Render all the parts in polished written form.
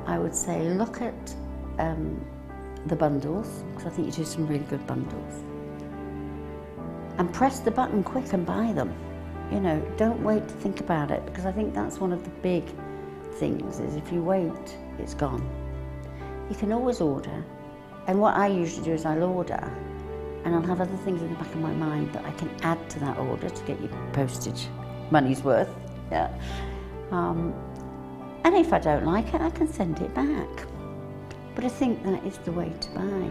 I would say look at the bundles, because I think you do some really good bundles. And press the button quick and buy them. You know, don't wait to think about it, because I think that's one of the big things, is if you wait, it's gone. You can always order, and what I usually do is I'll order, and I'll have other things in the back of my mind that I can add to that order to get your postage money's worth. Yeah. And if I don't like it, I can send it back. But I think that is the way to buy.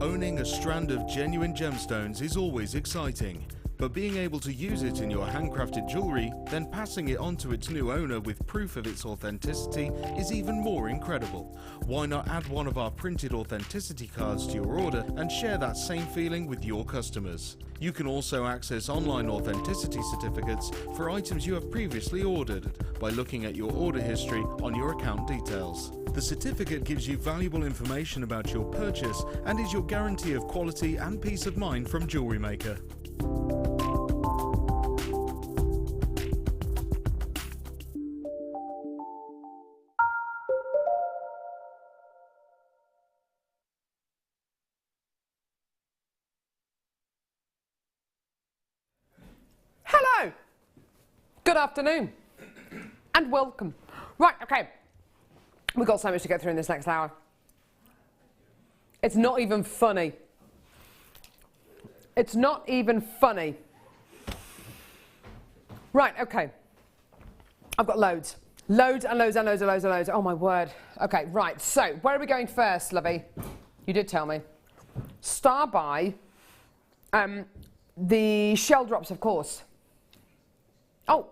Owning a strand of genuine gemstones is always exciting, but being able to use it in your handcrafted jewellery, then passing it on to its new owner with proof of its authenticity is even more incredible. Why not add one of our printed authenticity cards to your order and share that same feeling with your customers? You can also access online authenticity certificates for items you have previously ordered by looking at your order history on your account details. The certificate gives you valuable information about your purchase and is your guarantee of quality and peace of mind from Jewellery Maker. Hello, good afternoon, and welcome. Right, okay, we've got so much to get through in this next hour. It's not even funny. It's not even funny. Right, okay, I've got loads. Loads and loads and loads and loads and loads. Oh my word. Okay, right, so where are we going first, lovey? You did tell me. Start by the shell drops, of course. Oh.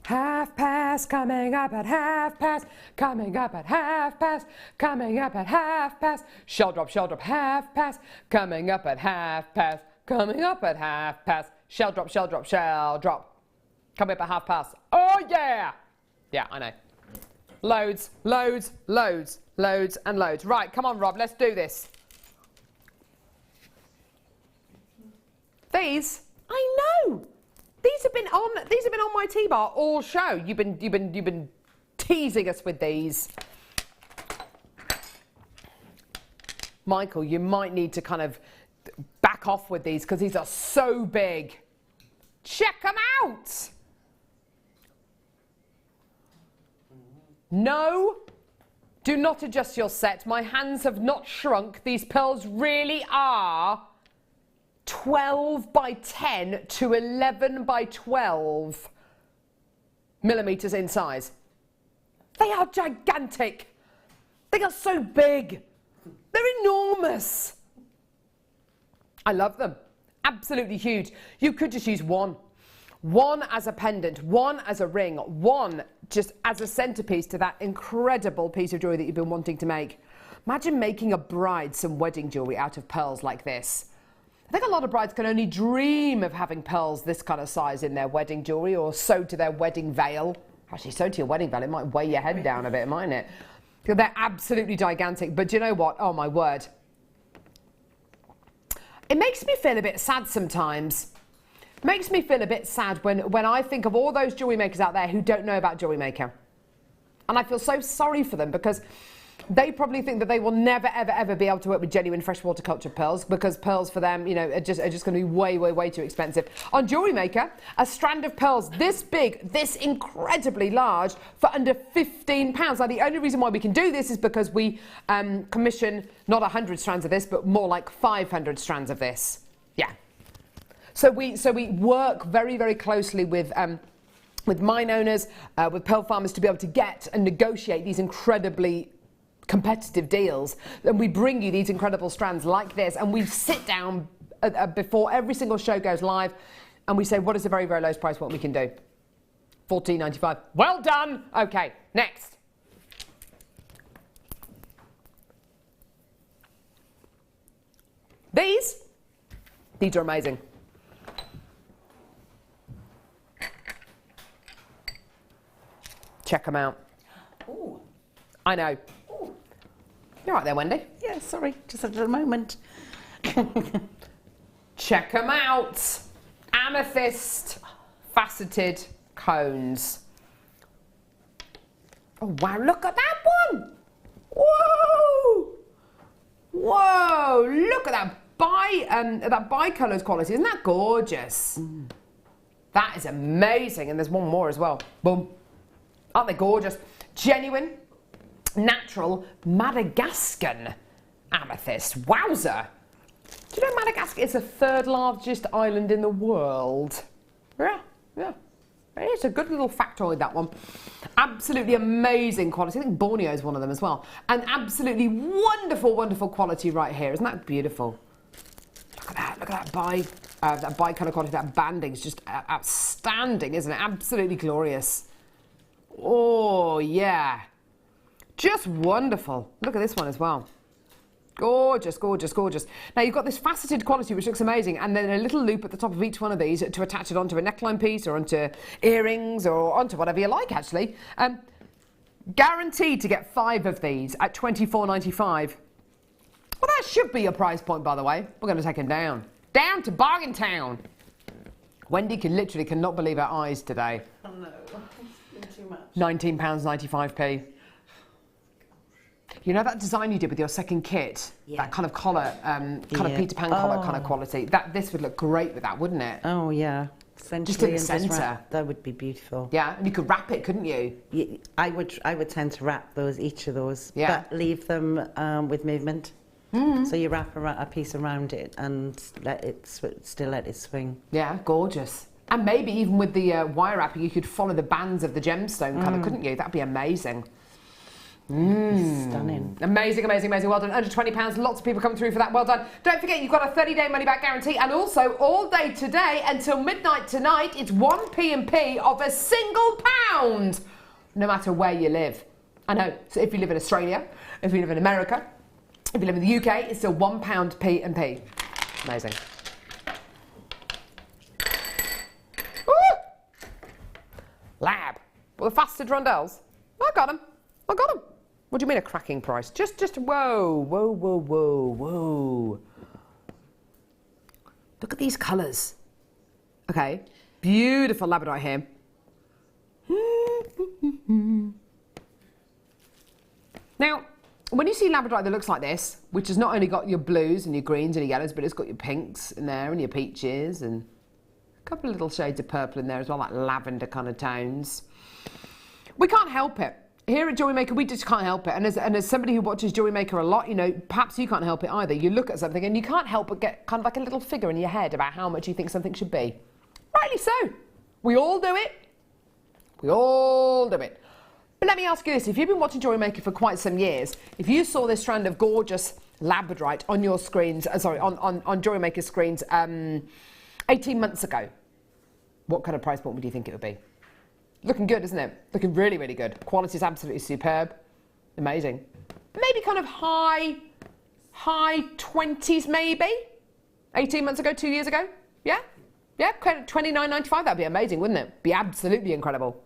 Half past, coming up at half past, coming up at half past, coming up at half past. Shell drop, half past, coming up at half past, coming up at half past. Shell drop, shell drop, shell drop. Coming up at half past. Oh yeah! Yeah, I know. Loads, loads, loads, loads and loads. Right, come on Rob, let's do this. These, I know. These have been on my T-bar all show. You've been teasing us with these. Michael, you might need to kind of back off with these because these are so big. Check them out. No, do not adjust your set. My hands have not shrunk. These pearls really are 12 by 10 to 11 by 12 millimeters in size. They are gigantic. They are so big. They're enormous. I love them. Absolutely huge. You could just use one. One as a pendant, one as a ring, one just as a centerpiece to that incredible piece of jewelry that you've been wanting to make. Imagine making a bride some wedding jewelry out of pearls like this. I think a lot of brides can only dream of having pearls this kind of size in their wedding jewellery or sewed to their wedding veil. Actually, sewed to your wedding veil, it might weigh your head down a bit, mightn't it? They're absolutely gigantic, but do you know what? Oh my word. It makes me feel a bit sad sometimes. It makes me feel a bit sad when I think of all those jewellery makers out there who don't know about Jewellery Maker. And I feel so sorry for them because they probably think that they will never, ever, ever be able to work with genuine freshwater cultured pearls because pearls for them, you know, are just going to be way, way, way too expensive. On Jewellery Maker, a strand of pearls this big, this incredibly large, for under £15. Now, the only reason why we can do this is because we commission not 100 strands of this, but more like 500 strands of this. Yeah. So we work very, very closely with mine owners, with pearl farmers to be able to get and negotiate these incredibly competitive deals, and we bring you these incredible strands like this, and we sit down before every single show goes live and we say, what is the very, very lowest price what we can do? $14.95. Well done. Okay, next. These are amazing. Check them out. Ooh. I know. You're right there, Wendy. Yeah, sorry, just at a moment. Check them out. Amethyst. faceted cones. Oh wow, look at that one! Whoa! Whoa, look at that bicolours quality. Isn't that gorgeous? That is amazing. And there's one more as well. Boom. Aren't they gorgeous? Genuine, natural Madagascan amethyst. Wowzer. Do you know Madagascar is the 3rd largest island in the world? Yeah, yeah. It's a good little factoid, that one. Absolutely amazing quality. I think Borneo is one of them as well. And absolutely wonderful, wonderful quality right here. Isn't that beautiful? Look at that bicolour quality. That banding is just outstanding, isn't it? Absolutely glorious. Oh, yeah. Just wonderful. Look at this one as well. Gorgeous, gorgeous, gorgeous. Now you've got this faceted quality which looks amazing, and then a little loop at the top of each one of these to attach it onto a neckline piece or onto earrings or onto whatever you like, actually. Guaranteed to get 5 of these at $24.95. Well, that should be your price point, by the way. We're going to take them down. Down to Bargain Town. Wendy literally cannot believe her eyes today. Oh no, it's been too much. £19.95p. You know that design you did with your second kit? Yeah. That kind of collar, kind of Peter Pan collar kind of quality? This would look great with that, wouldn't it? Oh, yeah. Just in the centre. That would be beautiful. Yeah, and you could wrap it, couldn't you? Yeah, I would tend to wrap each of those, yeah. But leave them with movement. So you wrap a piece around it and still let it swing. Yeah, gorgeous. And maybe even with the wire wrapping, you could follow the bands of the gemstone colour, couldn't you? That'd be amazing. Stunning. Amazing, amazing, amazing. Well done. Under £20. Lots of people coming through for that. Well done. Don't forget, you've got a 30-day money-back guarantee. And also, all day today until midnight tonight, it's 1p&p of a single £1, no matter where you live. I know. So if you live in Australia, if you live in America, if you live in the UK, it's still £1 P&P. Amazing. Woo! Lab. Well, the faceted rondelles. I got them. I got them. What do you mean a cracking price? Just whoa, whoa, whoa, whoa, whoa. Look at these colours. Okay, beautiful labradorite here. Now, when you see labradorite that looks like this, which has not only got your blues and your greens and your yellows, but it's got your pinks in there and your peaches and a couple of little shades of purple in there as well, like lavender kind of tones. We can't help it. Here at Jewellery Maker, we just can't help it. And as somebody who watches Jewellery Maker a lot, you know, perhaps you can't help it either. You look at something and you can't help but get kind of like a little figure in your head about how much you think something should be. Rightly so. We all do it. We all do it. But let me ask you this. If you've been watching Jewellery Maker for quite some years, if you saw this strand of gorgeous labradorite on your screens, on Jewellery Maker's screens 18 months ago, what kind of price point would you think it would be? Looking good, isn't it? Looking really, really good. Quality is absolutely superb. Amazing. Maybe kind of high 20s maybe? 18 months ago, 2 years ago? Yeah? Yeah, $29.95, that'd be amazing, wouldn't it? Be absolutely incredible.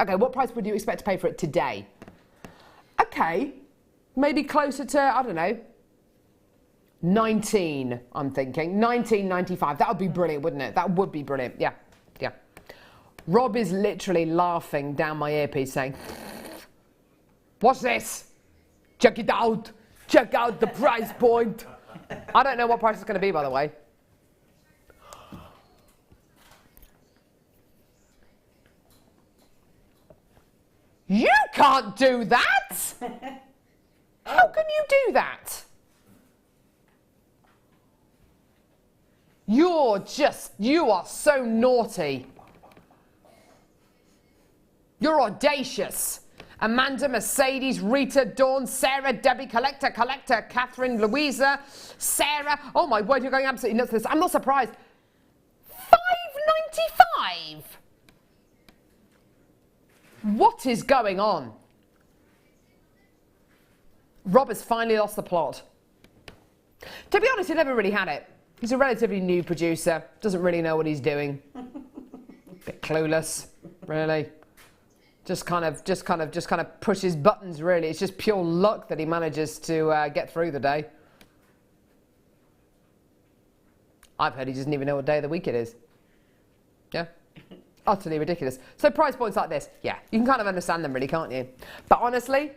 Okay, what price would you expect to pay for it today? Okay, maybe closer to, I don't know, 19, I'm thinking. $19.95, that would be brilliant, wouldn't it? That would be brilliant, yeah, yeah. Rob is literally laughing down my earpiece saying, what's this? Check it out. Check out the price point. I don't know what price it's going to be, by the way. You can't do that. How can you do that? You are so naughty. You're audacious. Amanda, Mercedes, Rita, Dawn, Sarah, Debbie, Collector, Catherine, Louisa, Sarah. Oh my word, you're going absolutely nuts for this. I'm not surprised. $5.95. What is going on? Rob has finally lost the plot. To be honest, he never really had it. He's a relatively new producer, doesn't really know what he's doing. Bit clueless, really. Just kind of pushes buttons, really. It's just pure luck that he manages to get through the day. I've heard he doesn't even know what day of the week it is. Yeah? utterly ridiculous. So price points like this, yeah, you can kind of understand them really, can't you? But honestly,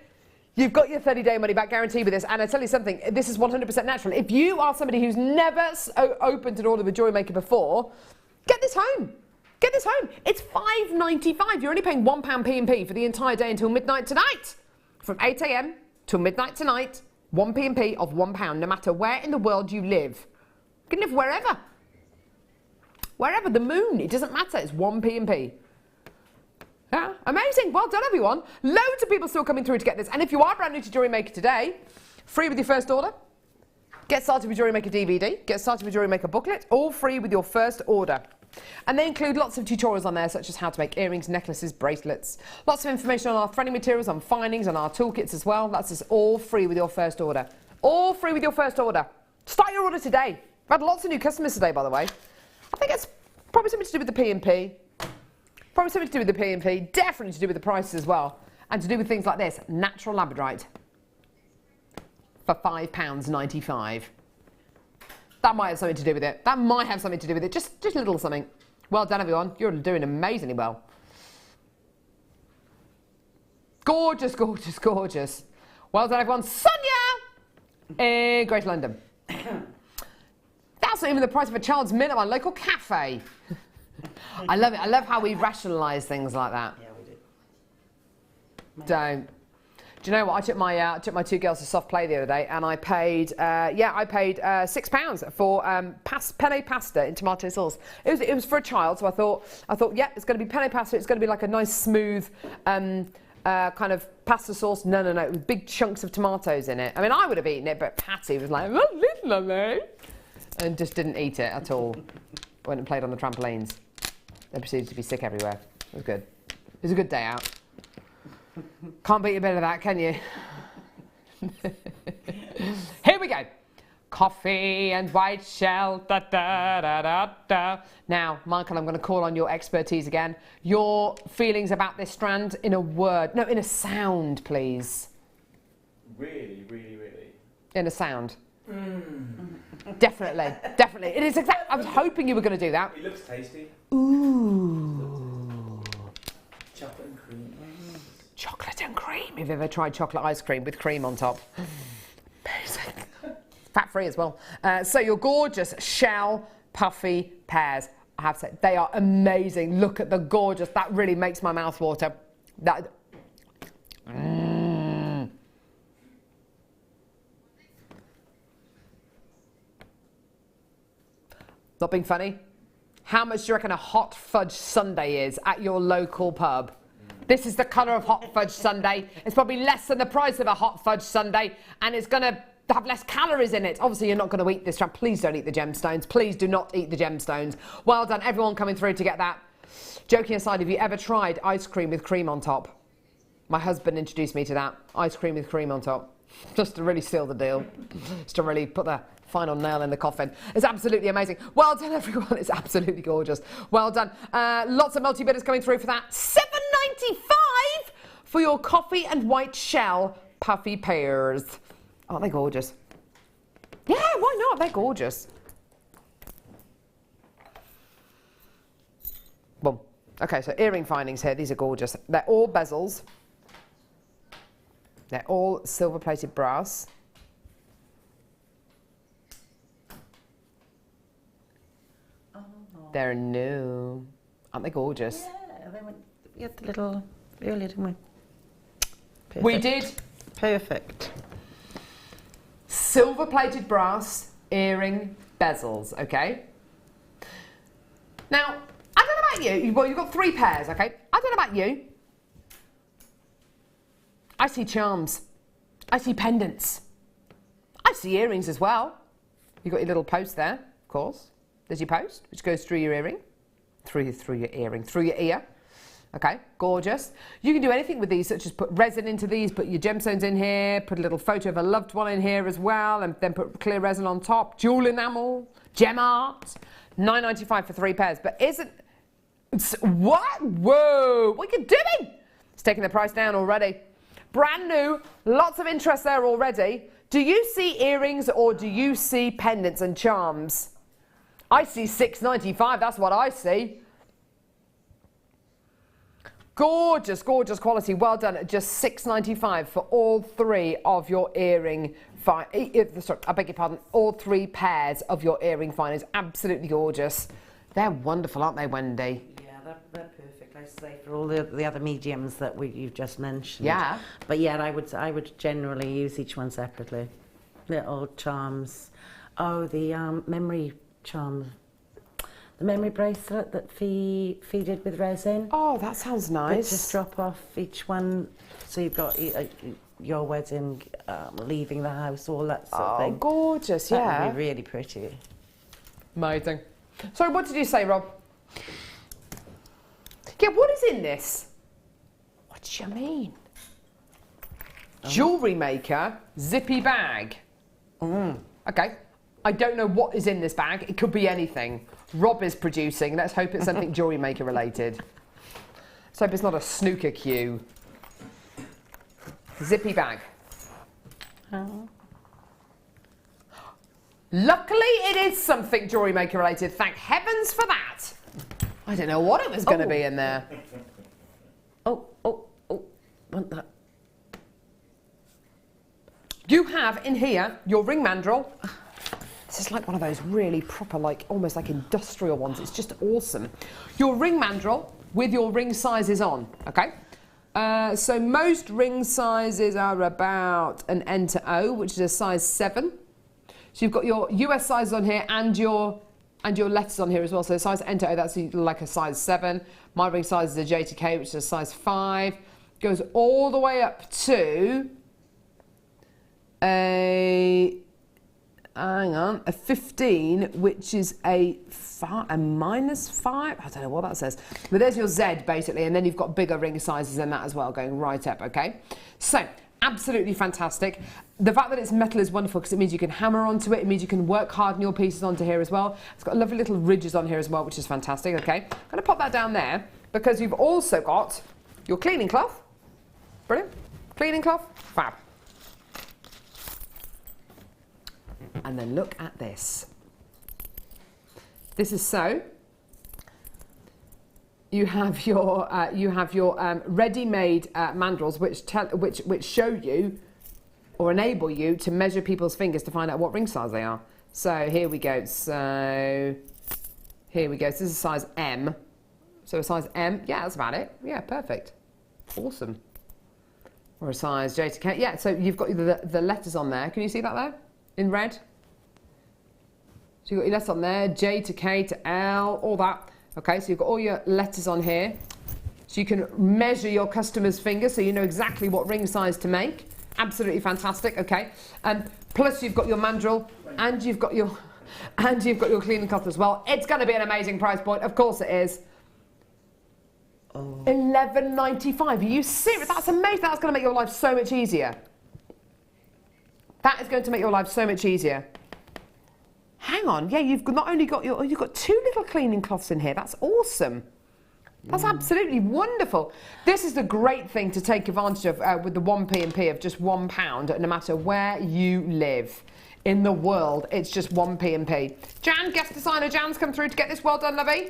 you've got your 30-day money-back guarantee with this, and I tell you something, this is 100% natural. If you are somebody who's never opened an order with Jewellery Maker before, get this home. Get this home. It's £5.95. You're only paying £1 P&P for the entire day until midnight tonight. From 8 a.m. till midnight tonight, 1 P&P of £1, no matter where in the world you live. You can live wherever. Wherever, the moon, it doesn't matter. It's 1 P&P. Yeah, amazing. Well done, everyone. Loads of people still coming through to get this. And if you are brand new to Jewellery Maker today, free with your first order. Get started with Jewellery Maker DVD. Get started with Jewellery Maker booklet. All free with your first order. And they include lots of tutorials on there, such as how to make earrings, necklaces, bracelets. Lots of information on our threading materials, on findings, on our toolkits as well. That's just all free with your first order. All free with your first order. Start your order today. We've had lots of new customers today, by the way. I think it's probably something to do with the P&P. Probably something to do with the P&P. Definitely to do with the prices as well. And to do with things like this. Natural labradorite. For £5.95. That might have something to do with it. That might have something to do with it. Just a little something. Well done, everyone. You're doing amazingly well. Gorgeous, gorgeous, gorgeous. Well done, everyone. Sonia in Greater London. That's not even the price of a child's meal at my local cafe. I love it. I love how we rationalise things like that. Yeah, we do. Don't. Do you know what? I took my two girls to soft play the other day, and I paid £6 for penne pasta in tomato sauce. It was for a child, so I thought, yeah, it's going to be penne pasta. It's going to be like a nice smooth kind of pasta sauce. No, with big chunks of tomatoes in it. I mean, I would have eaten it, but Patty was like, lovely, and just didn't eat it at all. Went and played on the trampolines. They proceeded to be sick everywhere. It was good. It was a good day out. Can't beat a bit of that, can you? Here we go. Coffee and white shell. Da, da, da, da, da. Now, Michael, I'm going to call on your expertise again. Your feelings about this strand in a word. No, in a sound, please. Really, really, really. In a sound. Definitely. It is exactly. I was hoping you were going to do that. It looks tasty. Ooh. Chocolate and cream. Chocolate and cream. Have you ever tried chocolate ice cream with cream on top? Amazing. Fat-free as well. So your gorgeous shell puffy pears. I have to say, they are amazing. Look at the gorgeous. That really makes my mouth water. That. Not being funny. How much do you reckon a hot fudge sundae is at your local pub? This is the colour of hot fudge sundae. It's probably less than the price of a hot fudge sundae, and it's going to have less calories in it. Obviously, you're not going to eat this. Please don't eat the gemstones. Please do not eat the gemstones. Well done, everyone coming through to get that. Joking aside, have you ever tried ice cream with cream on top? My husband introduced me to that. Ice cream with cream on top. Just to really seal the deal. Just to really put the final nail in the coffin. It's absolutely amazing. Well done, everyone. It's absolutely gorgeous. Well done. Lots of multi-bidders coming through for that. £7.95 for your coffee and white shell puffy pears. Aren't they gorgeous? Yeah, why not? They're gorgeous. Boom. Okay, so earring findings here. These are gorgeous. They're all bezels. They're all silver-plated brass. They're new. Aren't they gorgeous? Yeah, we had the little earlier, didn't we? Perfect. We did. Perfect. Silver-plated brass earring bezels, okay? Now, I don't know about you. Well, you've got 3 pairs, okay? I don't know about you. I see charms. I see pendants. I see earrings as well. You've got your little post there, of course. There's your post, which goes through your earring, through your ear. Okay, gorgeous. You can do anything with these, such as put resin into these, put your gemstones in here, put a little photo of a loved one in here as well, and then put clear resin on top. Jewel enamel, gem art, £9.95 for 3 pairs. But what? Whoa! What are you doing? It's taking the price down already. Brand new, lots of interest there already. Do you see earrings or do you see pendants and charms? I see £6.95, that's what I see. Gorgeous, gorgeous quality. Well done. At just £6.95 for all 3 of your earring. Sorry, I beg your pardon. All 3 pairs of your earring finders. Absolutely gorgeous. They're wonderful, aren't they, Wendy? Yeah, they're perfect. I say for all the other mediums that you've just mentioned. Yeah. But yeah, I would generally use each one separately. Little charms. Oh, the memory charm. The memory bracelet that feeded with resin. Oh, that sounds nice. Just drop off each one, so you've got your wedding, leaving the house, all that sort of thing. Oh, gorgeous, yeah. That would be really pretty. Amazing. Sorry, what did you say, Rob? Yeah, what is in this? What do you mean? Jewellery Maker zippy bag. Okay. I don't know what is in this bag. It could be anything. Rob is producing. Let's hope it's something Jewellery Maker related. Let's hope it's not a snooker cue. Zippy bag. Oh. Luckily, it is something Jewellery Maker related. Thank heavens for that. I don't know what it was going to be in there. Oh, want that. You have in here your ring mandrel. This is like one of those really proper, like almost like industrial ones. It's just awesome. Your ring mandrel with your ring sizes on, okay? So most ring sizes are about an N to O, which is a size 7. So you've got your US sizes on here and your letters on here as well. So size N to O, that's like a size 7. My ring size is a J to K, which is a size 5. Goes all the way up to a 15, which is a -5. I don't know what that says. But there's your Z basically, and then you've got bigger ring sizes than that as well, going right up, okay? So, absolutely fantastic. The fact that it's metal is wonderful because it means you can hammer onto it. It means you can work hard on your pieces onto here as well. It's got lovely little ridges on here as well, which is fantastic, okay? I'm going to pop that down there because you've also got your cleaning cloth. Brilliant. Cleaning cloth. Fab. And then look at this. This is so. You have your ready-made mandrels, which show you or enable you to measure people's fingers to find out what ring size they are. So here we go. So here we go. So this is a size M. So a size M. Yeah, that's about it. Yeah, perfect. Awesome. Or a size J to K. Yeah. So you've got the letters on there. Can you see that there in red? So you've got your letters on there, J to K to L, all that. Okay, so you've got all your letters on here. So you can measure your customer's fingers so you know exactly what ring size to make. Absolutely fantastic, okay. Plus you've got your mandrel and you've got your cleaning cloth as well. It's going to be an amazing price point, of course it is. Oh. $11.95. Are you serious? That's amazing. That's going to make your life so much easier. That is going to make your life so much easier. Hang on, yeah, you've not only got you've got 2 little cleaning cloths in here. That's awesome. That's absolutely wonderful. This is the great thing to take advantage of with the 1p&p of just £1, no matter where you live in the world. It's just 1p&p. Jan, guest designer Jan's come through to get this. Well done, lovey.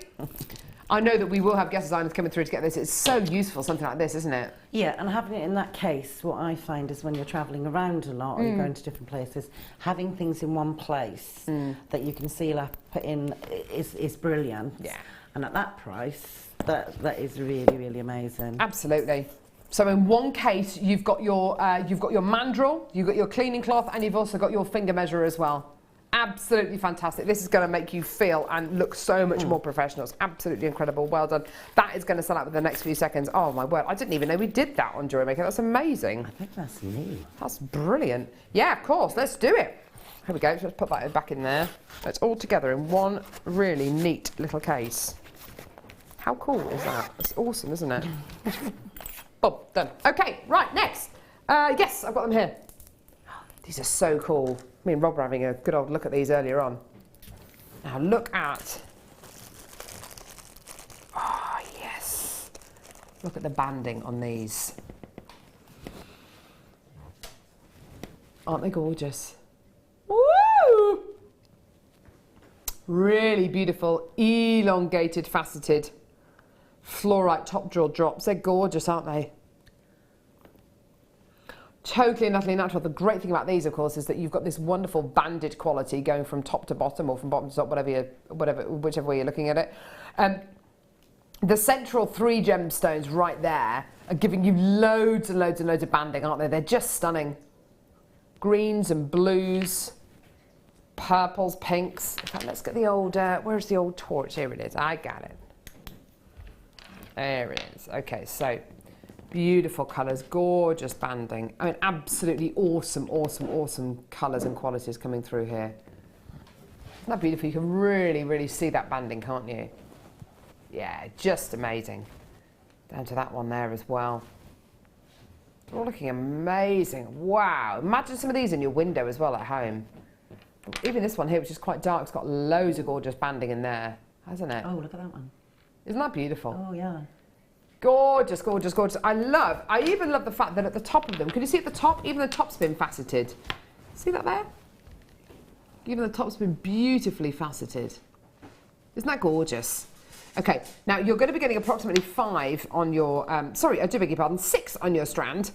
I know that we will have guest designers coming through to get this. It's so useful, something like this, isn't it? Yeah, and having it in that case, what I find is when you're travelling around a lot or you're going to different places, having things in one place that you can seal up, put in, is brilliant. Yeah. And at that price, that is really, really amazing. Absolutely. So in one case, you've got your mandrel, you've got your cleaning cloth, and you've also got your finger measurer as well. Absolutely fantastic. This is going to make you feel and look so much more professional. It's absolutely incredible. Well done. That is going to sell out within the next few seconds. Oh my word. I didn't even know we did that on Jewellery Maker. That's amazing. I think that's new. That's brilliant. Yeah, of course. Let's do it. Here we go. Let's put that back in there. It's all together in one really neat little case. How cool is that? It's awesome, isn't it? Boom. Done. Okay. Right. Next. Yes, I've got them here. These are so cool. Me and Rob were having a good old look at these earlier on. Now look at... Oh, yes. Look at the banding on these. Aren't they gorgeous? Woo! Really beautiful, elongated, faceted fluorite top jewel drops. They're gorgeous, aren't they? Totally and utterly natural. The great thing about these, of course, is that you've got this wonderful banded quality going from top to bottom, or from bottom to top, whichever way you're looking at it. The central 3 gemstones right there are giving you loads and loads and loads of banding, aren't they? They're just stunning. Greens and blues, purples, pinks. In fact, let's get the old, where's the old torch? Here it is. I got it. There it is. Okay, so beautiful colours, gorgeous banding. I mean, absolutely awesome, awesome, awesome colours and qualities coming through here. Isn't that beautiful? You can really, really see that banding, can't you? Yeah, just amazing. Down to that one there as well. They're all looking amazing. Wow. Imagine some of these in your window as well at home. Even this one here, which is quite dark, it's got loads of gorgeous banding in there, hasn't it? Oh, look at that one. Isn't that beautiful? Oh, yeah. Gorgeous, gorgeous, gorgeous. I even love the fact that at the top of them, can you see at the top, even the top's been faceted. See that there? Even the top's been beautifully faceted. Isn't that gorgeous? Okay, now you're going to be getting approximately 5 on your, sorry, I do beg your pardon, 6 on your strand.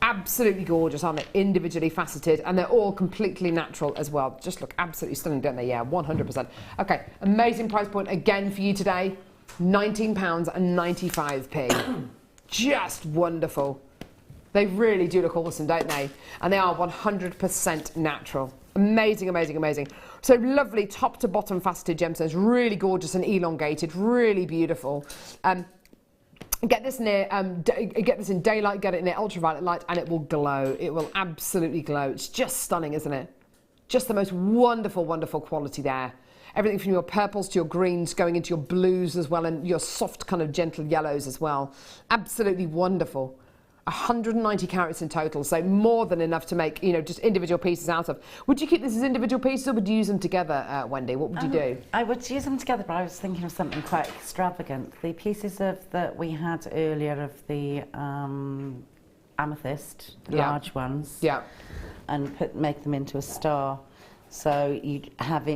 Absolutely gorgeous, aren't they? Individually faceted, and they're all completely natural as well. Just look absolutely stunning, don't they? Yeah, 100%. Okay, amazing price point again for you today. £19.95. Just wonderful. They really do look awesome, don't they? And they are 100% natural. Amazing, amazing, amazing. So lovely top to bottom faceted gemstones, really gorgeous and elongated, really beautiful. Get this near, get this in daylight, get it near ultraviolet light, and it will glow. It will absolutely glow. It's just stunning, isn't it? Just the most wonderful, wonderful quality there. Everything from your purples to your greens, going into your blues as well, and your soft kind of gentle yellows as well. Absolutely wonderful. 190 carats in total, so more than enough to make, you know, just individual pieces out of. Would you keep this as individual pieces, or would you use them together, Wendy? What would you do? I would use them together, but I was thinking of something quite extravagant. The pieces that we had earlier of the amethyst, the large ones, and make them into a star. So you'd have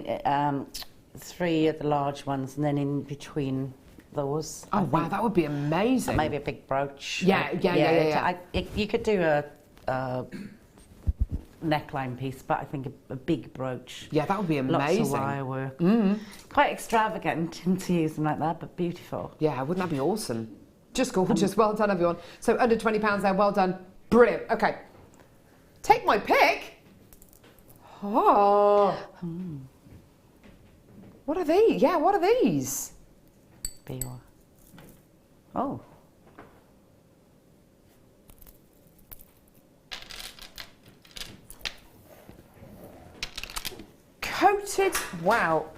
3 of the large ones, and then in between those. Oh wow, that would be amazing. Maybe a big brooch. Yeah. You could do a neckline piece, but I think a big brooch. Yeah, that would be amazing. Lots of wire work. Quite extravagant to use them like that, but beautiful. Yeah, wouldn't that be awesome? Just gorgeous. Well done, everyone. So under £20 there. Well done. Brilliant. Okay. Take my pick. Oh. What are these? Yeah, what are these? Oh. Coated. Wow.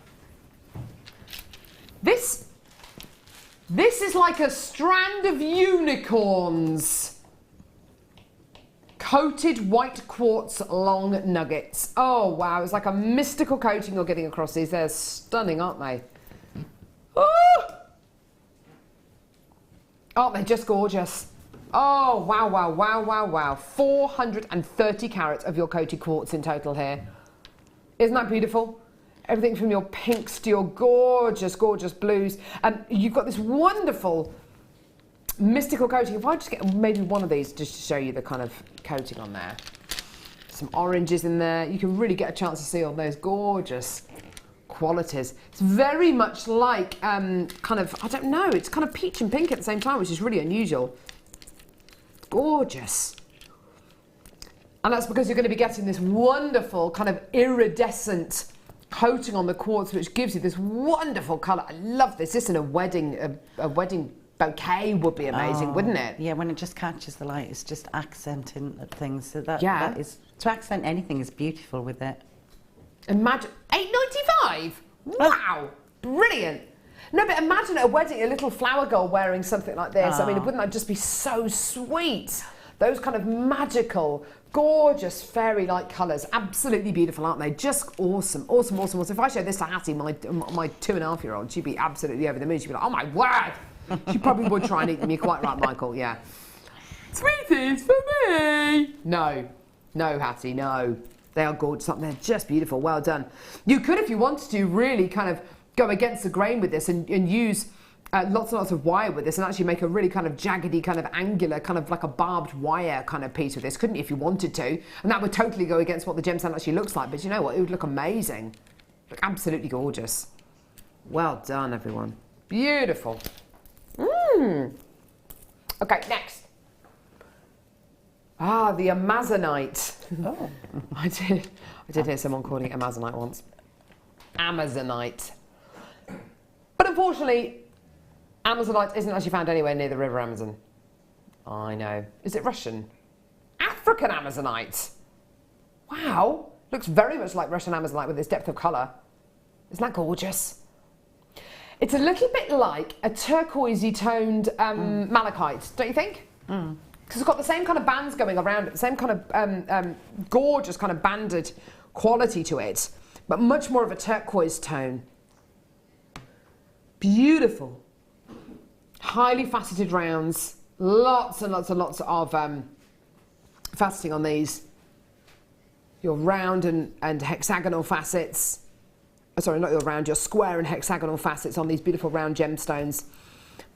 This is like a strand of unicorns. Coated white quartz long nuggets. Oh wow, it's like a mystical coating you're getting across these. They're stunning, aren't they? Oh! Aren't they just gorgeous? Oh, wow, wow, wow, wow, wow. 430 carats of your coated quartz in total here. Isn't that beautiful? Everything from your pinks to your gorgeous, gorgeous blues. And you've got this wonderful mystical coating. If I just get maybe one of these just to show you the kind of coating on there. Some oranges in there. You can really get a chance to see all those gorgeous qualities. It's very much like kind of, I don't know, it's kind of peach and pink at the same time, which is really unusual. Gorgeous. And that's because you're going to be getting this wonderful kind of iridescent coating on the quartz, which gives you this wonderful colour. I love this. This in a wedding bouquet would be amazing, wouldn't it? Yeah, when it just catches the light, it's just accenting things. So that is, to accent anything is beautiful with it. Imagine, £8.95? Wow, brilliant. No, but imagine at a wedding, a little flower girl wearing something like this. I mean, wouldn't that just be so sweet? Those kind of magical, gorgeous, fairy-like colours. Absolutely beautiful, aren't they? Just awesome, awesome, awesome, awesome. If I showed this to Hattie, my 2.5-year-old, she'd be absolutely over the moon. She'd be like, oh my word! She probably would try and eat them. You're quite right, Michael, yeah. Sweeties for me! No, Hattie, no. They are gorgeous, they're just beautiful, well done. You could, if you wanted to, really kind of go against the grain with this and use lots and lots of wire with this and actually make a really kind of jaggedy, kind of angular, kind of like a barbed wire kind of piece with this, couldn't you, if you wanted to? And that would totally go against what the gemstone actually looks like. But you know what? It would look amazing. Look absolutely gorgeous. Well done, everyone. Beautiful. Okay, next. Ah, the Amazonite. Oh. I did hear someone calling it Amazonite once. Amazonite. But unfortunately, Amazonite isn't actually found anywhere near the River Amazon. I know. Is it Russian? African Amazonite. Wow. Looks very much like Russian Amazonite with its depth of colour. Isn't that gorgeous? It's a little bit like a turquoisey toned malachite, don't you think? Because it's got the same kind of bands going around it, the same kind of gorgeous kind of banded quality to it, but much more of a turquoise tone. Beautiful. Highly faceted rounds, lots and lots and lots of faceting on these. Your round and hexagonal facets. Oh, sorry, not your round, your square and hexagonal facets on these beautiful round gemstones.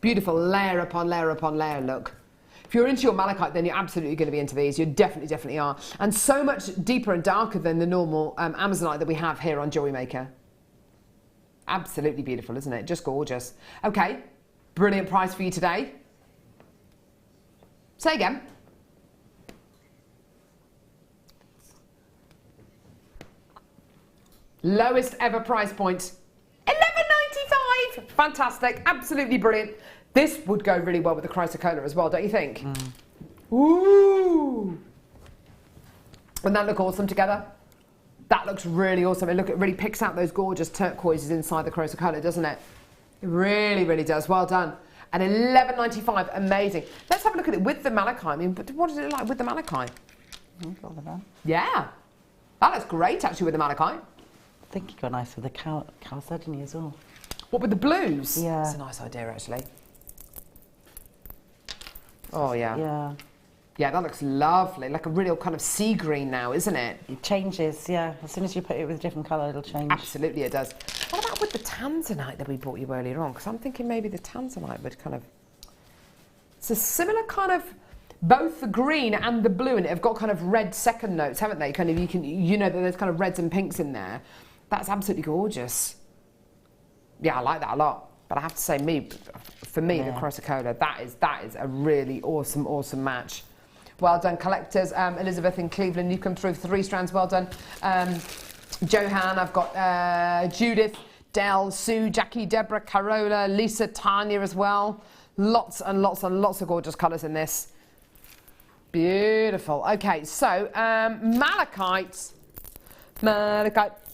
Beautiful layer upon layer upon layer look. If you're into your malachite, then you're absolutely going to be into these. You definitely are. And so much deeper and darker than the normal Amazonite that we have here on Jewellery Maker. Absolutely beautiful, isn't it? Just gorgeous. Okay, brilliant price for you today. Say again. Lowest ever price point, $11.95. Fantastic, absolutely brilliant. This would go really well with the chrysocolla as well, don't you think? Ooh. Wouldn't that look awesome together? That looks really awesome. And look, it really picks out those gorgeous turquoises inside the chrysocolla, doesn't it? It really, really does. Well done. And $11.95, amazing. Let's have a look at it with the malachite. I mean, but what is it like with the malachite? Yeah, that looks great actually with the malachite. I think you got nice with the calcite, didn't you, as well? What, with the blues? Yeah. That's a nice idea, actually. Oh, yeah. Yeah. Yeah, that looks lovely. Like a real kind of sea green now, isn't it? It changes, yeah. As soon as you put it with a different colour, it'll change. Absolutely, it does. What about with the tanzanite that we bought you earlier on? Because I'm thinking maybe the tanzanite would kind of... It's a similar kind of... Both the green and the blue in it have got kind of red second notes, haven't they? Kind of, you know that there's kind of reds and pinks in there. That's absolutely gorgeous. Yeah, I like that a lot. But I have to say, for me, the chrysocolla, that is a really awesome, awesome match. Well done, collectors. Elizabeth in Cleveland, you come through 3 strands. Well done. Johan, I've got Judith, Dell, Sue, Jackie, Deborah, Carola, Lisa, Tanya as well. Lots and lots and lots of gorgeous colours in this. Beautiful. Okay, so malachite,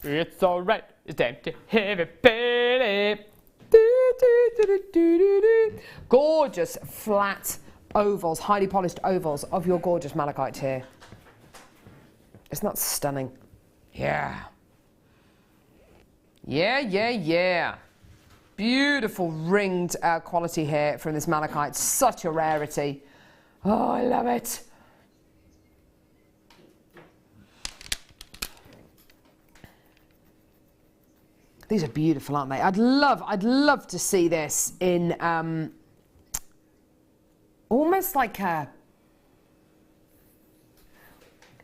it's all right. It's time to have a party. Gorgeous flat ovals, highly polished ovals of your gorgeous malachite here. Isn't that stunning? Yeah. Yeah. Beautiful ringed quality here from this malachite. Such a rarity. Oh, I love it. These are beautiful, aren't they? I'd love to see this in almost like a...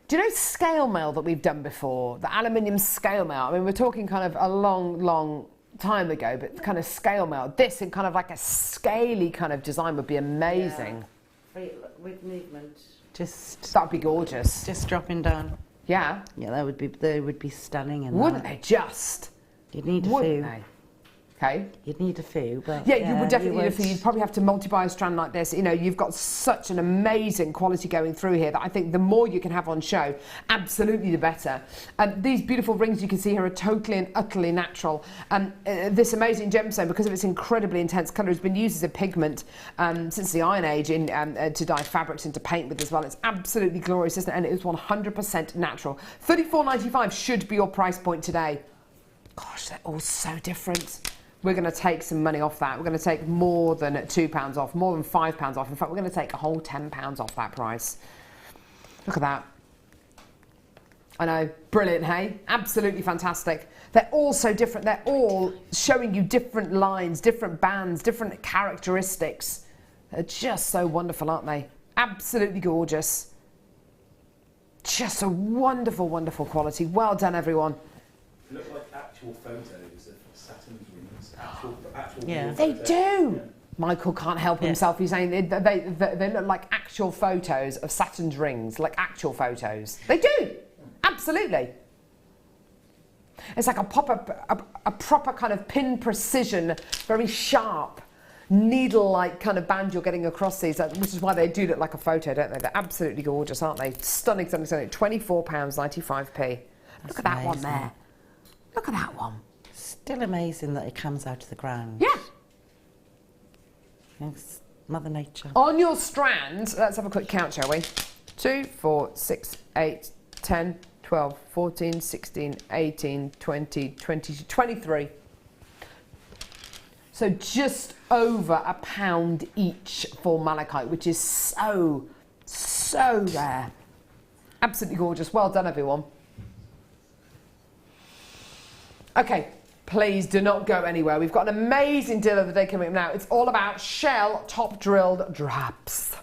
Do you know scale mail that we've done before? The aluminium scale mail. I mean, we're talking kind of a long, long time ago, but kind of scale mail. This in kind of like a scaly kind of design would be amazing. Yeah. With movement. Just... That'd be gorgeous. Just dropping down. Yeah. Yeah, they would be stunning. And wouldn't they just? You'd need a Wouldn't few. they? Okay. You'd need a few, but... Yeah, you would definitely need a few. You'd probably have to multi-buy a strand like this. You know, you've got such an amazing quality going through here that I think the more you can have on show, absolutely the better. These beautiful rings you can see here are totally and utterly natural. This amazing gemstone, because of its incredibly intense colour, has been used as a pigment since the Iron Age to dye fabrics and to paint with as well. It's absolutely glorious, isn't it? And it is 100% natural. $34.95 should be your price point today. Gosh, they're all so different. We're going to take some money off that. We're going to take more than £2 off, more than £5 off. In fact, we're going to take a whole £10 off that price. Look at that. I know, brilliant, hey? Absolutely fantastic. They're all so different. They're all showing you different lines, different bands, different characteristics. They're just so wonderful, aren't they? Absolutely gorgeous. Just a wonderful, wonderful quality. Well done, everyone. Look like actual photos of Saturn's rings. Actual Yeah. They photos. do. Yeah. Michael can't help himself. He's saying they look like actual photos of Saturn's rings, like actual photos. They do. Absolutely. It's like a proper kind of pin precision, very sharp, needle-like kind of band you're getting across these, which is why they do look like a photo, don't they? They're absolutely gorgeous, aren't they? Stunning, stunning, stunning. £24.95p. Look at that one there. Look at that one. Still amazing that it comes out of the ground. Yeah. It's Mother Nature. On your strand, let's have a quick count, shall we? 2, 4, 6, 8, 10, 12, 14, 16, 18, 20, 22, 23. So just over £1 each for malachite, which is so rare. Absolutely gorgeous. Well done, everyone. Okay, please do not go anywhere. We've got an amazing deal of the day coming up now. It's all about shell top drilled drapes.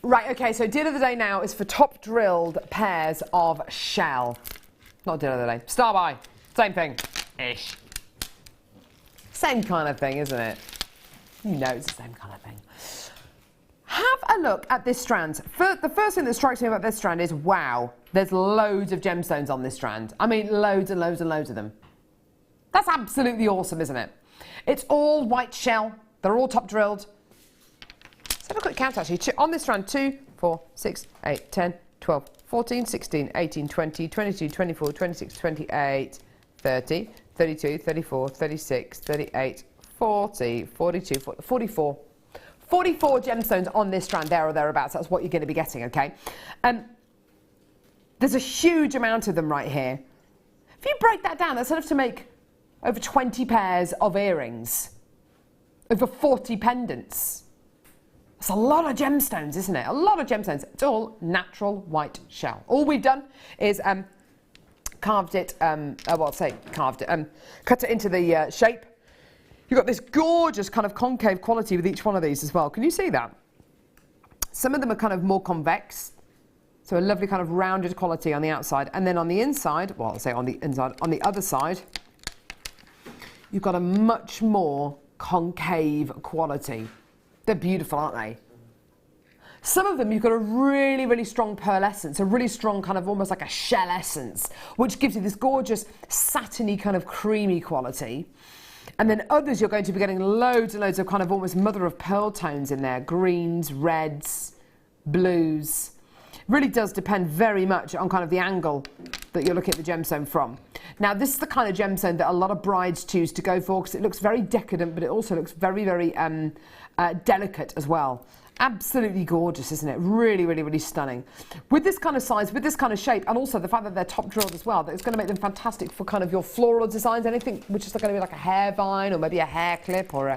Right, okay, so deal of the day now is for top drilled pairs of shell. Not deal of the day, star buy, same thing, ish. Same kind of thing, isn't it? You know it's the same kind of thing. Have a look at this strand. The first thing that strikes me about this strand is, wow, there's loads of gemstones on this strand. I mean, loads and loads and loads of them. That's absolutely awesome, isn't it? It's all white shell, they're all top drilled. Let's have a quick count actually. On this strand, 2, 4, 6, 8, 10, 12, 14, 16, 18, 20, 22, 24, 26, 28, 30, 32, 34, 36, 38, 40, 42, 44. 44 gemstones on this strand, there or thereabouts. That's what you're going to be getting, okay? There's a huge amount of them right here. If you break that down, that's enough to make over 20 pairs of earrings, over 40 pendants. That's a lot of gemstones, isn't it? A lot of gemstones. It's all natural white shell. All we've done is cut it into the shape. You've got this gorgeous kind of concave quality with each one of these as well. Can you see that? Some of them are kind of more convex, so a lovely kind of rounded quality on the outside. And then on the inside, well, I'll say on the inside, on the other side, you've got a much more concave quality. They're beautiful, aren't they? Some of them you've got a really, really strong pearl essence, a really strong kind of almost like a shell essence, which gives you this gorgeous satiny kind of creamy quality. And then others you're going to be getting loads and loads of kind of almost mother of pearl tones in there, greens, reds, blues. It really does depend very much on kind of the angle that you're looking at the gemstone from. Now this is the kind of gemstone that a lot of brides choose to go for because it looks very decadent, but it also looks very, very delicate as well. Absolutely gorgeous, isn't it? Really, really, really stunning. With this kind of size, with this kind of shape, and also the fact that they're top drilled as well, that it's going to make them fantastic for kind of your floral designs, anything which is going to be like a hair vine or maybe a hair clip or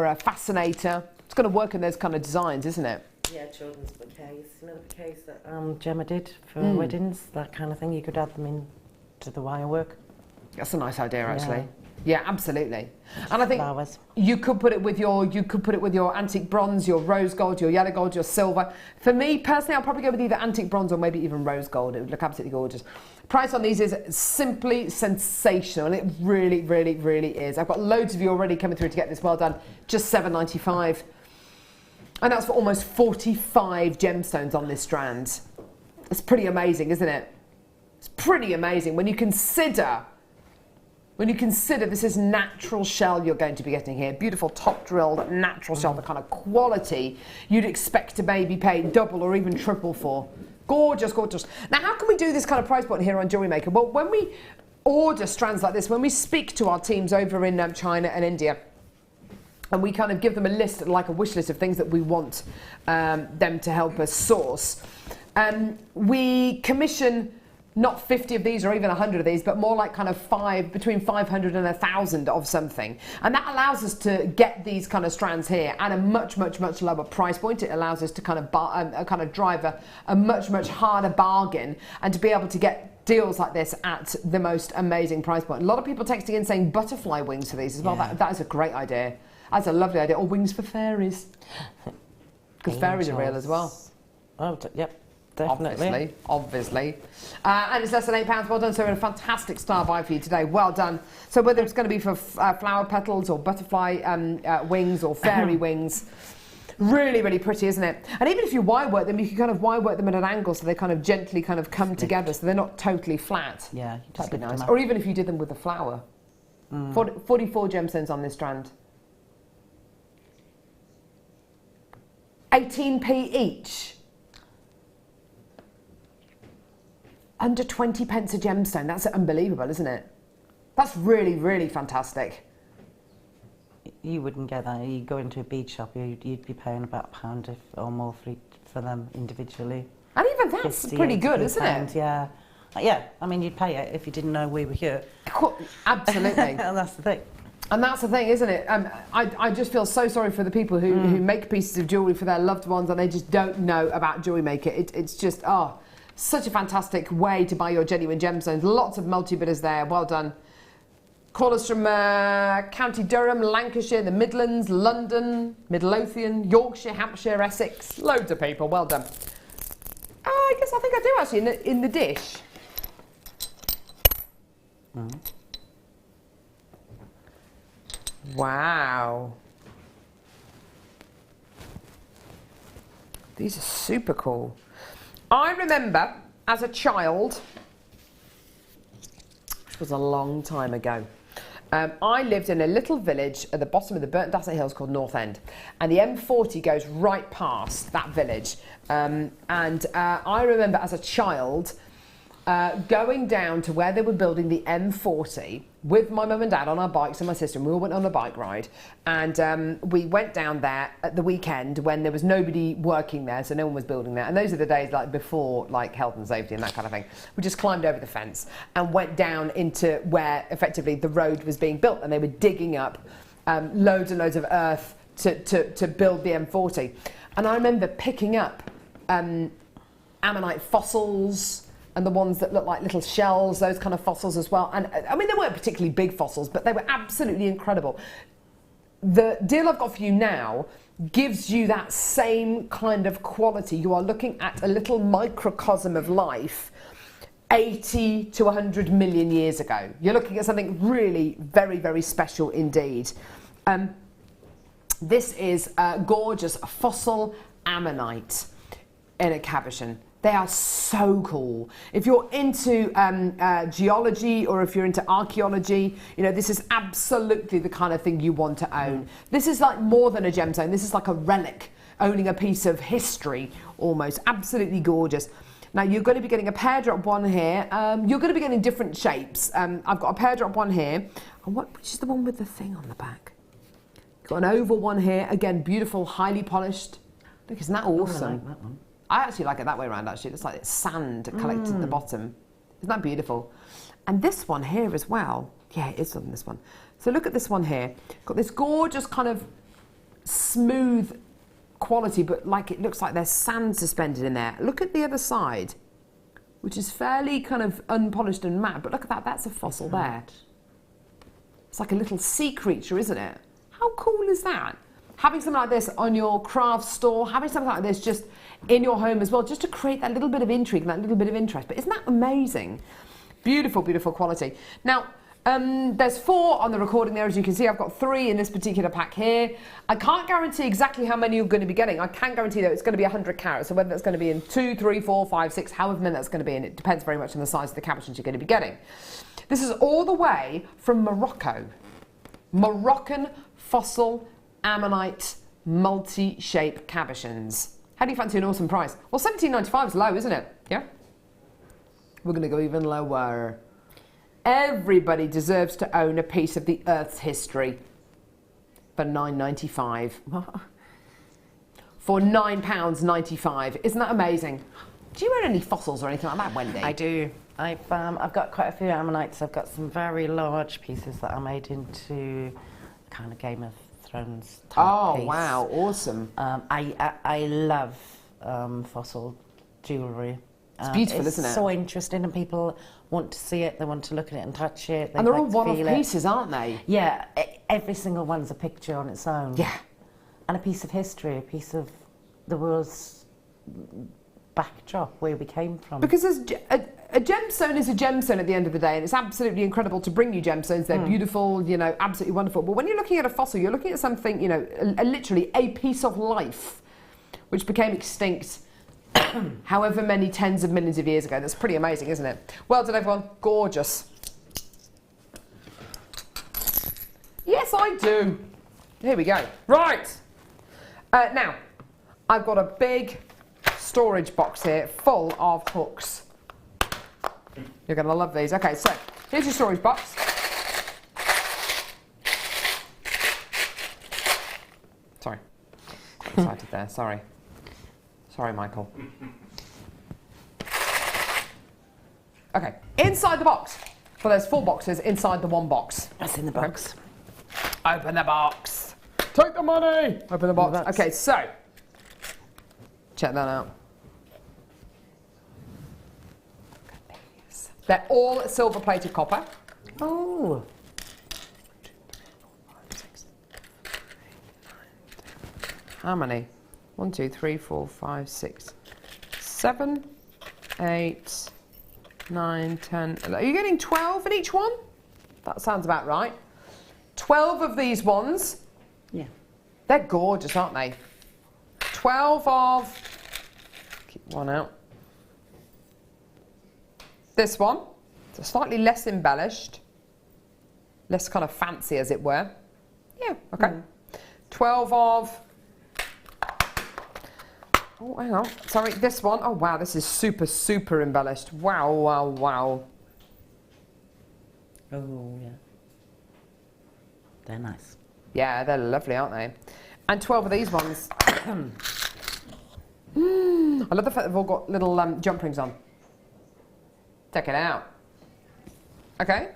a fascinator. It's going to work in those kind of designs, isn't it? Yeah, children's bouquets. You know the bouquets that Gemma did for weddings, that kind of thing. You could add them into the wire work. That's a nice idea, actually. Yeah, absolutely. And I think Flowers. you could put it with your antique bronze, your rose gold, your yellow gold, your silver. For me personally, I'll probably go with either antique bronze or maybe even rose gold. It would look absolutely gorgeous. Price on these is simply sensational. It really, really, really is. I've got loads of you already coming through to get this. Well done. Just £7.95. And that's for almost 45 gemstones on this strand. It's pretty amazing, isn't it? It's pretty amazing when you consider this is natural shell you're going to be getting here. Beautiful top drilled natural shell, the kind of quality you'd expect to maybe pay double or even triple for. Gorgeous, gorgeous. Now, how can we do this kind of price point here on Jewellery Maker? Well, when we order strands like this, when we speak to our teams over in China and India, and we kind of give them a list, like a wish list of things that we want them to help us source. We commission not 50 of these or even 100 of these, but more like kind of between 500 and 1,000 of something. And that allows us to get these kind of strands here at a much, much, much lower price point. It allows us to kind of drive a much, much harder bargain and to be able to get deals like this at the most amazing price point. A lot of people texting in saying butterfly wings for these as well. Yeah. That is a great idea. That's a lovely idea. Or wings for fairies. Because fairies are real as well. Oh, yep. Definitely. Obviously. And it's less than £8. Well done. So, a fantastic star buy for you today. Well done. So, whether it's going to be for flower petals or butterfly wings or fairy wings, really, really pretty, isn't it? And even if you wire work them, you can kind of wire work them at an angle so they kind of gently kind of come together, so they're not totally flat. Yeah, you just that'd be lift nice. them up. Or even if you did them with a flower. 44 gemstones on this strand. 18p each. Under 20 pence a gemstone. That's unbelievable, isn't it? That's really, really fantastic. You wouldn't get that. You go into a bead shop, you'd be paying about £1 or more for them individually. And even that's 50, pretty good, 80 isn't pound, it? Yeah. Yeah, I mean, you'd pay it if you didn't know we were here. Absolutely. And that's the thing. And that's the thing, isn't it? I just feel so sorry for the people who make pieces of jewellery for their loved ones and they just don't know about Jewellery Maker. It's just, such a fantastic way to buy your genuine gemstones. Lots of multi-bidders there. Well done. Callers from County Durham, Lancashire, the Midlands, London, Midlothian, Yorkshire, Hampshire, Essex. Loads of people. Well done. I think I do actually in the dish. Wow. These are super cool. I remember as a child, which was a long time ago, I lived in a little village at the bottom of the Burnt Dasset Hills called North End, and the M40 goes right past that village. And I remember as a child going down to where they were building the M40 with my mum and dad on our bikes and my sister, and we all went on a bike ride. And we went down there at the weekend when there was nobody working there, so no one was building there. And those are the days like before like health and safety and that kind of thing. We just climbed over the fence and went down into where effectively the road was being built, and they were digging up loads and loads of earth to build the M40. And I remember picking up ammonite fossils, and the ones that look like little shells, those kind of fossils as well. And I mean, they weren't particularly big fossils, but they were absolutely incredible. The deal I've got for you now gives you that same kind of quality. You are looking at a little microcosm of life 80 to 100 million years ago. You're looking at something really very, very special indeed. This is a gorgeous fossil ammonite in a cabochon. They are so cool. If you're into geology or if you're into archaeology, you know, this is absolutely the kind of thing you want to own. This is like more than a gemstone. This is like a relic, owning a piece of history almost. Absolutely gorgeous. Now, you're going to be getting a pear drop one here. You're going to be getting different shapes. I've got a pear drop one here. And which is the one with the thing on the back? Got an oval one here. Again, beautiful, highly polished. Look, isn't that awesome? I like that one. I actually like it that way around, actually. It's like it's sand collected at the bottom. Isn't that beautiful? And this one here as well. Yeah, it is on this one. So look at this one here. Got this gorgeous kind of smooth quality, but like it looks like there's sand suspended in there. Look at the other side, which is fairly kind of unpolished and matte. But look at that. That's a fossil there. It's like a little sea creature, isn't it? How cool is that? Having something like this on your craft store, having something like this just in your home as well, just to create that little bit of intrigue and that little bit of interest. But isn't that amazing? Beautiful, beautiful quality. Now, there's 4 on the recording there. As you can see, I've got 3 in this particular pack here. I can't guarantee exactly how many you're going to be getting. I can guarantee that it's going to be 100 carats. So whether that's going to be in 2, 3, 4, 5, 6, however many that's going to be in, it depends very much on the size of the cabochons you're going to be getting. This is all the way from Morocco. Moroccan fossil ammonite multi-shape cabochons. How do you fancy an awesome price? Well, $17.95 is low, isn't it? Yeah? We're going to go even lower. Everybody deserves to own a piece of the Earth's history. for £9.95. What? For £9.95. Isn't that amazing? Do you own any fossils or anything like that, Wendy? I do. I've got quite a few ammonites. I've got some very large pieces that I made into kind of Game of Thrones type piece. Wow, awesome. I love fossil jewellery. It's beautiful, isn't it? It's so interesting, and people want to see it, they want to look at it and touch it. And they're all one-off pieces, aren't they? Yeah, every single one's a picture on its own. Yeah. And a piece of history, a piece of the world's backdrop, where we came from. Because a gemstone is a gemstone at the end of the day, and it's absolutely incredible to bring you gemstones. They're beautiful, you know, absolutely wonderful. But when you're looking at a fossil, you're looking at something, you know, literally a piece of life which became extinct however many tens of millions of years ago. That's pretty amazing, isn't it? Well done, everyone. Gorgeous. Yes, I do. Here we go. Right. Now, I've got a big storage box here full of hooks. You're going to love these. Okay, so here's your storage box. Sorry. Got excited there. Sorry. Sorry, Michael. Okay, inside the box. Well, there's 4 boxes inside the 1 box. What's in the box? Open the box. Take the money. Open the box. Okay, so check that out. They're all silver-plated copper. Oh. How many? 1, 2, 3, 4, 5, 6, 7, 8, 9, 10. Are you getting 12 in each one? That sounds about right. 12 of these ones. Yeah. They're Gorgeous, aren't they? 12 of... Keep one out. This one. It's slightly less embellished. Less kind of fancy, as it were. Yeah, okay. 12 of... Oh, hang on. Sorry, this one. Oh, wow, this is super, super embellished. Wow, wow, wow. Oh, yeah. They're nice. Yeah, they're lovely, aren't they? And 12 of these ones. I love the fact they've all got little jump rings on. Check it out. Okay.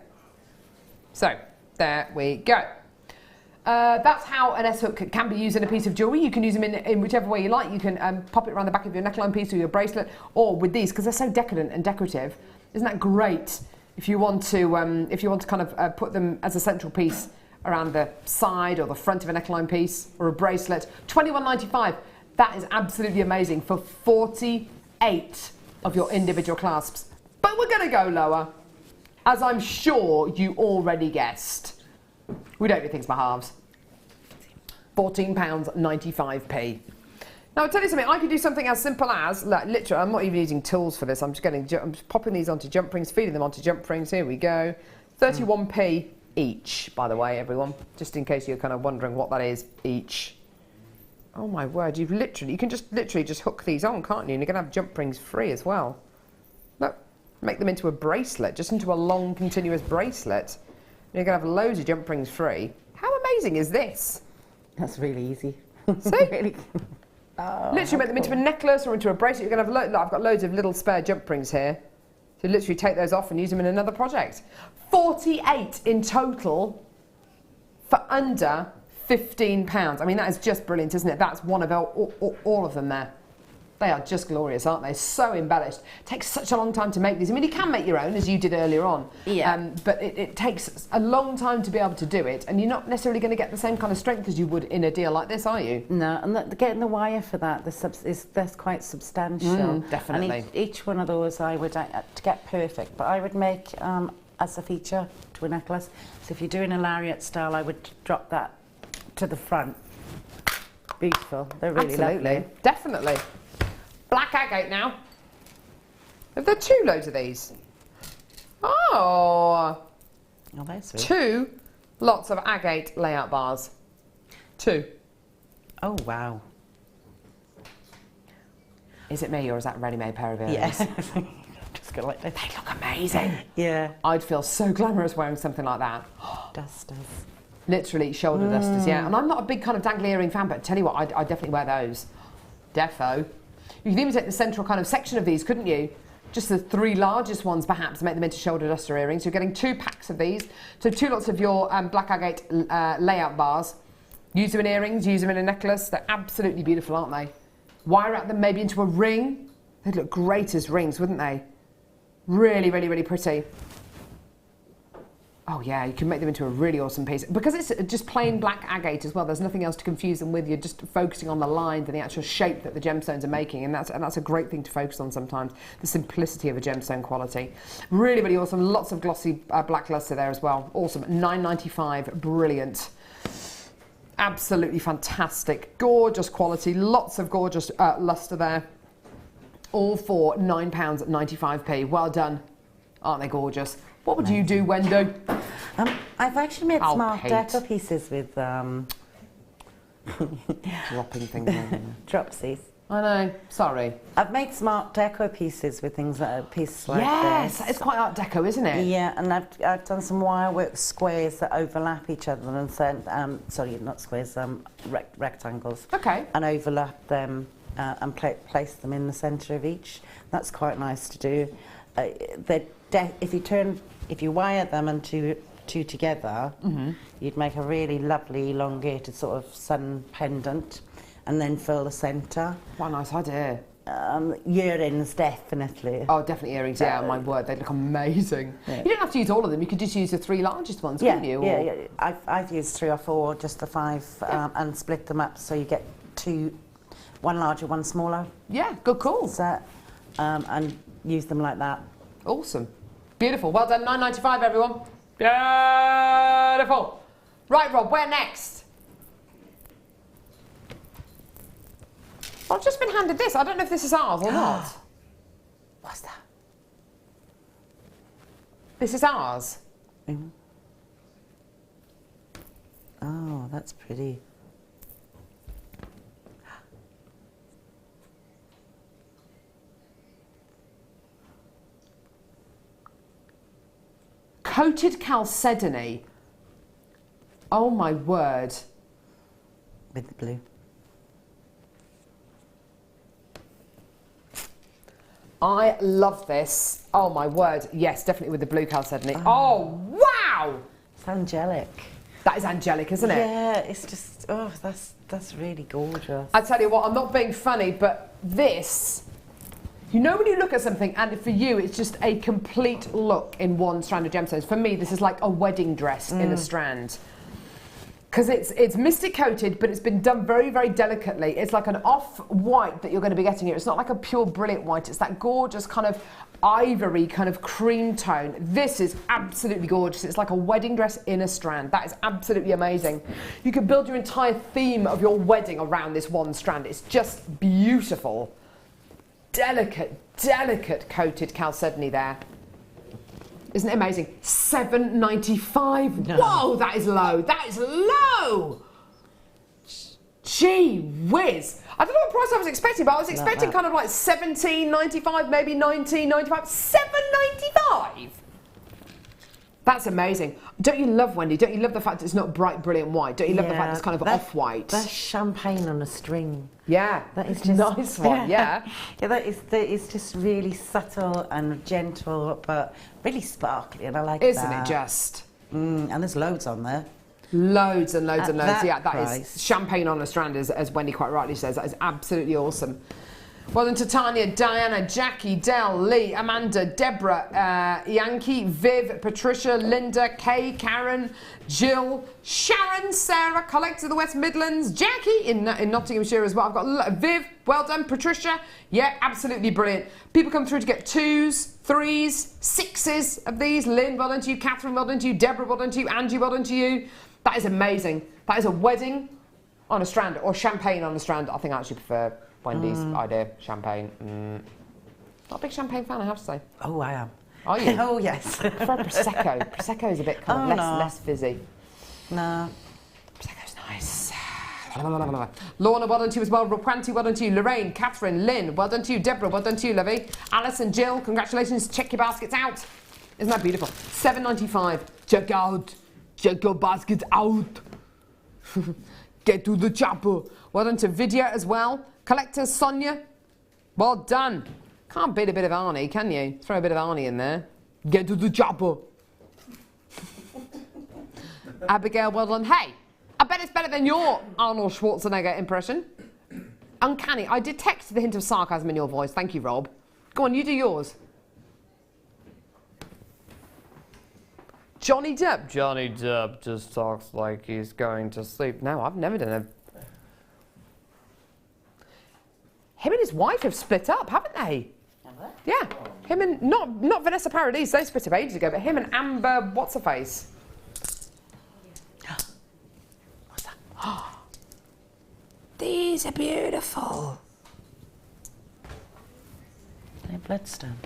So, there we go. That's how an S-hook can be used in a piece of jewellery. You can use them in whichever way you like. You can pop it around the back of your neckline piece or your bracelet, or with these, because they're so decadent and decorative. Isn't that great? If you want to kind of put them as a central piece around the side or the front of a neckline piece or a bracelet. £21.95. That is absolutely amazing for 48 of your individual clasps. But we're going to go lower, as I'm sure you already guessed. We don't do things by halves. £14.95p. Now, I'll tell you something, I could do something as simple as, like, literally, I'm not even using tools for this, I'm just popping these onto jump rings, feeding them onto jump rings, here we go. 31p each, by the way, everyone, just in case you're kind of wondering what that is, each. Oh my word, you can just literally just hook these on, can't you? And you're going to have jump rings free as well. Look, make them into a bracelet, just into a long, continuous bracelet. And you're going to have loads of jump rings free. How amazing is this? That's really easy. See? Really? Oh, literally make them into a necklace or into a bracelet. You're going to have I've got loads of little spare jump rings here. So literally take those off and use them in another project. 48 in total for under £15. I mean, that is just brilliant, isn't it? That's one of all of them there. They are just glorious, aren't they? So embellished. It takes such a long time to make these. I mean, you can make your own, as you did earlier on. Yeah. But it takes a long time to be able to do it, and you're not necessarily going to get the same kind of strength as you would in a deal like this, are you? No, and getting the wire for that, that's quite substantial. Definitely. And each one of those I would, to get perfect, but I would make as a feature to a necklace. So if you're doing a lariat style, I would drop that to the front. Beautiful. They're really lovely. Definitely. Black agate now. Are there 2 loads of these? Oh. Oh, that's sweet. 2 lots of agate layout bars. 2. Oh, wow. Is it me or is that a ready-made pair of earrings? Yeah. Just go like this. They look amazing. Yeah. I'd feel so glamorous wearing something like that. Does. Literally shoulder dusters, yeah. And I'm not a big kind of dangly earring fan, but I tell you what, I definitely wear those. Defo. You could even take the central kind of section of these, couldn't you? Just the 3 largest ones, perhaps, make them into shoulder duster earrings. You're getting 2 packs of these. So 2 lots of your black agate layout bars. Use them in earrings, use them in a necklace. They're absolutely beautiful, aren't they? Wire out them maybe into a ring. They'd look great as rings, wouldn't they? Really, really, really pretty. Oh yeah, you can make them into a really awesome piece. Because it's just plain black agate as well, there's nothing else to confuse them with. You're just focusing on the lines and the actual shape that the gemstones are making, and that's a great thing to focus on sometimes, the simplicity of a gemstone quality. Really, really awesome. Lots of glossy black luster there as well. Awesome. £9.95. Brilliant. Absolutely fantastic. Gorgeous quality. Lots of gorgeous luster there. All for £9.95. Well done. Aren't they gorgeous? What would you do, Wendy? I've actually made smart decor pieces with dropping things in. dropsies. I know, sorry. I've made smart deco pieces with things like pieces like yes, this. it's quite art deco, isn't it? Yeah, and I've done some wirework squares that overlap each other and sent, sorry, not squares, rectangles. Okay. And overlap them and place them in the centre of each. That's quite nice to do. If you wire them and two together, you'd make a really lovely elongated sort of sun pendant, and then fill the centre. What a nice idea. Earrings, definitely. Oh, definitely earrings, yeah, my word, they look amazing. Yeah. You don't have to use all of them, you could just use the 3 largest ones, couldn't you? Yeah. I've used 3 or 4, just the 5, and split them up so you get 2, 1 larger, 1 smaller. Yeah, good call. Set, and use them like that. Awesome. Beautiful. Well done. £9.95, everyone. Beautiful. Right, Rob, where next? I've just been handed this. I don't know if this is ours or not. What's that? This is ours. Oh, that's pretty. Coated chalcedony. Oh my word. With the blue. I love this. Oh my word. Yes, definitely with the blue chalcedony. Oh, wow! It's angelic. That is angelic, isn't it? Yeah, it's just, oh, that's really gorgeous. I tell you what, I'm not being funny, but this, you know when you look at something and for you it's just a complete look in one strand of gemstones. For me, this is like a wedding dress in a strand. Because it's mystic coated, but it's been done very, very delicately. It's like an off-white that you're going to be getting here. It's not like a pure brilliant white. It's that gorgeous kind of ivory kind of cream tone. This is absolutely gorgeous. It's like a wedding dress in a strand. That is absolutely amazing. You could build your entire theme of your wedding around this one strand. It's just beautiful. Delicate, delicate coated chalcedony there. Isn't it amazing? $7.95. No. Whoa, that is low. That is low. Gee whiz. I don't know what price I was expecting, but I was expecting kind of like $17.95, maybe $19.95. $7.95. That's amazing. Don't you love, Wendy? Don't you love the fact it's not bright, brilliant white? Don't you love the fact it's kind of off-white? That's champagne on a string. Yeah, that is just a nice one. Yeah, yeah. That is just really subtle and gentle, but really sparkly, and I like Isn't that. it just? And there's loads on there. Loads and loads and loads. Yeah, that price. is champagne on a strand, as Wendy quite rightly says. That is absolutely awesome. Well done to Tanya, Diana, Jackie, Del, Lee, Amanda, Deborah, Yankee, Viv, Patricia, Linda, Kay, Karen, Jill, Sharon, Sarah, Collector of the West Midlands, Jackie in Nottinghamshire as well. I've got Viv, well done, Patricia. Yeah, absolutely brilliant. People come through to get 2s, 3s, 6s of these. Lynn, well done to you. Catherine, well done to you. Deborah, well done to you. Angie, well done to you. That is amazing. That is a wedding on a strand, or champagne on a strand. I think I actually prefer Wendy's idea, champagne. Not a big champagne fan, I have to say. Oh, I am. Are you? Oh, yes. I prefer Prosecco. Prosecco is a bit kind of less fizzy. No. Prosecco's nice. Lorna, well done to you as well. Raquanti, well done to you. Lorraine, Catherine, Lynn, well done to you. Deborah, well done to you, lovey. Alison, Jill, congratulations. Check your baskets out. Isn't that beautiful? $7.95. Check your basket out. Get to the chopper. Well done to Vidya as well. Collector Sonia. Well done. Can't beat a bit of Arnie, can you? Throw a bit of Arnie in there. Get to the chopper. Abigail, well done. Hey, I bet it's better than your Arnold Schwarzenegger impression. Uncanny. I detect the hint of sarcasm in your voice. Thank you, Rob. Go on, you do yours. Johnny Depp. Johnny Depp just talks like he's going to sleep. No, I've never done a... Him and his wife have split up, haven't they? Have they? Yeah. Him and... Not Vanessa Paradis, they split up ages ago, but him and Amber... What's-her-face? What's that? These are beautiful. They're bloodstone.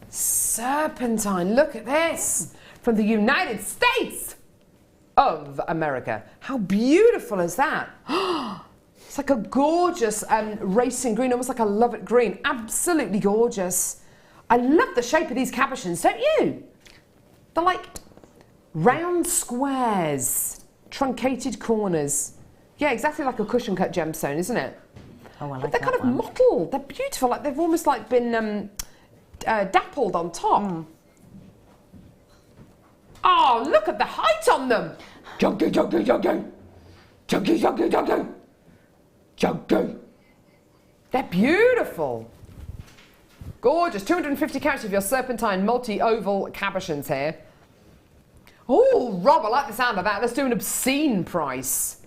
Serpentine, look at this. From the United States of America. How beautiful is that? It's like a gorgeous racing green, almost like a Lovat green. Absolutely gorgeous. I love the shape of these cabochons, don't you? They're like round squares, truncated corners. Yeah, exactly like a cushion cut gemstone, isn't it? Oh, I like but they're that kind of one. mottled. They're beautiful. Like they've almost like been dappled on top. Oh, look at the height on them. Junky, junky, junky. Junky, junky, junky. Junky. They're beautiful. Gorgeous. 250 carats of your serpentine multi-oval cabochons here. Oh, Rob, I like the sound of that. Let's do an obscene price.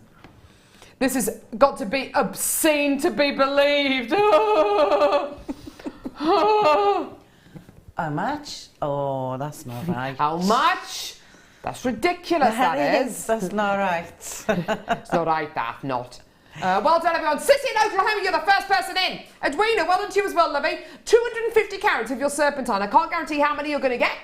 This has got to be obscene to be believed. How much? Oh, that's not right. How much? That's ridiculous, that is. That's not right. It's not right, that, not. Well done, everyone. Sissy in Oklahoma, you're the first person in. Edwina, well done to you as well, lovey. 250 carats of your serpentine. I can't guarantee how many you're going to get.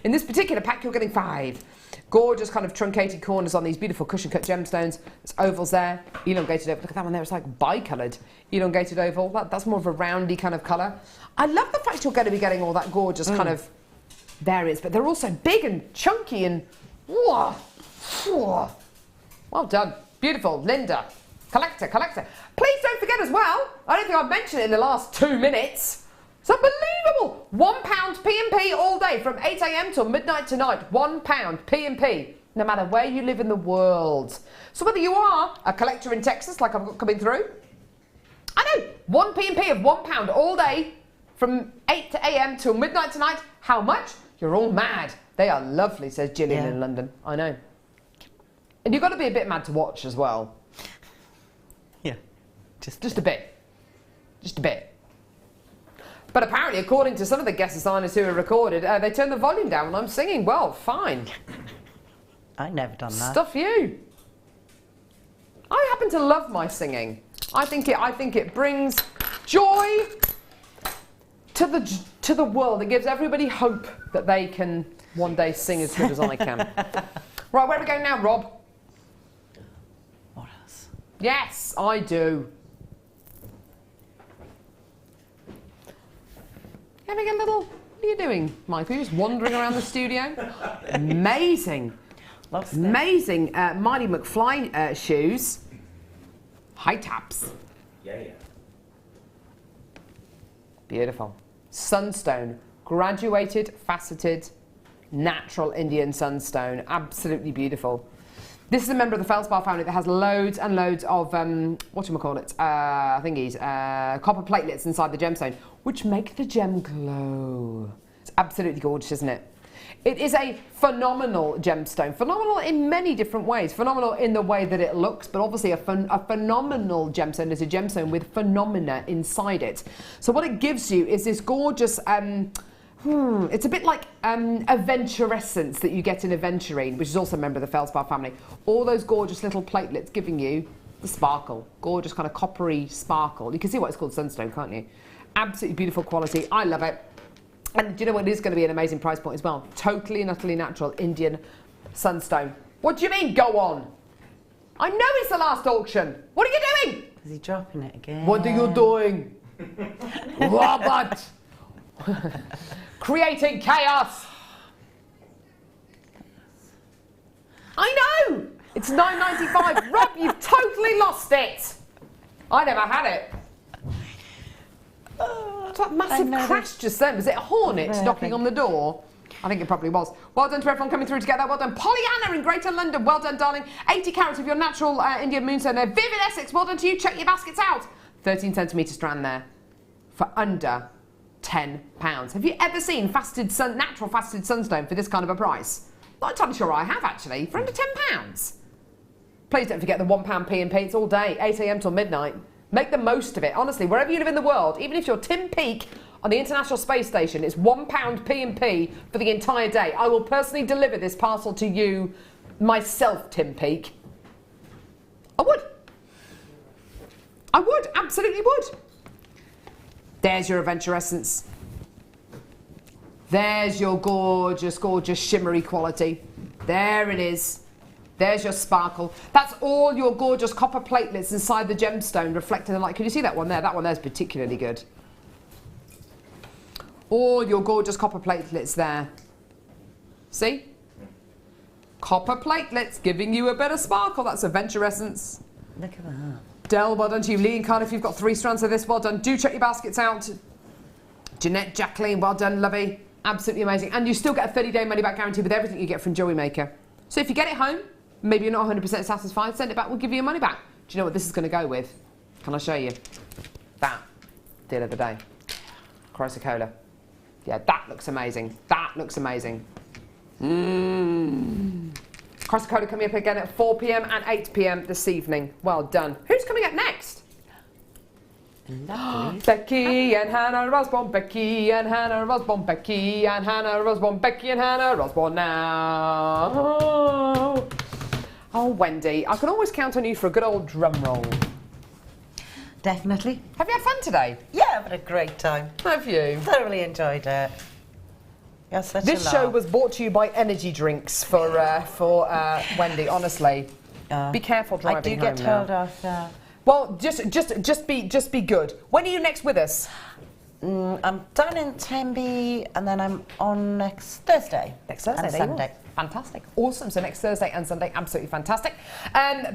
In this particular pack, you're getting 5. Gorgeous kind of truncated corners on these beautiful cushion-cut gemstones. There's ovals there, elongated oval. Look at that one there, it's like bicoloured. Elongated oval, that's more of a roundy kind of colour. I love the fact you're going to be getting all that gorgeous kind of variants, but they're also big and chunky and... Whoa, whoa. Well done. Beautiful. Linda. Collector. Please don't forget as well, I don't think I've mentioned it in the last 2 minutes. It's unbelievable. £1 P&P all day from 8 a.m. till midnight tonight. £1 P&P, no matter where you live in the world. So whether you are a collector in Texas, like I've got coming through, I know, 1 P&P of £1 all day from 8 a.m. till midnight tonight. How much? You're all mad. They are lovely, says Gillian in London. I know. And you've got to be a bit mad to watch as well. Yeah. Just a bit. Just a bit. But apparently, according to some of the guest designers who are recorded, they turn the volume down when I'm singing. Well, fine. I've never done that. Stuff you. I happen to love my singing. I think it brings joy to the world. It gives everybody hope that they can one day sing as good as I can. Right, where are we going now, Rob? What else? Yes, I do. Having a little... What are you doing, Michael? You're just wandering around the studio? Amazing. Amazing Miley McFly shoes. High tops. Yeah. Beautiful. Sunstone. Graduated, faceted, natural Indian sunstone. Absolutely beautiful. This is a member of the feldspar family that has loads and loads of, whatchamacallit, thingies, copper platelets inside the gemstone, which make the gem glow. It's absolutely gorgeous, isn't it? It is a phenomenal gemstone. Phenomenal in many different ways. Phenomenal in the way that it looks, but obviously a phenomenal gemstone is a gemstone with phenomena inside it. So what it gives you is this gorgeous... it's a bit like aventurescence that you get in aventurine, which is also a member of the feldspar family. All those gorgeous little platelets giving you the sparkle. Gorgeous kind of coppery sparkle. You can see why it's called sunstone, can't you? Absolutely beautiful quality. I love it. And do you know what? It is going to be an amazing price point as well. Totally and utterly natural Indian sunstone. What do you mean, go on? I know it's the last auction. What are you doing? Is he dropping it again? What are you doing? Robert! Creating chaos. It's $9.95. Rob, you've totally lost it. I never had it. It's that massive crash just then. Was it a hornet knocking on the door? I think it probably was. Well done to everyone coming through together. Well done. Pollyanna in Greater London. Well done, darling. 80 carats of your natural Indian moonstone there. Vivid Essex. Well done to you. Check your baskets out. 13 centimetre strand there for under £10. Have you ever seen natural faceted sunstone for this kind of a price? Not entirely sure I have, actually. For under £10. Please don't forget the £1 P&P. It's all day, 8 a.m. till midnight. Make the most of it. Honestly, wherever you live in the world, even if you're Tim Peake on the International Space Station, it's £1 P&P for the entire day. I will personally deliver this parcel to you myself, Tim Peake. I would. I would, absolutely would. There's your Aventurescence. There's your gorgeous, gorgeous shimmery quality. There it is. There's your sparkle. That's all your gorgeous copper platelets inside the gemstone reflected in the light. Can you see that one there? That one there's particularly good. All your gorgeous copper platelets there. See? Copper platelets giving you a bit of sparkle. That's Aventurescence. Look at that. Del, well done to you. Lee and Cardiff, you've got 3 strands of this. Well done. Do check your baskets out. Jeanette, Jacqueline, well done, lovey. Absolutely amazing. And you still get a 30-day money-back guarantee with everything you get from Jewellery Maker. So if you get it home, maybe you're not 100% satisfied, send it back, we'll give you your money back. Do you know what this is going to go with? Can I show you? That. Deal of the day. Chrysocolla. Yeah, that looks amazing. That looks amazing. Chrysocolla coming up again at 4 p.m. and 8 p.m. this evening. Well done. Who's coming up next? Becky and Hannah Osborne, Becky and Hannah Osborne, Becky and Hannah Osborne, Becky and Hannah Osborne now. Oh, Wendy, I can always count on you for a good old drum roll. Definitely. Have you had fun today? Yeah, I've had a great time. Have you? Thoroughly enjoyed it. You're such This a show laugh. was brought to you by energy drinks for Wendy. Honestly, be careful driving I do home get now. told off. Well, just be good. When are you next with us? I'm down in Tenby and then I'm on next Thursday. Next Thursday, and there you Sunday. are. Fantastic. Awesome. So next Thursday and Sunday, absolutely fantastic.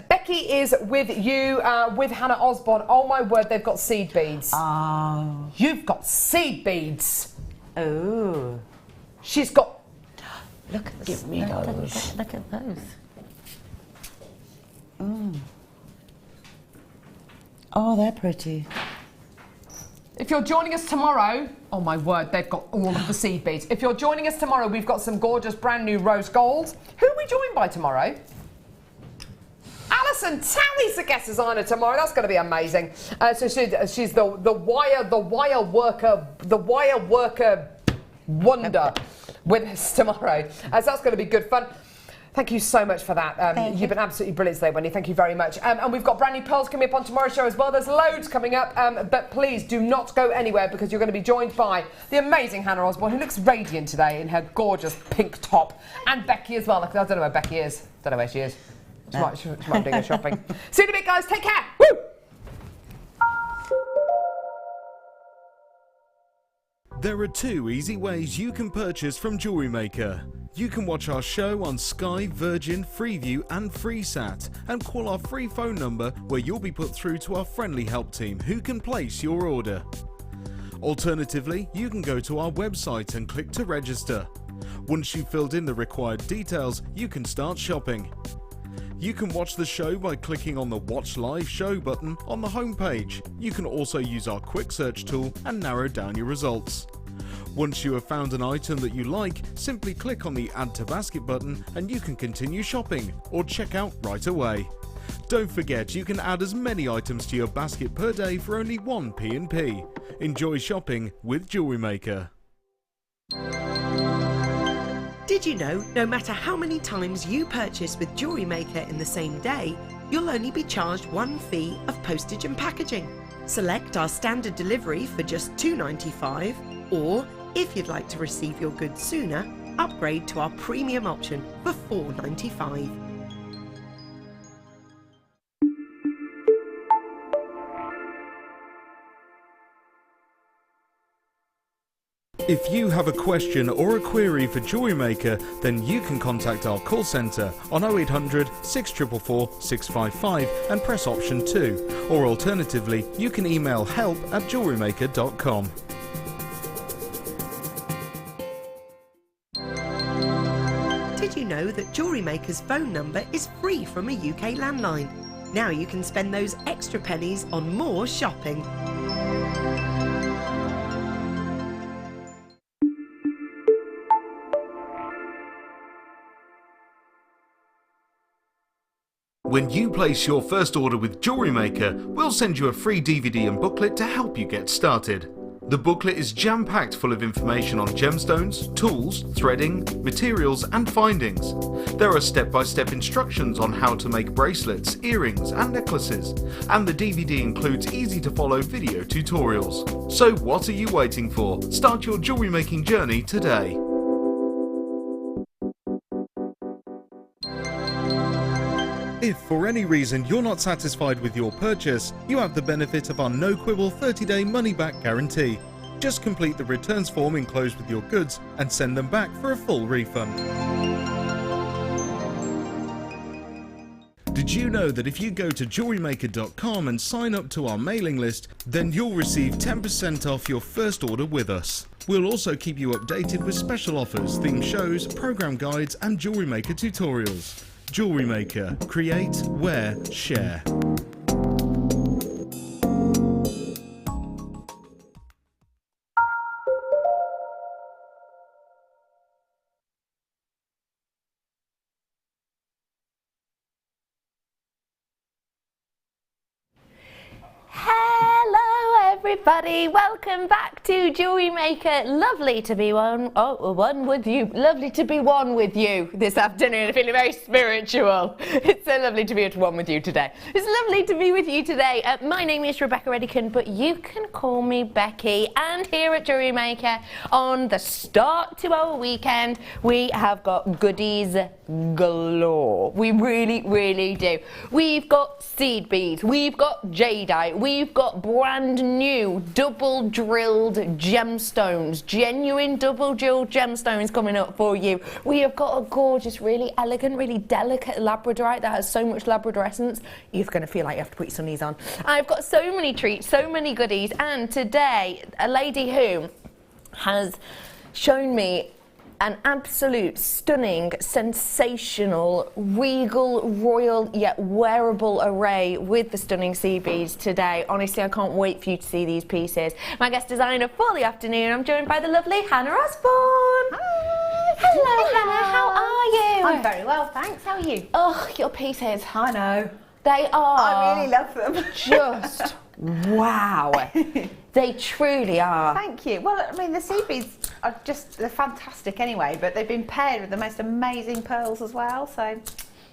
Becky is with you, with Hannah Osborne. Oh my word, they've got seed beads. Oh. You've got seed beads. Oh. She's got... Look at Give me those. Look at those. Oh, they're pretty. If you're joining us tomorrow, oh my word, they've got all of the seed beads. If you're joining us tomorrow, we've got some gorgeous brand new rose golds. Who are we joined by tomorrow? Alison Towie's the guest designer tomorrow. That's going to be amazing. So she's the wire worker wonder with us tomorrow. So that's going to be good fun. Thank you so much for that. You've been absolutely brilliant today, Wendy. Thank you very much. And we've got brand new pearls coming up on tomorrow's show as well. There's loads coming up, but please do not go anywhere because you're going to be joined by the amazing Hannah Osborne, who looks radiant today in her gorgeous pink top, and Becky as well. I don't know where Becky is. Don't know where she is. She might be doing her shopping. See you in a bit, guys. Take care. Woo! There are 2 easy ways you can purchase from Jewellery Maker. You can watch our show on Sky, Virgin, Freeview and FreeSat and call our free phone number where you'll be put through to our friendly help team who can place your order. Alternatively, you can go to our website and click to register. Once you've filled in the required details, you can start shopping. You can watch the show by clicking on the Watch Live Show button on the homepage. You can also use our quick search tool and narrow down your results. Once you have found an item that you like, simply click on the Add to Basket button and you can continue shopping or check out right away. Don't forget you can add as many items to your basket per day for only £1 P&P. Enjoy shopping with Jewellery Maker. Did you know no matter how many times you purchase with Jewellery Maker in the same day, you'll only be charged one fee of postage and packaging? Select our standard delivery for just $2.95, or if you'd like to receive your goods sooner, upgrade to our premium option for $4.95. If you have a question or a query for Jewellery Maker, then you can contact our call centre on 0800 644 655 and press option 2. Or alternatively, you can email help@jewellerymaker.com. Did you know that Jewellery Maker's phone number is free from a UK landline? Now you can spend those extra pennies on more shopping. When you place your first order with Jewellery Maker, we'll send you a free DVD and booklet to help you get started. The booklet is jam-packed full of information on gemstones, tools, threading, materials and findings. There are step-by-step instructions on how to make bracelets, earrings and necklaces, and the DVD includes easy-to-follow video tutorials. So what are you waiting for? Start your jewellery making journey today. If for any reason you're not satisfied with your purchase, you have the benefit of our no-quibble 30-day money-back guarantee. Just complete the returns form enclosed with your goods and send them back for a full refund. Did you know that if you go to jewellerymaker.com and sign up to our mailing list, then you'll receive 10% off your first order with us. We'll also keep you updated with special offers, themed shows, program guides and Jewellery Maker tutorials. Jewellery Maker. Create, wear, share. Everybody, welcome back to Jewellery Maker. Lovely to be one with you. Lovely to be one with you this afternoon. I'm feeling very spiritual. It's so lovely to be at one with you today. It's lovely to be with you today. My name is Rebecca Redican, but you can call me Becky. And here at Jewellery Maker, on the start to our weekend, we have got goodies galore. We really, really do. We've got seed beads, we've got jadeite, we've got brand new double drilled gemstones, genuine double drilled gemstones coming up for you. We have got a gorgeous, really elegant, really delicate labradorite that has so much labradorescence you're going to feel like you have to put your sunnies on. I've got so many treats, so many goodies, and today a lady who has shown me an absolute stunning, sensational, regal, royal yet wearable array with the stunning sea beads today. Honestly, I can't wait for you to see these pieces. My guest designer for the afternoon, I'm joined by the lovely Hannah Osborne. Hi. Hello, Hannah, how are you? I'm very well, thanks. How are you? Oh, your pieces. I know. They are. I really love them. Just wow. They truly are. Thank you. Well, I mean, the sea beads are they're fantastic anyway, but they've been paired with the most amazing pearls as well, so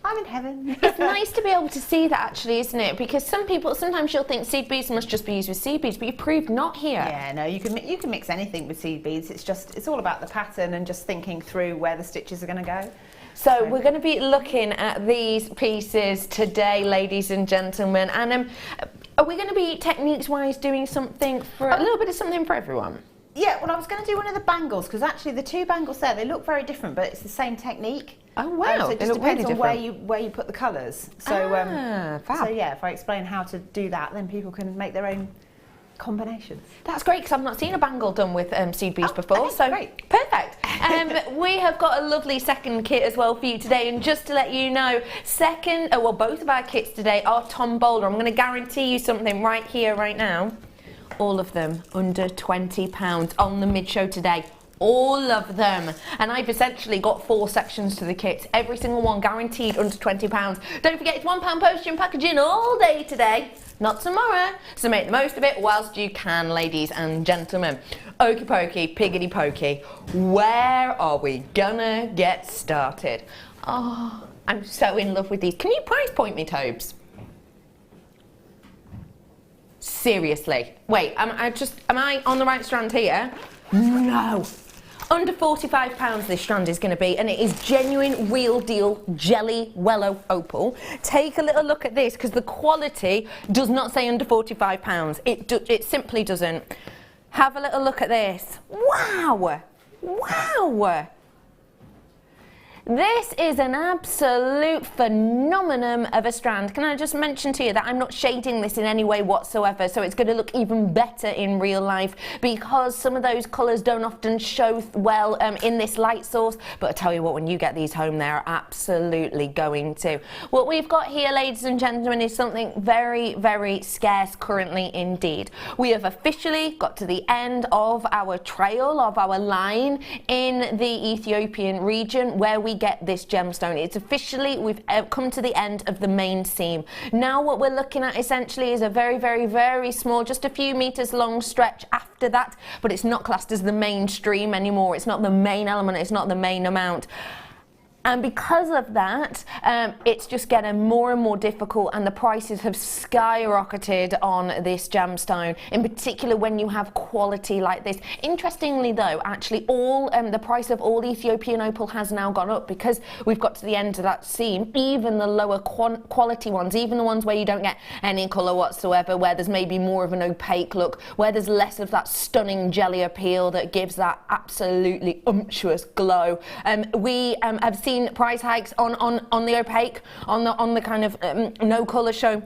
I'm in heaven. It's nice to be able to see that actually, isn't it? Because sometimes you'll think seed beads must just be used with seed beads, but you proved not here. Yeah, no, you can mix anything with seed beads. It's all about the pattern and just thinking through where the stitches are going to go. So we're going to be looking at these pieces today, ladies and gentlemen, and are we going to be techniques-wise doing something for a little bit of something for everyone? Yeah, well, I was going to do one of the bangles, because actually the two bangles there, they look very different, but it's the same technique. Oh, wow. So it just depends on where you put the colours. So, fab. So yeah, if I explain how to do that, then people can make their own combinations. That's great, because I've not seen a bangle done with seed beads before. Okay, so great. Perfect. We have got a lovely second kit as well for you today, and just to let you know, both of our kits today are Tom Boulder. I'm going to guarantee you something right here, right now. All of them under £20 on the mid-show today. All of them. And I've essentially got 4 sections to the kit. Every single one guaranteed under £20. Don't forget, it's £1 postage and packaging all day today, not tomorrow. So make the most of it whilst you can, ladies and gentlemen. Okie pokey, piggity pokey. Where are we gonna get started? Oh, I'm so in love with these. Can you price point me, Tobes? Seriously. Wait, am I on the right strand here? No. Under £45 this strand is going to be, and it is genuine, real deal jelly wellow opal. Take a little look at this, because the quality does not say under £45. It simply doesn't. Have a little look at this. Wow! Wow! This is an absolute phenomenon of a strand. Can I just mention to you that I'm not shading this in any way whatsoever, so it's going to look even better in real life because some of those colours don't often show well in this light source, but I tell you what, when you get these home, they're absolutely going to. What we've got here, ladies and gentlemen, is something very, very scarce currently indeed. We have officially got to the end of our trail, of our line in the Ethiopian region where we get this gemstone. It's officially, we've come to the end of the main seam. Now what we're looking at essentially is a very, very, very small, just a few meters long stretch after that, but it's not classed as the mainstream anymore. It's not the main element, it's not the main amount. And because of that, it's just getting more and more difficult, and the prices have skyrocketed on this gemstone, in particular when you have quality like this. Interestingly though, actually all the price of all Ethiopian opal has now gone up because we've got to the end of that seam. Even the lower quality ones, even the ones where you don't get any colour whatsoever, where there's maybe more of an opaque look, where there's less of that stunning jelly appeal that gives that absolutely umptuous glow. We have seen price hikes on the opaque, on the kind of no colour show.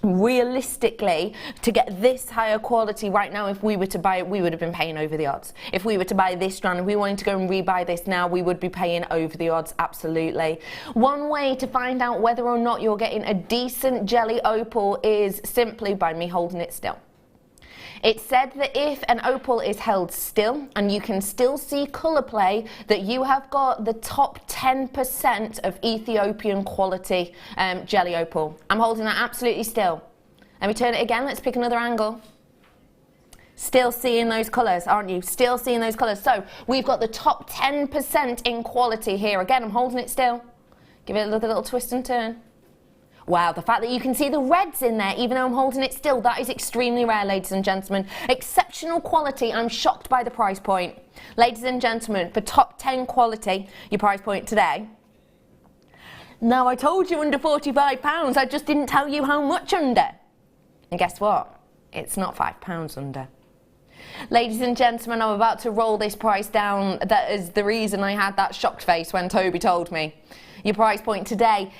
Realistically, to get this higher quality right now, if we were to buy it, we would have been paying over the odds. If we were to buy this strand, if we wanted to go and rebuy this now, we would be paying over the odds, absolutely. One way to find out whether or not you're getting a decent jelly opal is simply by me holding it still. It's said that if an opal is held still and you can still see colour play, that you have got the top 10% of Ethiopian quality jelly opal. I'm holding that absolutely still. Let me turn it again, let's pick another angle. Still seeing those colours, aren't you? Still seeing those colours. So we've got the top 10% in quality here. Again, I'm holding it still. Give it another little twist and turn. Wow, the fact that you can see the reds in there, even though I'm holding it still, that is extremely rare, ladies and gentlemen. Exceptional quality. I'm shocked by the price point. Ladies and gentlemen, for top 10 quality, your price point today. Now, I told you under £45, I just didn't tell you how much under. And guess what? It's not £5 under. Ladies and gentlemen, I'm about to roll this price down. That is the reason I had that shocked face when Toby told me. Your price point today,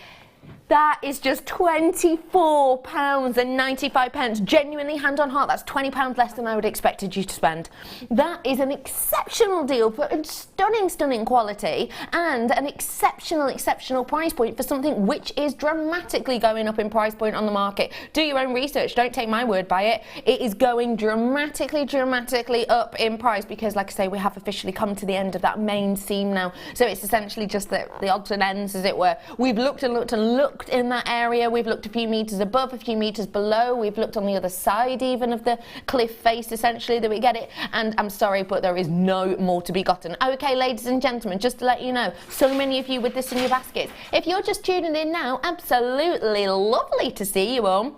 that is just £24.95. Genuinely, hand on heart, that's £20 less than I would have expected you to spend. That is an exceptional deal for a stunning, stunning quality and an exceptional, exceptional price point for something which is dramatically going up in price point on the market. Do your own research, don't take my word by it. It is going dramatically, dramatically up in price because, like I say, we have officially come to the end of that main seam now. So it's essentially just the odds and ends, as it were. We've looked and looked and looked in that area. We've looked a few meters above, a few meters below. We've looked on the other side even of the cliff face, essentially, that we get it. And I'm sorry, but there is no more to be gotten. Okay, ladies and gentlemen, just to let you know, so many of you with this in your baskets. If you're just tuning in now, absolutely lovely to see you all.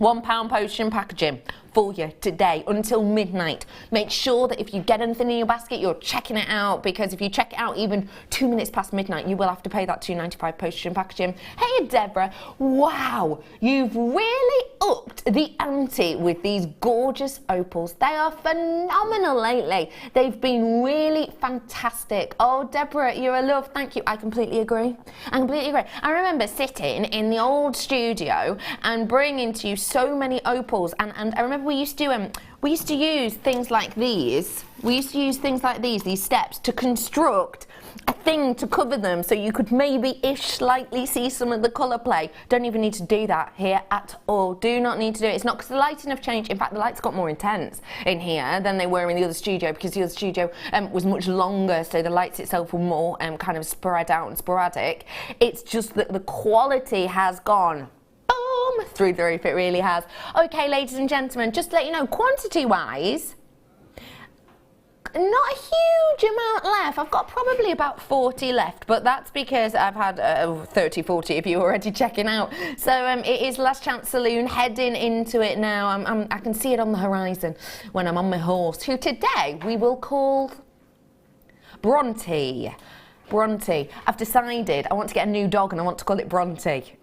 £1 postage packaging for you today until midnight. Make sure that if you get anything in your basket, you're checking it out, because if you check it out even 2 minutes past midnight, you will have to pay that £2.95 postage and packaging. Hey Deborah, wow, you've really upped the ante with these gorgeous opals. They are phenomenal lately. They've been really fantastic. Oh Deborah, you're a love. Thank you. I completely agree. I completely agree. I remember sitting in the old studio and bringing to you so many opals, and I remember we used to use things like these. We used to use things like these steps to construct a thing to cover them so you could maybe-ish slightly see some of the colour play. Don't even need to do that here at all. Do not need to do it. It's not because the lighting have changed. In fact, the lights got more intense in here than they were in the other studio, because the other studio was much longer, so the lights itself were more kind of spread out and sporadic. It's just that the quality has gone through the roof. It really has. Okay, ladies and gentlemen, just to let you know, quantity wise, not a huge amount left. I've got probably about 40 left, but that's because I've had 30, 40 if you're already checking out. So it is Last Chance Saloon, heading into it now. I can see it on the horizon when I'm on my horse, who today we will call Bronte. Bronte. I've decided I want to get a new dog and I want to call it Bronte.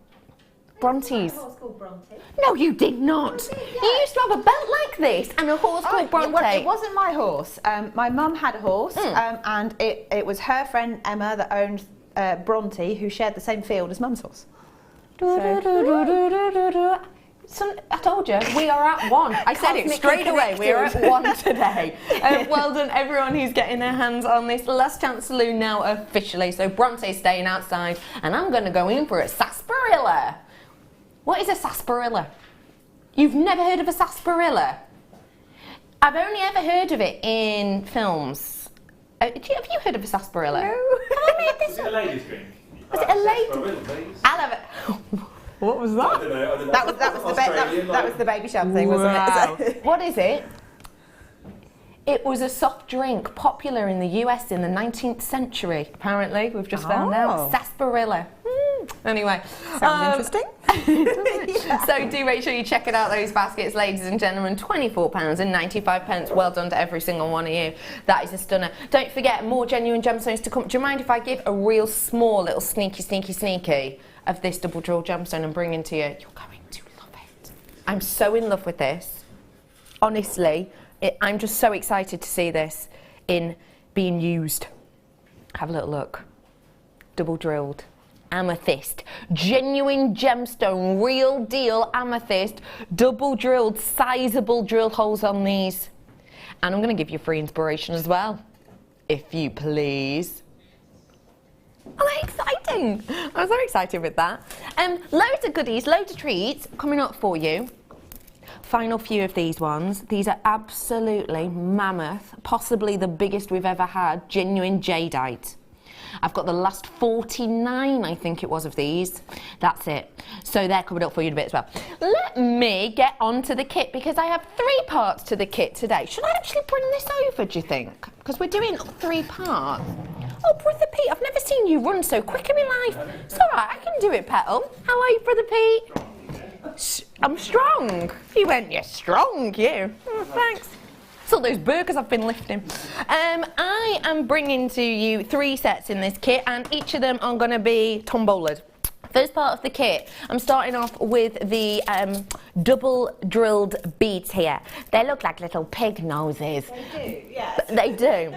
Brontes. A horse called Bronte. No, you did not. You used to have a belt like this and a horse called Bronte. Well, it wasn't my horse. My mum had a horse, and it was her friend Emma that owned Bronte, who shared the same field as Mum's horse. I told you, we are at 1. I said it straight away, we are at 1 today. Well done everyone who's getting their hands on this Last Chance Saloon now officially. So Bronte's staying outside and I'm going to go in for a sarsaparilla. What is a sarsaparilla? You've never heard of a sarsaparilla? I've only ever heard of it in films. Have you heard of a sarsaparilla? No. Is it a ladies' drink? Was it a lady? I'll have it. What was that? I don't know. That was the baby shower thing, wasn't Wow. it? What is it? It was a soft drink popular in the US in the 19th century, apparently. We've just found out. Sarsaparilla. Anyway. Sounds interesting. So do make sure you check it out, those baskets, ladies and gentlemen. £24.95. Well done to every single one of you. That is a stunner. Don't forget, more genuine gemstones to come. Do you mind if I give a real small little sneaky of this double drill gemstone and bring into you? You're going to love it. I'm so in love with this. Honestly, I'm just so excited to see this in being used. Have a little look. Double drilled. Amethyst. Genuine gemstone. Real deal amethyst. Double drilled. Sizable drill holes on these. And I'm going to give you free inspiration as well. If you please. Oh, that's exciting. I'm so excited with that. Loads of goodies, loads of treats coming up for you. Final few of these ones. These are absolutely mammoth, possibly the biggest we've ever had, genuine jadeite. I've got the last 49, I think it was, of these. That's it. So they're coming up for you in a bit as well. Let me get on to the kit because I have 3 parts to the kit today. Should I actually bring this over, do you think? Because we're doing 3 parts. Oh, Brother Pete, I've never seen you run so quick in my life. It's all right, I can do it, Petal. How are you, Brother Pete? I'm strong. He went, you're strong, you. Oh, thanks. It's all those burgers I've been lifting. I am bringing to you 3 sets in this kit, and each of them are going to be tombolaed. First part of the kit, I'm starting off with the double drilled beads here. They look like little pig noses. They do, yes. They do.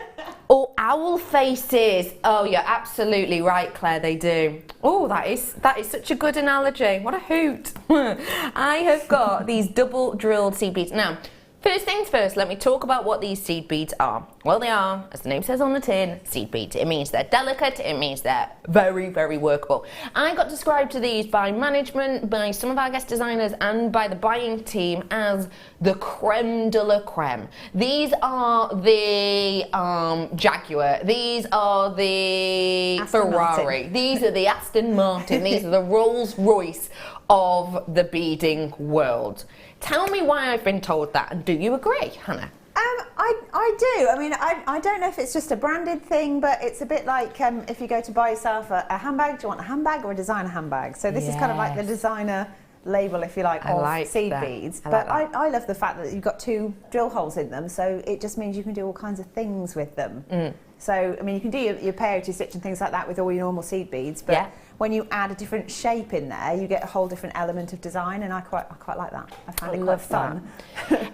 Or owl faces. Oh, you're absolutely right, Claire, they do. Oh, that is such a good analogy. What a hoot. I have got these double drilled seed beads. Now, first things first, let me talk about what these seed beads are. Well, they are, as the name says on the tin, seed beads. It means they're delicate, it means they're very, very workable. I got described to these by management, by some of our guest designers, and by the buying team as the creme de la creme. These are the Jaguar, these are the Aston Ferrari, Martin. These are the Aston Martin, these are the Rolls Royce of the beading world. Tell me why I've been told that, and do you agree, Hannah? I do. I mean, I don't know if it's just a branded thing, but it's a bit like if you go to buy yourself a handbag, do you want a handbag or a designer handbag? So this is kind of like the designer label, if you like, of seed beads. But I love the fact that you've got 2 drill holes in them, so it just means you can do all kinds of things with them. So, I mean, you can do your parity stitch and things like that with all your normal seed beads, but when you add a different shape in there, you get a whole different element of design, and I quite like that. I find it quite fun.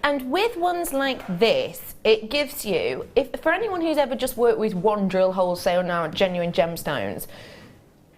And with ones like this, it gives you, for anyone who's ever just worked with 1 drill hole, say on our genuine gemstones,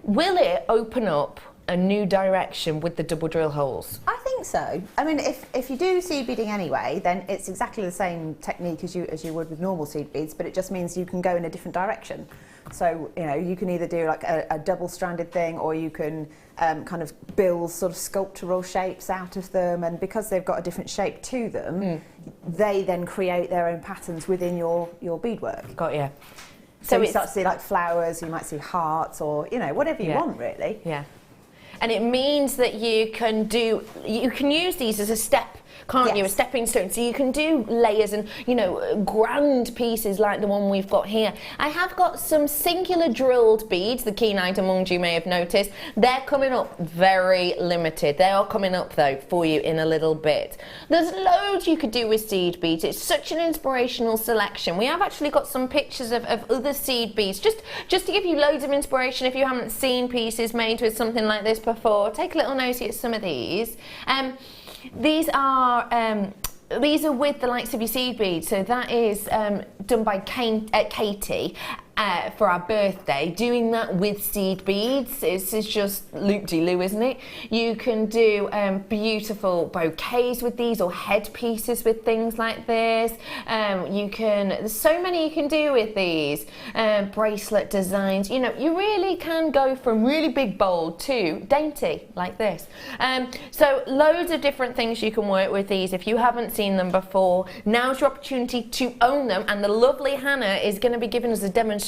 will it open up a new direction with the double drill holes? I think so. I mean, if you do seed beading anyway, then it's exactly the same technique as you would with normal seed beads, but it just means you can go in a different direction. So, you know, you can either do like a double-stranded thing, or you can kind of build sort of sculptural shapes out of them, and because they've got a different shape to them, they then create their own patterns within your beadwork. Got you. So you start to see like flowers, you might see hearts, or, you know, whatever you want, really. Yeah. And it means that you can use these as a step can't you? A Yes. stepping stone. So you can do layers and, you know, grand pieces like the one we've got here. I have got some singular drilled beads, the keen-eyed among you may have noticed. They're coming up very limited. They are coming up though for you in a little bit. There's loads you could do with seed beads. It's such an inspirational selection. We have actually got some pictures of other seed beads, just to give you loads of inspiration if you haven't seen pieces made with something like this before. Take a little notice at some of these. These are with the likes of your seed beads, so that is done by Katie for our birthday. Doing that with seed beads is just loop-de-loo, isn't it? You can do beautiful bouquets with these, or headpieces with things like this. There's so many you can do with these. Bracelet designs, you know, you really can go from really big, bold to dainty like this. So loads of different things you can work with these. If you haven't seen them before, now's your opportunity to own them, and the lovely Hannah is going to be giving us a demonstration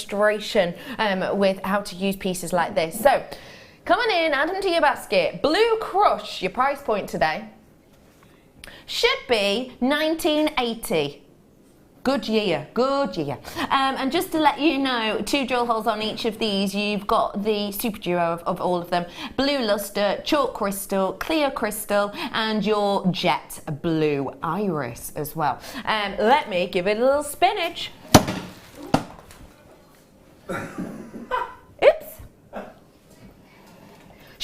with how to use pieces like this. So come on in, add them to your basket. Blue Crush, your price point today should be $19.80. Good year, good year. And just to let you know, 2 drill holes on each of these. You've got the super duo of all of them: blue luster, chalk crystal, clear crystal, and your jet blue iris as well. Let me give it a little spinach. Oops.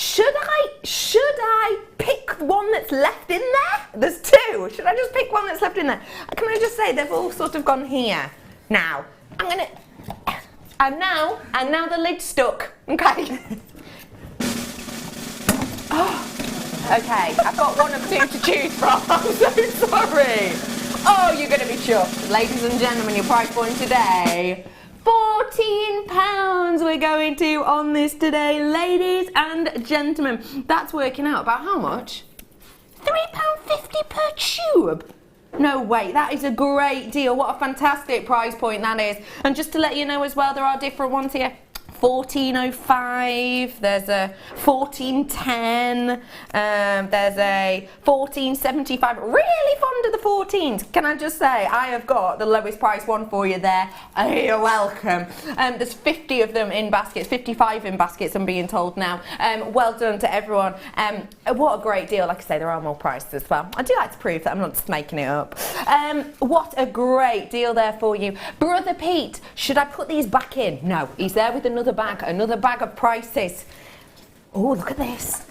Should I pick one that's left in there? There's 2. Should I just pick one that's left in there? Can I just say they've all sort of gone here. Now, and now the lid's stuck. Okay. Oh, okay, I've got 1 of 2 to choose from. I'm so sorry. Oh, you're gonna be chuffed. Ladies and gentlemen, your price point today, £14 we're going to on this today, ladies and gentlemen. That's working out about how much? £3.50 per tube. No way, that is a great deal. What a fantastic price point that is. And just to let you know as well, there are different ones here. $14.05, there's a $14.10, there's a $14.75. Really fond of the 14s. Can I just say, I have got the lowest price one for you there. You're welcome. There's 50 of them in baskets, 55 in baskets, I'm being told now. Well done to everyone. What a great deal. Like I say, there are more prices as well. I do like to prove that I'm not just making it up. What a great deal there for you. Brother Pete, should I put these back in? No, he's there with another bag of prices. Oh, look at this.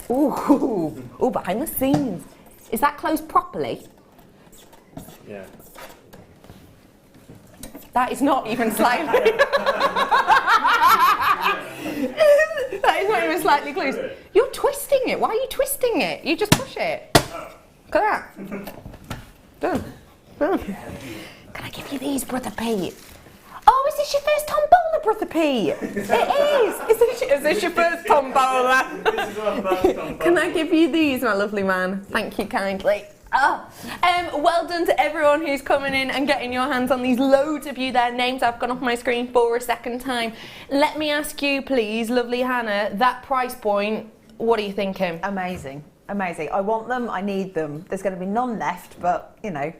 Ooh, behind the scenes. Is that closed properly? Yeah. That is not even slightly. That is not even slightly closed. You're twisting it. Why are you twisting it? You just push it. Look at that. Done. Can I give you these, Brother Pete? Oh, is this your first tombola, Brother Pete? It is. Is this your first tombola? This is my first tombola. Can I give you these, my lovely man? Thank you kindly. Well done to everyone who's coming in and getting your hands on these. Loads of you there. Names have gone off my screen for a second time. Let me ask you, please, lovely Hannah, that price point, what are you thinking? Amazing, amazing. I want them, I need them. There's going to be none left, but, you know,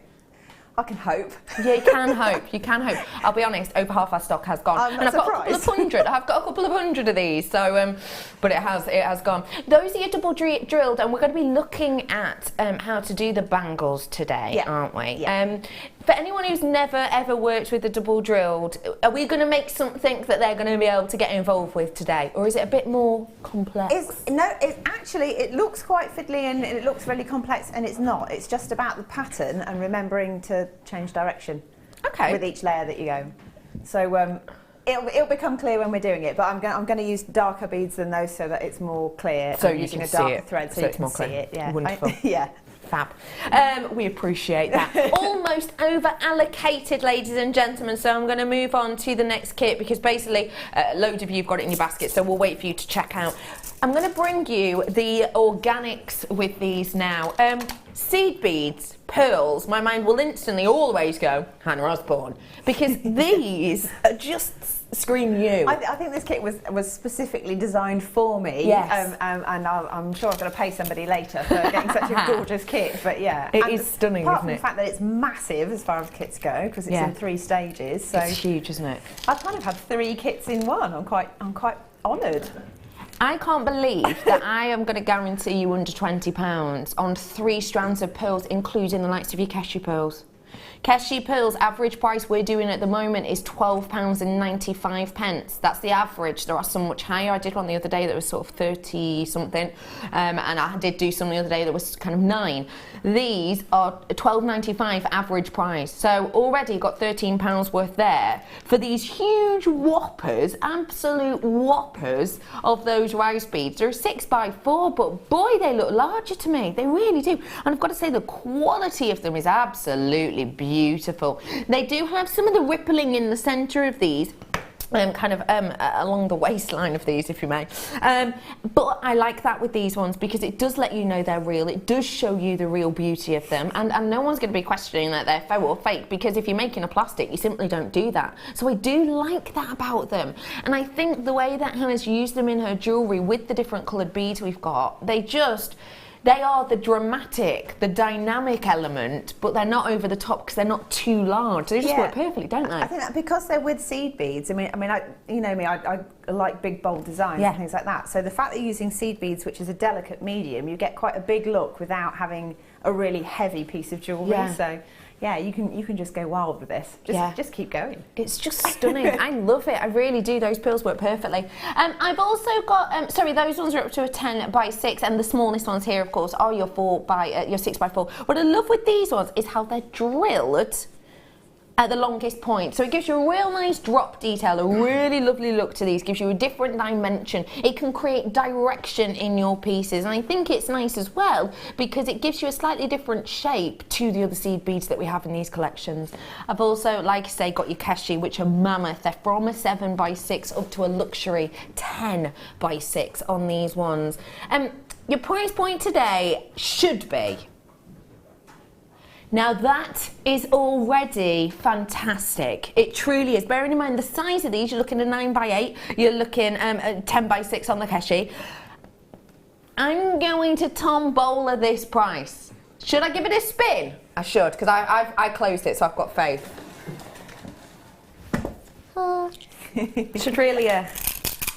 I can hope. Yeah, you can hope. You can hope. I'll be honest, over half our stock has gone. I'm and I've got a couple of hundred. I've got a couple of hundred of these. So, but it has gone. Those are your double drilled, and we're going to be looking at how to do the bangles today, aren't we? Yeah. For anyone who's never ever worked with the double drilled, are we going to make something that they're going to be able to get involved with today, or is it a bit more complex? It's actually, it looks quite fiddly and it looks really complex, and it's not. It's just about the pattern and remembering to change direction. Okay. With each layer that you go. So it'll become clear when we're doing it, but I'm going to use darker beads than those so that it's more clear. So I'm you using can a darker see it. thread so you can see it. Yeah. Wonderful. Yeah. Fab. We appreciate that. Almost over allocated, ladies and gentlemen, so I'm going to move on to the next kit because basically loads of you have got it in your basket, so we'll wait for you to check out. I'm going to bring you the organics with these now. Seed beads, pearls, my mind will instantly always go, Hannah Osborne. Because these are just scream you. I think this kit was specifically designed for me. Yes. And I'm sure I'm going to pay somebody later for getting such a gorgeous kit. But yeah, it is stunning, apart isn't from it? the fact that it's massive as far as kits go, because it's in 3 stages. So it's huge, isn't it? I've kind of had 3 kits in one. I'm quite honoured. I can't believe that I am going to guarantee you under £20 on 3 strands of pearls, including the likes of your cashew pearls. Cashew pearls, average price we're doing at the moment is £12.95. That's the average. There are some much higher. I did one the other day that was sort of 30 something, and I did do some the other day that was kind of 9. These are £12.95 average price. So already got £13 worth there for these huge whoppers, absolute whoppers of those rice beads. They're 6x4, but boy, they look larger to me. They really do. And I've got to say the quality of them is absolutely beautiful. They do have some of the rippling in the centre of these, along the waistline of these, if you may. But I like that with these ones because it does let you know they're real. It does show you the real beauty of them, and no one's going to be questioning that they're faux or fake, because if you're making a plastic, you simply don't do that. So I do like that about them, and I think the way that Hannah's used them in her jewellery with the different coloured beads we've got, they are the dramatic, the dynamic element, but they're not over the top because they're not too large. They just work perfectly, don't they? I think that because they're with seed beads. I you know me, I like big bold designs and things like that. So the fact that you're using seed beads, which is a delicate medium, you get quite a big look without having a really heavy piece of jewellery. Yeah. So yeah, you can just go wild with this. Just keep going. It's just stunning. I love it. I really do. Those pearls work perfectly. I've also got, those ones are up to a 10x6, and the smallest ones here, of course, are your 6x4. What I love with these ones is how they're drilled at the longest point. So it gives you a real nice drop detail, a really lovely look to these, gives you a different dimension. It can create direction in your pieces, and I think it's nice as well because it gives you a slightly different shape to the other seed beads that we have in these collections. I've also, like I say, got your cashew, which are mammoth. They're from a 7x6 up to a luxury 10x6 on these ones. Your price point today should be, now that is already fantastic. It truly is. Bearing in mind the size of these, you're looking at 9x8, you're looking at 10x6 on the cashew. I'm going to tombola this price. Should I give it a spin? I should, because I closed it, so I've got faith. Should really, there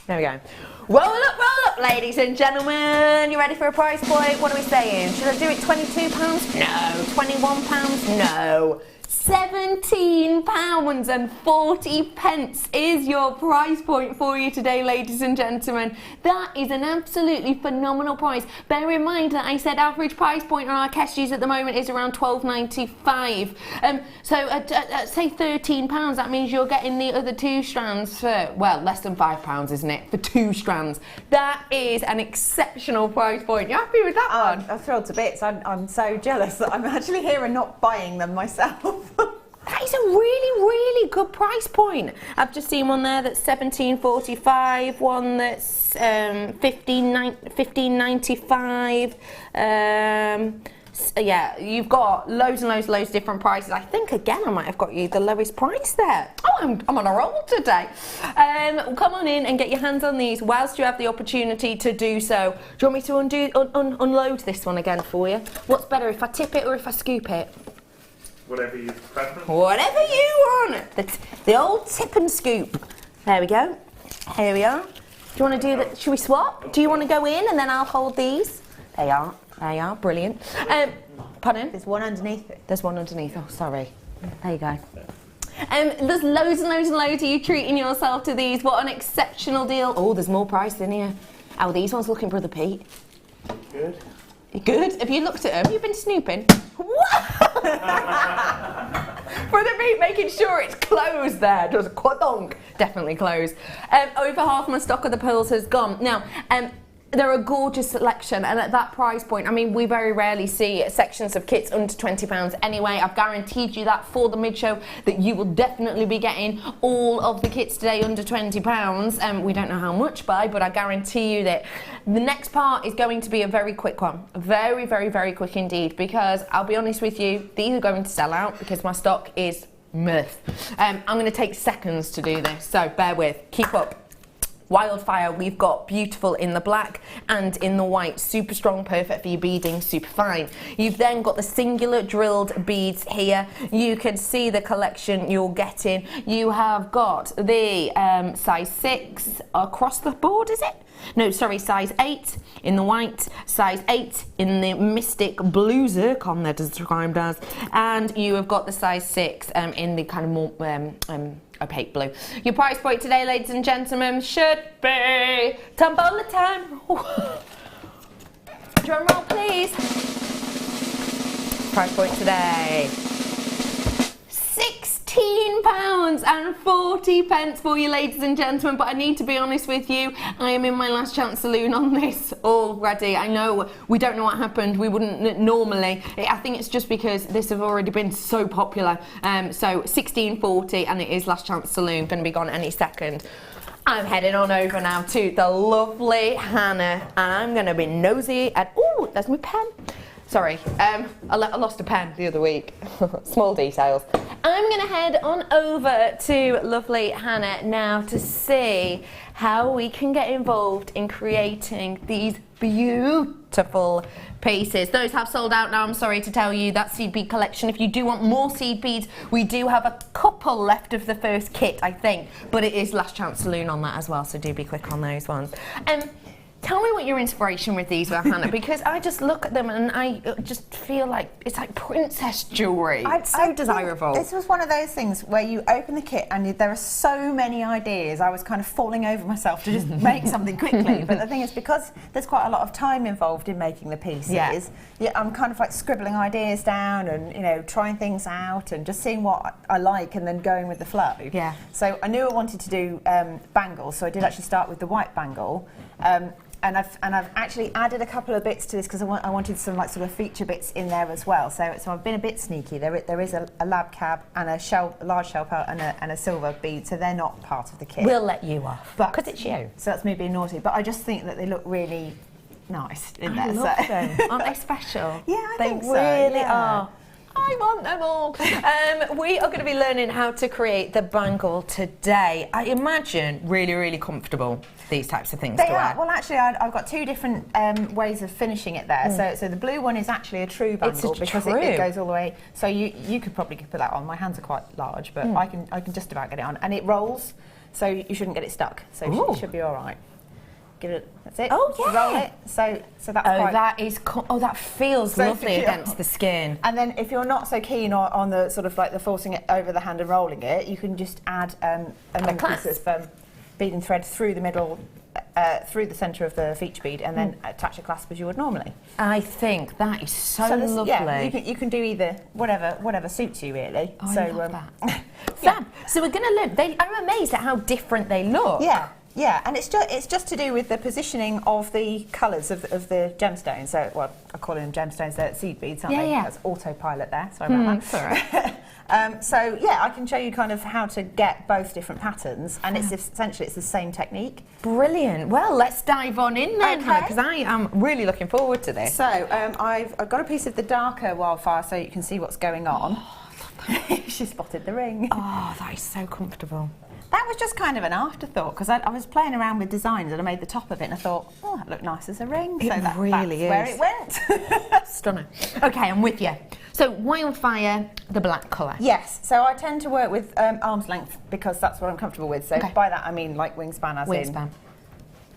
we go. Roll up, ladies and gentlemen. You ready for a price point? What are we saying? Should I do it £22? No. £21? No. £17.40 is your price point for you today, ladies and gentlemen. That is an absolutely phenomenal price. Bear in mind that I said average price point on our cashews at the moment is around £12.95. So at say £13, that means you're getting the other 2 strands for, well, less than £5, isn't it? For 2 strands. That is an exceptional price point. You happy with that one? I'm thrilled to bits. I'm so jealous that I'm actually here and not buying them myself. That is a really, really good price point. I've just seen one there that's £17.45, one that's £15.95. Yeah, you've got loads and loads of different prices. I think again I might have got you the lowest price there. Oh, I'm on a roll today. Come on in and get your hands on these whilst you have the opportunity to do so. Do you want me to unload this one again for you? What's better, if I tip it or if I scoop it? Whatever you prefer. Whatever you want. The old tip and scoop. There we go. Here we are. Do you want to do that? Should we swap? Do you want to go in and then I'll hold these? They are. Brilliant. Pardon? There's one underneath it. There's one underneath. Oh, sorry. There you go. There's loads and loads and loads of you treating yourself to these. What an exceptional deal. Oh, there's more price in here. How are these ones looking, Brother Pete? Good. Good? Have you looked at them? You've been snooping? What? Brother Pete making sure it's closed there. Does a quadonk. Definitely closed. Over half my stock of the pearls has gone. Now, they're a gorgeous selection, and at that price point, I mean, we very rarely see sections of kits under £20 anyway. I've guaranteed you that for the mid-show, that you will definitely be getting all of the kits today under £20. We don't know how much by, but I guarantee you that the next part is going to be a very quick one. Very, very, very quick indeed, because I'll be honest with you, these are going to sell out because my stock is myth. I'm going to take seconds to do this, so bear with, keep up. Wildfire, we've got beautiful in the black and in the white, super strong, perfect for your beading, super fine. You've then got the singular drilled beads here. You can see the collection you're getting. You have got the size 6 across the board, is it? No, sorry, size 8 in the white, size 8 in the mystic blue zircon they're described as, and you have got the size 6 in the kind of more opaque blue. Your price point today, ladies and gentlemen, should be Tombola time. Drum roll, please. Price point today, £16.40 for you, ladies and gentlemen. But I need to be honest with you, I am in my last chance saloon on this already. I know we don't know what happened. We wouldn't normally. I think it's just because this has already been so popular. So £16.40, and it is last chance saloon. Going to be gone any second. I'm heading on over now to the lovely Hannah, and I'm going to be nosy at. Oh, there's my pen. Sorry, I lost a pen the other week. Small details. I'm going to head on over to lovely Hannah now to see how we can get involved in creating these beautiful pieces. Those have sold out now, I'm sorry to tell you. That seed bead collection, if you do want more seed beads, we do have a couple left of the first kit, I think, but it is last chance saloon on that as well, so do be quick on those ones. Tell me what your inspiration with these were, Hannah, because I just look at them and I just feel like it's like princess jewellery. It's so desirable. This was one of those things where you open the kit and there are so many ideas. I was kind of falling over myself to just make something quickly. But the thing is, because there's quite a lot of time involved in making the pieces, yeah, I'm kind of like scribbling ideas down and, you know, trying things out and just seeing what I like and then going with the flow. Yeah. So I knew I wanted to do bangles, so I did actually start with the white bangle. And I've actually added a couple of bits to this because I wanted some like sort of feature bits in there as well. So I've been a bit sneaky. There is a lab cab and a large shell pearl and a silver bead, so they're not part of the kit. We'll let you off because it's you. So that's me being naughty. But I just think that they look really nice in there. I love them. Aren't they special? Yeah, I think so. They really are. I want them all. We are going to be learning how to create the bangle today. I imagine really, really comfortable, these types of things to wear. Well, actually, I've got two different ways of finishing it there. So the blue one is actually a true bangle because it goes all the way. So you could probably put that on. My hands are quite large, but I can just about get it on. And it rolls, so you shouldn't get it stuck. So it should be all right. Give it. That's it. Oh yeah. Roll it. So that's quite. That feels so lovely against the skin. And then if you're not so keen on the sort of like the forcing it over the hand and rolling it, you can just add a piece of beading thread through the middle, through the centre of the feature bead, and then attach a clasp as you would normally. I think think is so lovely. Yeah, you can do either, whatever suits you really. Oh, I love that. Fab. So we're going to learn. I'm amazed at how different they look. Yeah. Yeah, and it's just to do with the positioning of the colours of the gemstones. So, well, I call them gemstones, they're seed beads, aren't they? Yeah. That's autopilot there, sorry about that. All right. So, yeah, I can show you kind of how to get both different patterns, and it's essentially the same technique. Brilliant. Well, let's dive on in then, because I am really looking forward to this. So, I've got a piece of the darker wildfire so you can see what's going on. Oh, she spotted the ring. Oh, that is so comfortable. That was just kind of an afterthought because I was playing around with designs and I made the top of it and I thought, oh, that looked nice as a ring. That's where it went. Stunning. Okay, I'm with you. So wildfire, the black colour. Yes. So I tend to work with arm's length because that's what I'm comfortable with. So by that I mean like wingspan in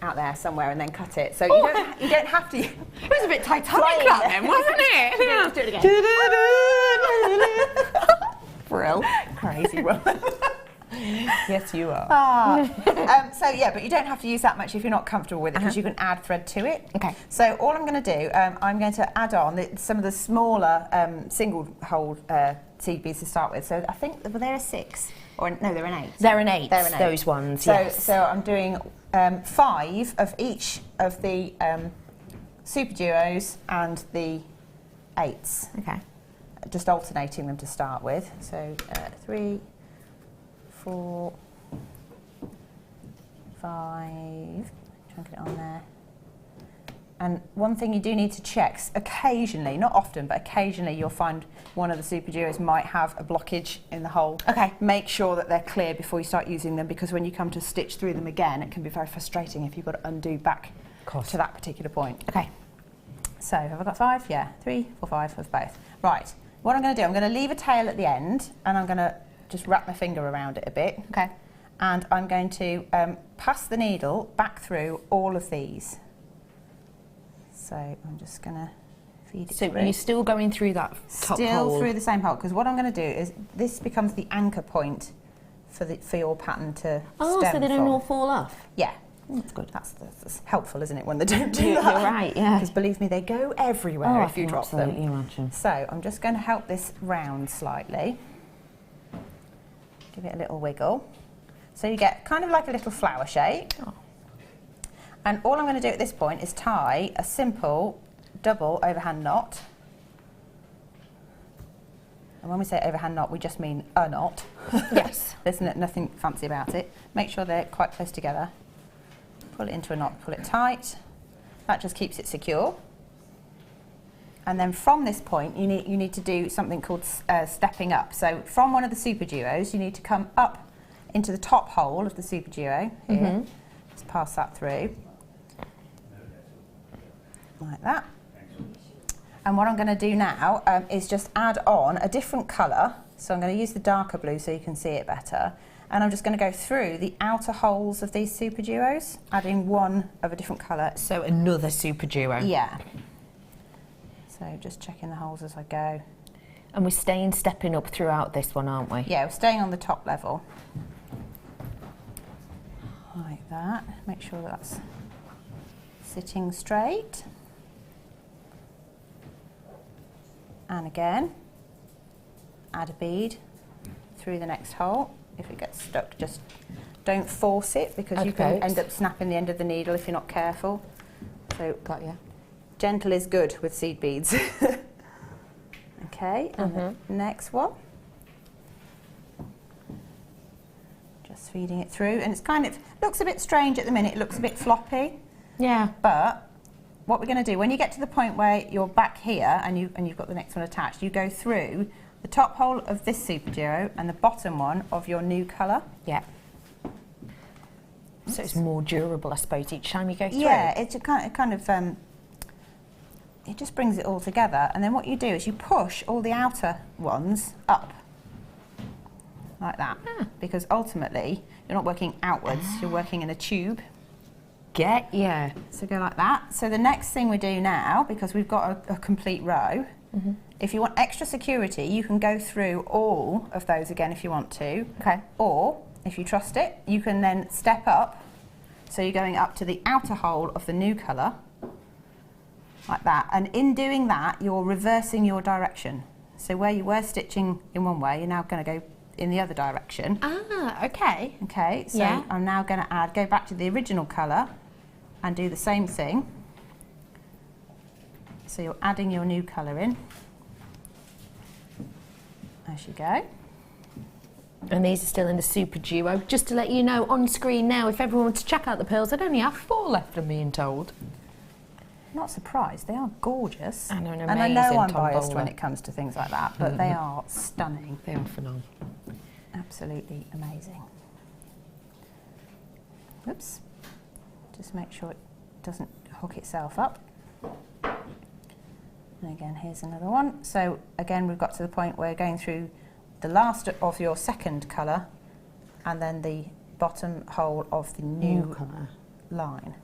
out there somewhere and then cut it. So you don't have to. It was a bit Titanic that then, wasn't it? Let's do it again. Brill. Crazy woman. Yes, you are. So yeah, but you don't have to use that much if you're not comfortable with it because you can add thread to it. Okay. So all I'm going to do, I'm going to add on some of the smaller single hole seed beads to start with. So I think there are 6, or no, they're an 8. They're an 8. Those ones. So yes. So I'm doing 5 of each of the super duos and the 8s. Okay. Just alternating them to start with. So 3, 4, 5. Try and get it on there. And one thing you do need to check occasionally, not often, but occasionally you'll find one of the super duos might have a blockage in the hole. Okay. Make sure that they're clear before you start using them, because when you come to stitch through them again, it can be very frustrating if you've got to undo back to that particular point. Okay. So have I got 5? Yeah, 3, 4, 5 of both. Right, what I'm going to do, I'm going to leave a tail at the end, and I'm going to just wrap my finger around it a bit. Okay. And I'm going to pass the needle back through all of these. So I'm just going to feed it So through. you're still going through that top Still hole? through the same hole, because what I'm going to do is this becomes the anchor point for your pattern to Oh, stem so they don't from. all fall off? Yeah. That's good. That's helpful, isn't it, when they don't do You're that? right, yeah. Because believe me, they go everywhere Oh, if you drop them. absolutely imagine. So I'm just going to help this round slightly. Give it a little wiggle. So you get kind of like a little flower shape. Oh. And all I'm going to do at this point is tie a simple double overhand knot. And when we say overhand knot, we just mean a knot. Yes. There's nothing fancy about it. Make sure they're quite close together. Pull it into a knot, pull it tight. That just keeps it secure. And then from this point, you need to do something called stepping up. So from one of the super duos, you need to come up into the top hole of the super duo here. Mm-hmm. Just pass that through. Like that. And what I'm going to do now is just add on a different colour. So I'm going to use the darker blue so you can see it better. And I'm just going to go through the outer holes of these super duos, adding one of a different colour. So another super duo? Yeah. So just checking the holes as I go. And we're stepping up throughout this one, aren't we? Yeah, we're staying on the top level. Like that. Make sure that's sitting straight. And again, add a bead through the next hole. If it gets stuck, just don't force it, because you can end up snapping the end of the needle if you're not careful. So, got you. Gentle is good with seed beads. Okay, and the next one. Just feeding it through, and it's kind of looks a bit strange at the minute. It looks a bit floppy. Yeah. But what we're going to do, when you get to the point where you're back here and you've got the next one attached, you go through the top hole of this super duo and the bottom one of your new colour. Yeah. So it's more durable, I suppose, each time you go through. Yeah, it's it just brings it all together. And then what you do is you push all the outer ones up, like that. Because ultimately, you're not working outwards, you're working in a tube. Get ya. So go like that. So the next thing we do now, because we've got a complete row, if you want extra security, you can go through all of those again if you want to. Okay. Or, if you trust it, you can then step up. So you're going up to the outer hole of the new colour, like that. And in doing that, you're reversing your direction. So where you were stitching in one way, you're now going to go in the other direction. Ah, okay. Okay, so Yeah. I'm now going to go back to the original colour and do the same thing. So you're adding your new colour in as you go. And these are still in the super duo. Just to let you know, on screen now, if everyone wants to check out the pearls, I'd only have 4 left, I'm being told. Not surprised, they are gorgeous. And an and I know amazing I'm biased tombola. when it comes to things like that, but they are stunning. They are phenomenal. Absolutely amazing. Oops. Just make sure it doesn't hook itself up. And again, here's another one. So again, we've got to the point where we're going through the last of your second colour and then the bottom hole of the new line.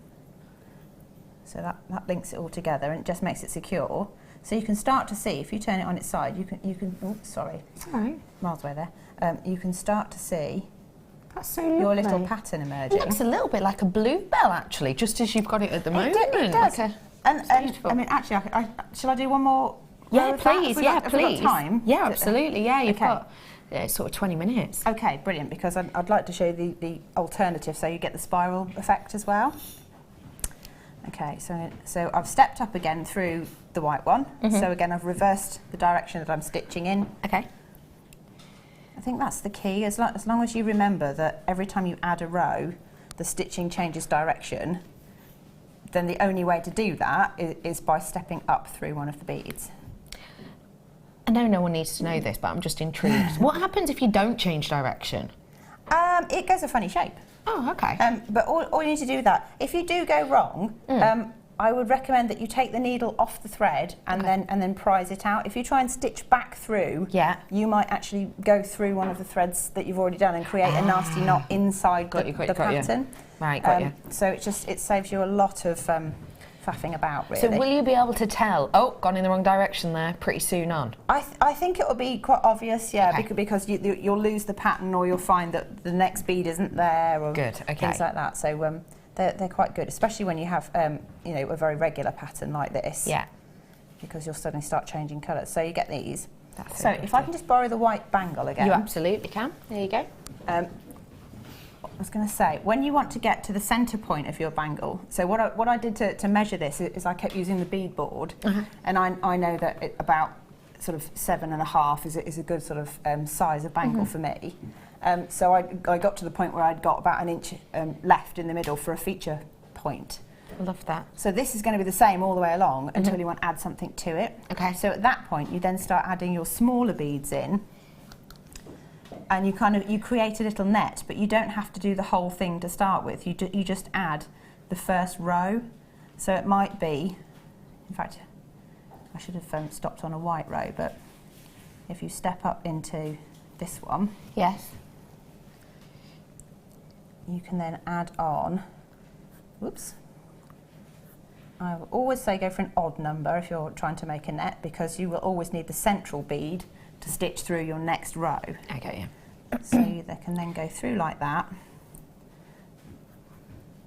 So that links it all together and it just makes it secure. So you can start to see, if you turn it on its side, you can oops, sorry. Sorry. Miles away there. You can start to see That's so lovely. your little pattern emerging. It looks a little bit like a bluebell, actually, just as you've got it at the moment. It does. Like And beautiful. I mean, actually, shall I do one more? row yeah, of that? please. Have we Yeah, got- have we got please. time? Yeah, absolutely. Yeah, you've Okay. got sort of 20 minutes. Okay, brilliant, because I'd like to show you the alternative, so you get the spiral effect as well. Okay, so I've stepped up again through the white one. So again, I've reversed the direction that I'm stitching in. Okay. I think that's the key, as long as you remember that every time you add a row, the stitching changes direction, then the only way to do that is by stepping up through one of the beads. I know no one needs to know this, but I'm just intrigued. What happens if you don't change direction? It goes a funny shape. Oh, okay. But all you need to do with that, if you do go wrong, I would recommend that you take the needle off the thread and then prise it out. If you try and stitch back through, you might actually go through one of the threads that you've already done and create a nasty knot inside the pattern. Right, got you. So it saves you a lot of faffing about, really. So will you be able to tell, oh, gone in the wrong direction there, pretty soon on? I think it will be quite obvious, yeah, because you'll lose the pattern, or you'll find that the next bead isn't there, or things like that. So they're quite good, especially when you have you know, a very regular pattern like this. Yeah. Because you'll suddenly start changing colours. So you get these. So if I can just borrow the white bangle again. You absolutely can. There you go. I was going to say, when you want to get to the centre point of your bangle, so what I did to measure this is I kept using the bead board, and I know that about sort of 7.5 is a good sort of size of bangle for me. So I got to the point where I'd got about an inch left in the middle for a feature point. I love that. So this is going to be the same all the way along until you want to add something to it. Okay. So at that point, you then start adding your smaller beads in, and you create a little net, but you don't have to do the whole thing to start with. You just add the first row. So it might be, in fact, I should have stopped on a white row, but if you step up into this one, yes, you can then add on, whoops, I will always say go for an odd number if you're trying to make a net, because you will always need the central bead to stitch through your next row. Okay, yeah. So they can then go through like that,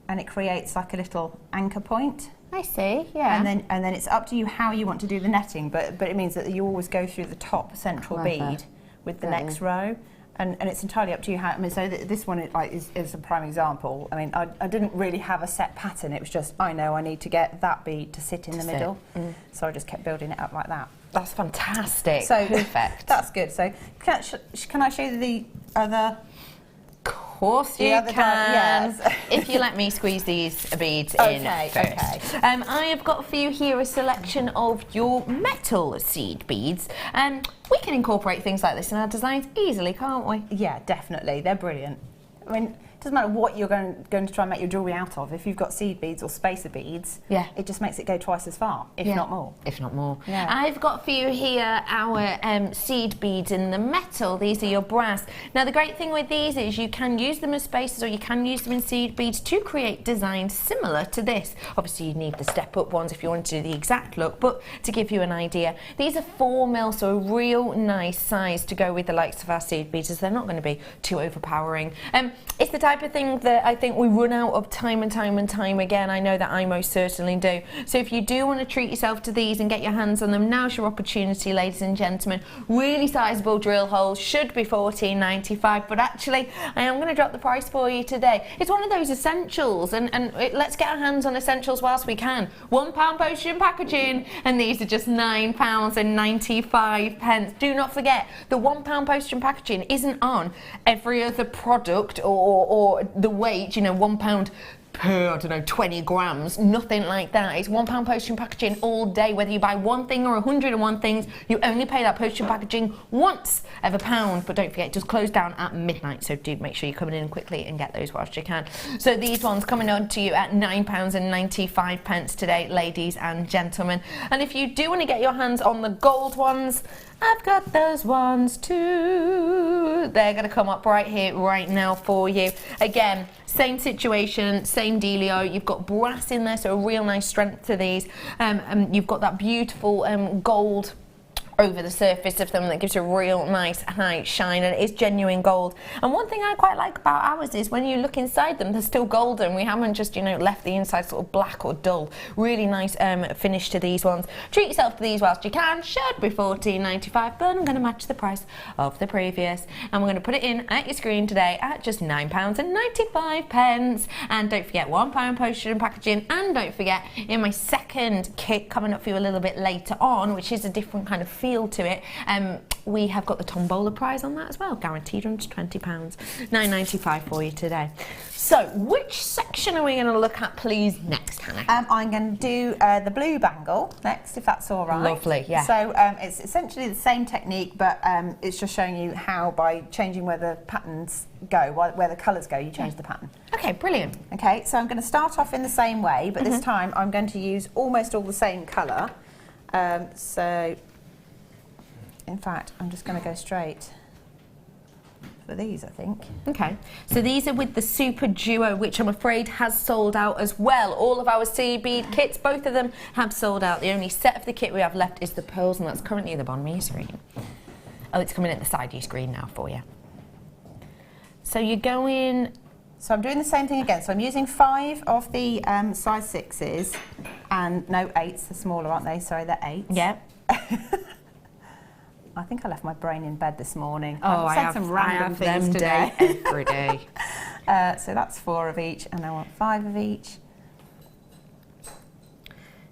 and it creates like a little anchor point. I see, yeah. And then it's up to you how you want to do the netting, but it means that you always go through the top central bead with the next row. And it's entirely up to you how. I mean, so this one is a prime example. I mean, I didn't really have a set pattern. It was just, I know I need to get that bead to sit in the middle. So I just kept building it up like that. That's fantastic. So perfect. That's good. So can I show you the other? Of course you can. Yes. If you let me squeeze these beads in first. Okay. I have got for you here a selection of your metal seed beads. We can incorporate things like this in our designs easily, can't we? Yeah, definitely. They're brilliant. I mean, it doesn't matter what you're going to try and make your jewellery out of. If you've got seed beads or spacer beads, it just makes it go twice as far, if not more. If not more. Yeah. I've got for you here our seed beads in the metal. These are your brass. Now, the great thing with these is you can use them as spacers, or you can use them in seed beads to create designs similar to this. Obviously, you need the step-up ones if you want to do the exact look, but to give you an idea, these are 4mm, so a real nice size to go with the likes of our seed beads, as they're not going to be too overpowering. It's the type of thing that I think we run out of time and time again. I know that I most certainly do. So if you do want to treat yourself to these and get your hands on them, now's your opportunity, ladies and gentlemen. Really sizable drill holes, should be $14.95, but actually I am going to drop the price for you today. It's one of those essentials, and let's get our hands on essentials whilst we can. £1 postage and packaging, and these are just £9.95. Do not forget, the £1 postage and packaging isn't on every other product or the weight, you know, £1 per, I don't know, 20 grams, nothing like that. It's £1 postage and packaging all day, whether you buy one thing or 101 things. You only pay that postage and packaging once of £1, but don't forget, it does close down at midnight, so do make sure you're coming in quickly and get those whilst you can. So these ones coming on to you at £9.95 today, ladies and gentlemen. And if you do want to get your hands on the gold ones, I've got those ones too. They're going to come up right here, right now for you. Again, same situation, same dealio. You've got brass in there, so a real nice strength to these. You've got that beautiful gold over the surface of them that gives a real nice high shine, and it is genuine gold. And one thing I quite like about ours is when you look inside them, they're still golden. We haven't just, you know, left the inside sort of black or dull. Really nice finish to these ones. Treat yourself to these whilst you can. Should be $14.95, but I'm going to match the price of the previous, and we're going to put it in at your screen today at just £9.95. And don't forget £1 postage and packaging, and don't forget in my second kit coming up for you a little bit later on, which is a different kind of feel to it, we have got the Tombola prize on that as well, guaranteed under £20, £9.95 for you today. So which section are we going to look at please next, Hannah? I'm going to do the blue bangle next, if that's all right. Lovely, yeah. So it's essentially the same technique, but it's just showing you how by changing where the patterns go, where the colours go, you change the pattern. Okay, brilliant. Okay, so I'm going to start off in the same way, but this time I'm going to use almost all the same colour. So in fact, I'm just going to go straight for these, I think. Okay, so these are with the Super Duo, which I'm afraid has sold out as well. All of our seed bead kits, both of them have sold out. The only set of the kit we have left is the pearls, and that's currently at the bottom of your screen. Oh, it's coming at the side of your screen now for you. So you're going... So I'm doing the same thing again. So I'm using 5 of the size 6s, and no 8s, they're smaller, aren't they? Sorry, they're 8s. Yeah. I think I left my brain in bed this morning. Oh, I have some random things them today. every day. So that's 4 of each, and I want 5 of each.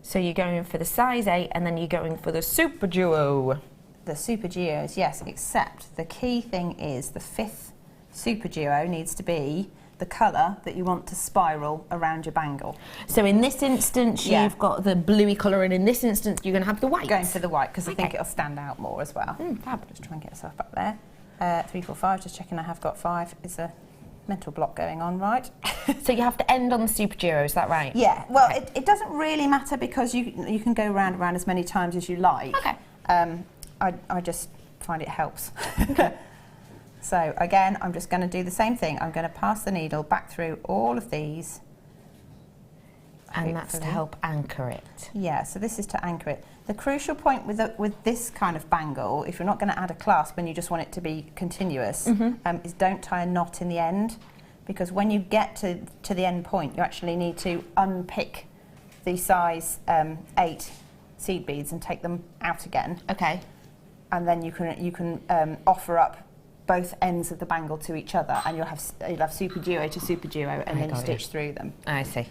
So you're going for the size 8, and then you're going for the Super Duo. The Super Duos, yes, except the key thing is the 5th Super Duo needs to be the colour that you want to spiral around your bangle. So in this instance, you've got the bluey colour, and in this instance, you're going to have the white. Going for the white, because I think it'll stand out more as well. Fab. Just try and get myself back there. 3, 4, 5, just checking I have got 5. It's a mental block going on, right? So you have to end on the Super Duo, is that right? Yeah, well, it doesn't really matter because you can go round and round as many times as you like. Okay. I just find it helps. So again, I'm just going to do the same thing. I'm going to pass the needle back through all of these. And that's to help anchor it. Yeah, so this is to anchor it. The crucial point with this kind of bangle, if you're not going to add a clasp and you just want it to be continuous, is don't tie a knot in the end, because when you get to the end point, you actually need to unpick the size 8 seed beads and take them out again. Okay. And then you can offer up both ends of the bangle to each other, and you'll have Super Duo to Super Duo, and then you stitch through them. I see.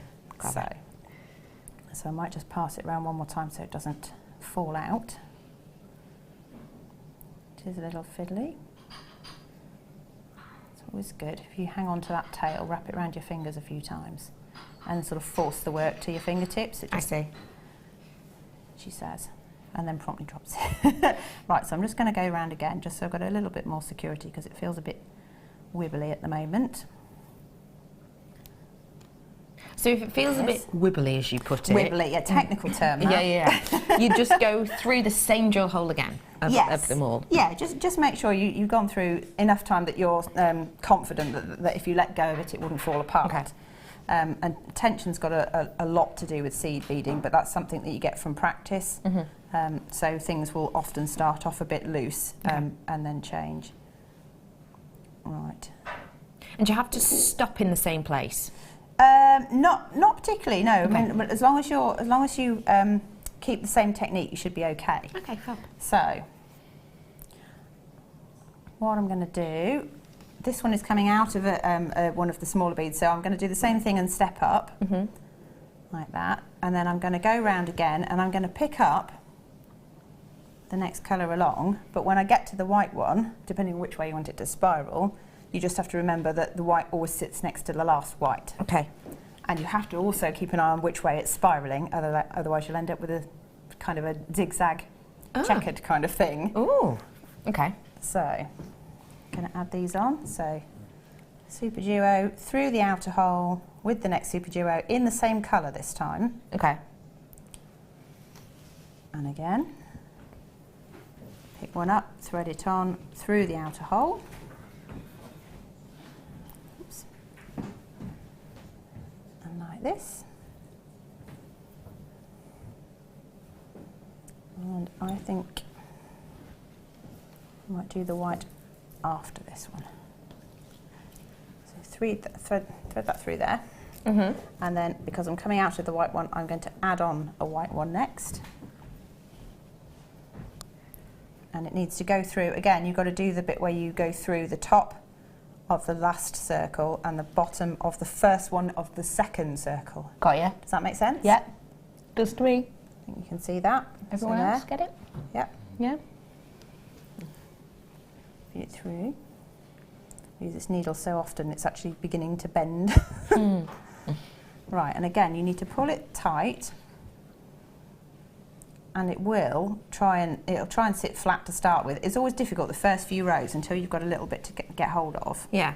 So I might just pass it around one more time so it doesn't fall out. It is a little fiddly. It's always good if you hang on to that tail, wrap it around your fingers a few times, and sort of force the work to your fingertips. It just, I see. She says, and then promptly drops it. Right, so I'm just going to go around again, just so I've got a little bit more security, because it feels a bit wibbly at the moment. So if it feels a bit wibbly, as you put it... Wibbly, a technical term. Yeah. You just go through the same drill hole again of them all. Yeah, just make sure you've gone through enough time that you're confident that if you let go of it, it wouldn't fall apart. Okay. And tension's got a lot to do with seed beading, but that's something that you get from practice. So things will often start off a bit loose and then change. Right. And do you have to stop in the same place? Not particularly, no. Okay. I mean, but as long as you keep the same technique, you should be okay. Okay, fab. So, what I'm going to do, this one is coming out of one of the smaller beads, so I'm going to do the same thing and step up, like that, and then I'm going to go round again, and I'm going to pick up the next colour along, but when I get to the white one, depending on which way you want it to spiral, you just have to remember that the white always sits next to the last white. Okay. And you have to also keep an eye on which way it's spiralling, otherwise you'll end up with a kind of a zigzag checkered kind of thing. Ooh, okay. So, I'm going to add these on. So, Super Duo through the outer hole with the next Super Duo in the same colour this time. Okay. And again, pick one up, thread it on through the outer hole. Oops. And like this. And I think I might do the white after this one. So thread that through there. And then, because I'm coming out of the white one, I'm going to add on a white one next. And it needs to go through, again, you've got to do the bit where you go through the top of the last circle and the bottom of the first one of the second circle. Got ya. Does that make sense? Yeah. Does to me. I think you can see that. Everyone So else there. get it? Yep. Yeah. Feed it through. Use this needle so often it's actually beginning to bend. Right, and again you need to pull it tight, and it'll try and sit flat to start with. It's always difficult the first few rows until you've got a little bit to get hold of. Yeah.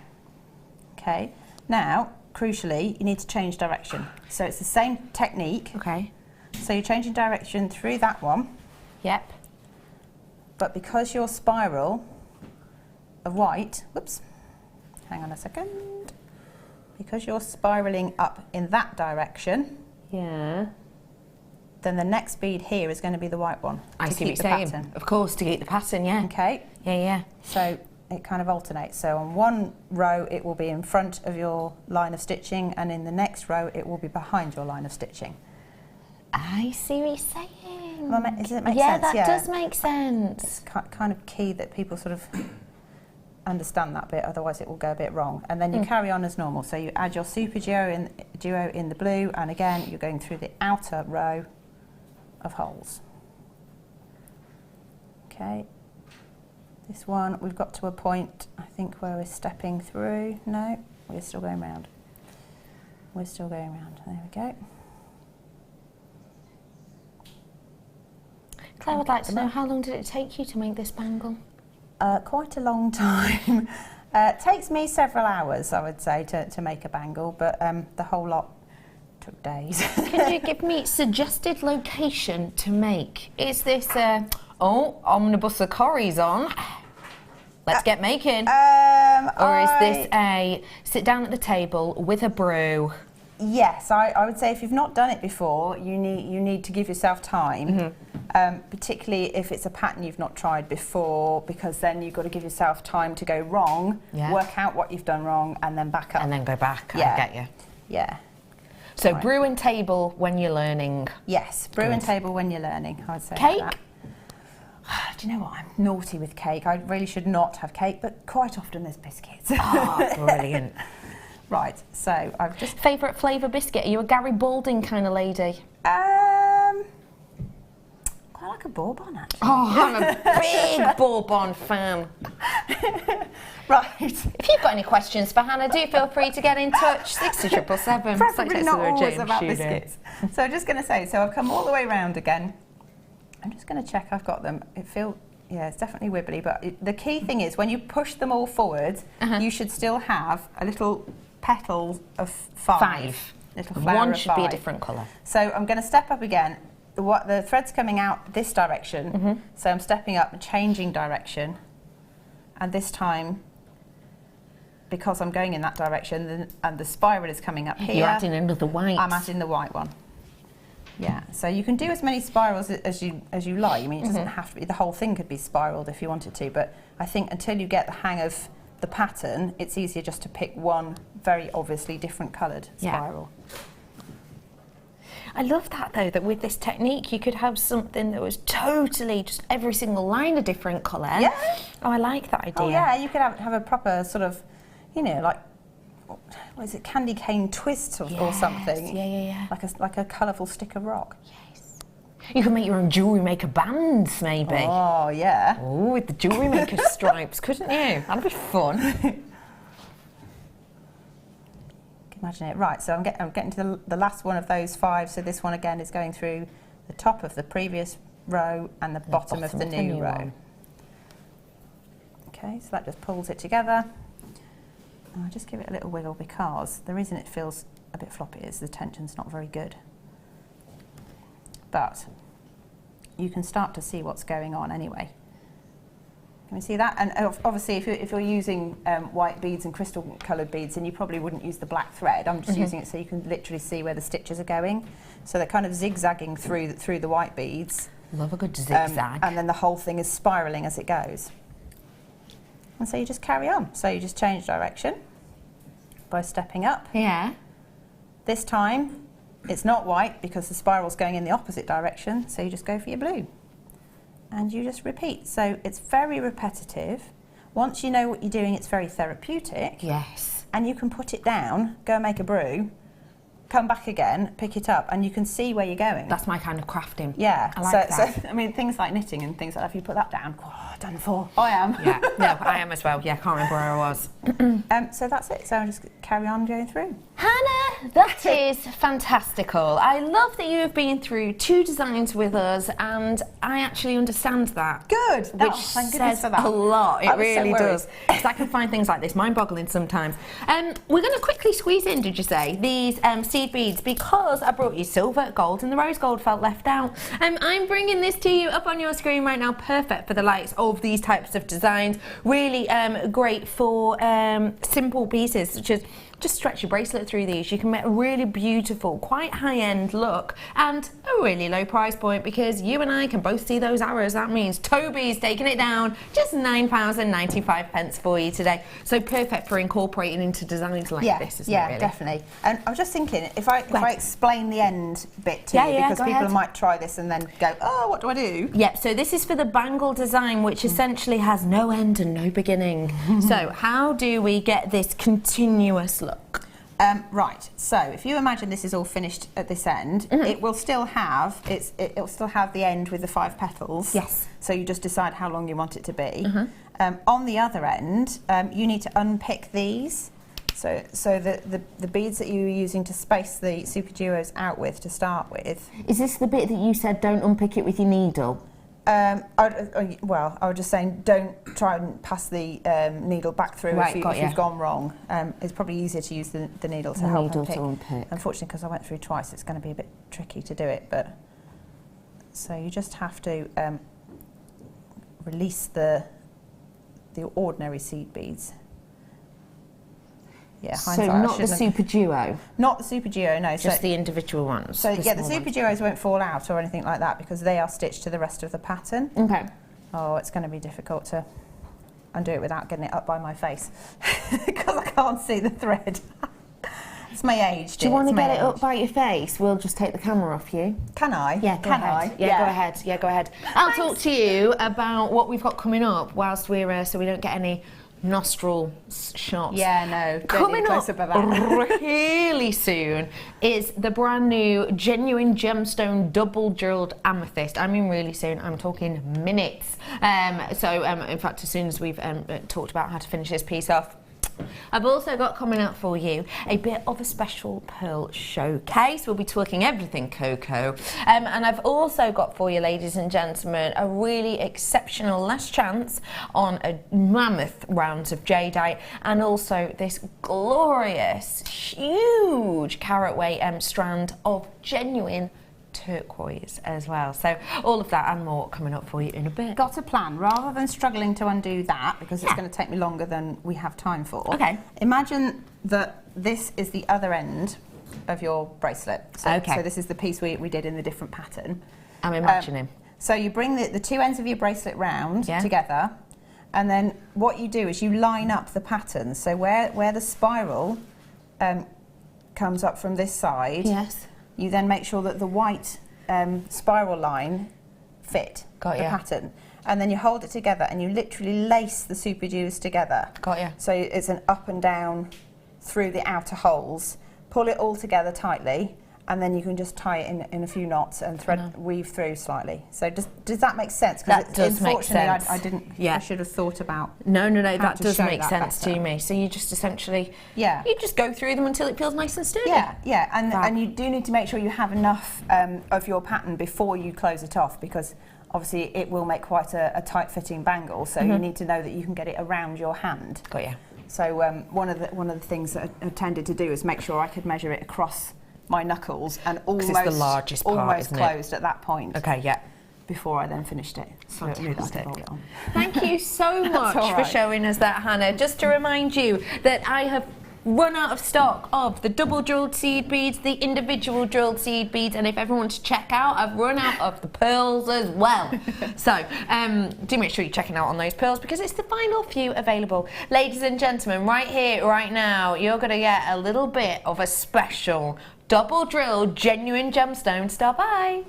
Okay. Now, crucially, you need to change direction. So it's the same technique. Okay. So you're changing direction through that one. Yep. But because your spiral of white, whoops, hang on a second. Because you're spiraling up in that direction, Yeah. then the next bead here is going to be the white one. I to see keep what you're the saying. pattern. Of course, to keep the pattern, yeah. Okay. Yeah, yeah. So it kind of alternates. So on one row it will be in front of your line of stitching, and in the next row it will be behind your line of stitching. I see what you're saying. Well, does it make yeah, sense? that does make sense. It's kind of key that people sort of understand that bit, otherwise it will go a bit wrong. And then you carry on as normal. So you add your super duo in the blue, and again you're going through the outer row of holes. Okay. This one we've got to a point, I think, where we're stepping through. No, we're still going round. We're still going round. There we go. Claire would like to know, how long did it take you to make this bangle? Quite a long time. It takes me several hours, I would say, to make a bangle, but the whole lot took days. Can you give me suggested location to make? Is this oh, omnibus of curries on? Let's get making. Or is this a sit down at the table with a brew? Yes, I would say if you've not done it before, you need to give yourself time, particularly if it's a pattern you've not tried before, because then you've got to give yourself time to go wrong, work out what you've done wrong, and then back up. And then go back, Yeah. I get you. Yeah. So Right. brew and table when you're learning. Yes, brew and Good. table when you're learning, I would say. Cake? That. Do you know what? I'm naughty with cake. I really should not have cake, but quite often there's biscuits. Oh, brilliant. Right, so I've just... Favourite flavour biscuit? Are you a Gary Balding kind of lady? Quite like a bourbon, actually. Oh, I'm a big Bourbon fan. Right. If you've got any questions for Hannah, do feel free to get in touch. 60777. Preferably not always about biscuits. So I'm just going to say, so I've come all the way round again. I'm just going to check I've got them. Yeah, it's definitely wibbly, but the key thing is when you push them all forward, you should still have a little petal of five. Little flower One of should be a five. different colour. So I'm going to step up again. The thread's coming out this direction, so I'm stepping up and changing direction. And this time, because I'm going in that direction and the spiral is coming up here, You're adding another white. I'm adding the white one. Yeah, so you can do as many spirals as you like. I mean, it doesn't have to be, the whole thing could be spiraled if you wanted to, but I think until you get the hang of the pattern, it's easier just to pick one very obviously different coloured spiral. I love that though, that with this technique you could have something that was totally just every single line a different colour. Yeah. Oh, I like that idea. Oh yeah, you could have a proper sort of, you know, like, what is it, candy cane twist or something. Yeah. Like a colourful stick of rock. Yes. You could make your own Jewellery Maker bands, maybe. Oh yeah. Oh, with the Jewellery Maker stripes, couldn't you? That'd be fun. Imagine it. Right, so I'm getting to the last one of those five. So this one again is going through the top of the previous row and the bottom of the new row. one. Okay, so that just pulls it together. And I'll just give it a little wiggle because the reason it feels a bit floppy is the tension's not very good. But you can start to see what's going on anyway. Can you see that? And obviously if you're using white beads and crystal coloured beads, then you probably wouldn't use the black thread. I'm just using it so you can literally see where the stitches are going. So they're kind of zigzagging through the white beads. Love a good zigzag. And then the whole thing is spiralling as it goes. And so you just carry on. So you just change direction by stepping up. Yeah. This time, it's not white because the spiral's going in the opposite direction, so you just go for your blue. And you just repeat. So it's very repetitive. Once you know what you're doing, it's very therapeutic. Yes. And you can put it down, go and make a brew, come back again, pick it up, and you can see where you're going. That's my kind of crafting. Yeah. I like that. So, I mean, things like knitting and things like that, if you put that down, done for. I am. Yeah, no, I am as well. Yeah, I can't remember where I was. So that's it. So I'll just carry on going through. Hannah, that is fantastical. I love that you have been through 2 designs with us, and I actually understand that. Good. Which Thank goodness says for that. a lot. It I was so really worried. does. Because I can find things like this mind-boggling sometimes. We're going to quickly squeeze in, did you say, these seed beads, because I brought you silver, gold, and the rose gold felt left out. I'm bringing this to you up on your screen right now, perfect for the likes of these types of designs. Really great for simple pieces, such as just stretch your bracelet through these. You can make a really beautiful, quite high-end look and a really low price point, because you and I can both see those arrows. That means Toby's taking it down, just £9.95 for you today. So perfect for incorporating into designs like this, isn't it, really? Definitely. And I was just thinking, if I explain the end bit to you, because people might try this and then go, oh, what do I do? Yep, so this is for the bangle design, which essentially has no end and no beginning. So how do we get this continuous look? Right, so if you imagine this is all finished at this end, it will still have it'll still have the end with the 5 petals. Yes. So you just decide how long you want it to be. On the other end, you need to unpick these. So the beads that you were using to space the super duos out with to start with. Is this the bit that you said don't unpick it with your needle? I was just saying, don't try and pass the needle back through if you've gone wrong. It's probably easier to use the needle to help unpick. Unfortunately, because I went through twice, it's going to be a bit tricky to do it. But so you just have to release the ordinary seed beads. Yeah, so not the super duo? Not the super duo, no. Just the individual ones? So yeah, the super duos won't fall out or anything like that because they are stitched to the rest of the pattern. Okay. Oh, it's going to be difficult to undo it without getting it up by my face because I can't see the thread. It's my age. Do you want to get it up by your face? We'll just take the camera off you. Can I? Yeah, go ahead. Yeah, go ahead. Yeah, go ahead. I'll talk to you about what we've got coming up whilst we're so we don't get any nostril shots. Yeah, no. Coming up really soon is the brand new genuine gemstone double jeweled amethyst. I mean really soon, I'm talking minutes. In fact, as soon as we've talked about how to finish this piece off, I've also got coming up for you a bit of a special pearl showcase. We'll be talking everything cocoa. And I've also got for you, ladies and gentlemen, a really exceptional last chance on a mammoth round of jadeite, and also this glorious, huge carat weight strand of genuine turquoise as well. So all of that and more coming up for you in a bit. Got a plan. Rather than struggling to undo that, because it's going to take me longer than we have time for. Okay. Imagine that this is the other end of your bracelet. So this is the piece we did in the different pattern. I'm imagining. So you bring the 2 ends of your bracelet round together, and then what you do is you line up the pattern. So where the spiral comes up from this side, you then make sure that the white spiral line fit the pattern. And then you hold it together and you literally lace the super dews together. Got you. So it's an up and down through the outer holes. Pull it all together tightly, and then you can just tie it in a few knots and weave through slightly. So does that make sense? That does make sense. I should have thought about. No, that does make sense to me. So you just essentially, you just go through them until it feels nice and sturdy. Yeah, and you do need to make sure you have enough of your pattern before you close it off, because obviously it will make quite a tight-fitting bangle. So you need to know that you can get it around your hand. Got you. So one of the things that I tended to do is make sure I could measure it across my knuckles and almost it's the largest part, isn't closed at that point. Okay, yeah. Before I then finished it. So I knew that to hold it on. Thank you so much for showing us that, Hannah. Just to remind you that I have run out of stock of the double drilled seed beads, the individual drilled seed beads, and if everyone wants to check out, I've run out of the pearls as well. So do make sure you're checking out on those pearls because it's the final few available. Ladies and gentlemen, right here, right now, you're going to get a little bit of a special double drilled genuine gemstone star by.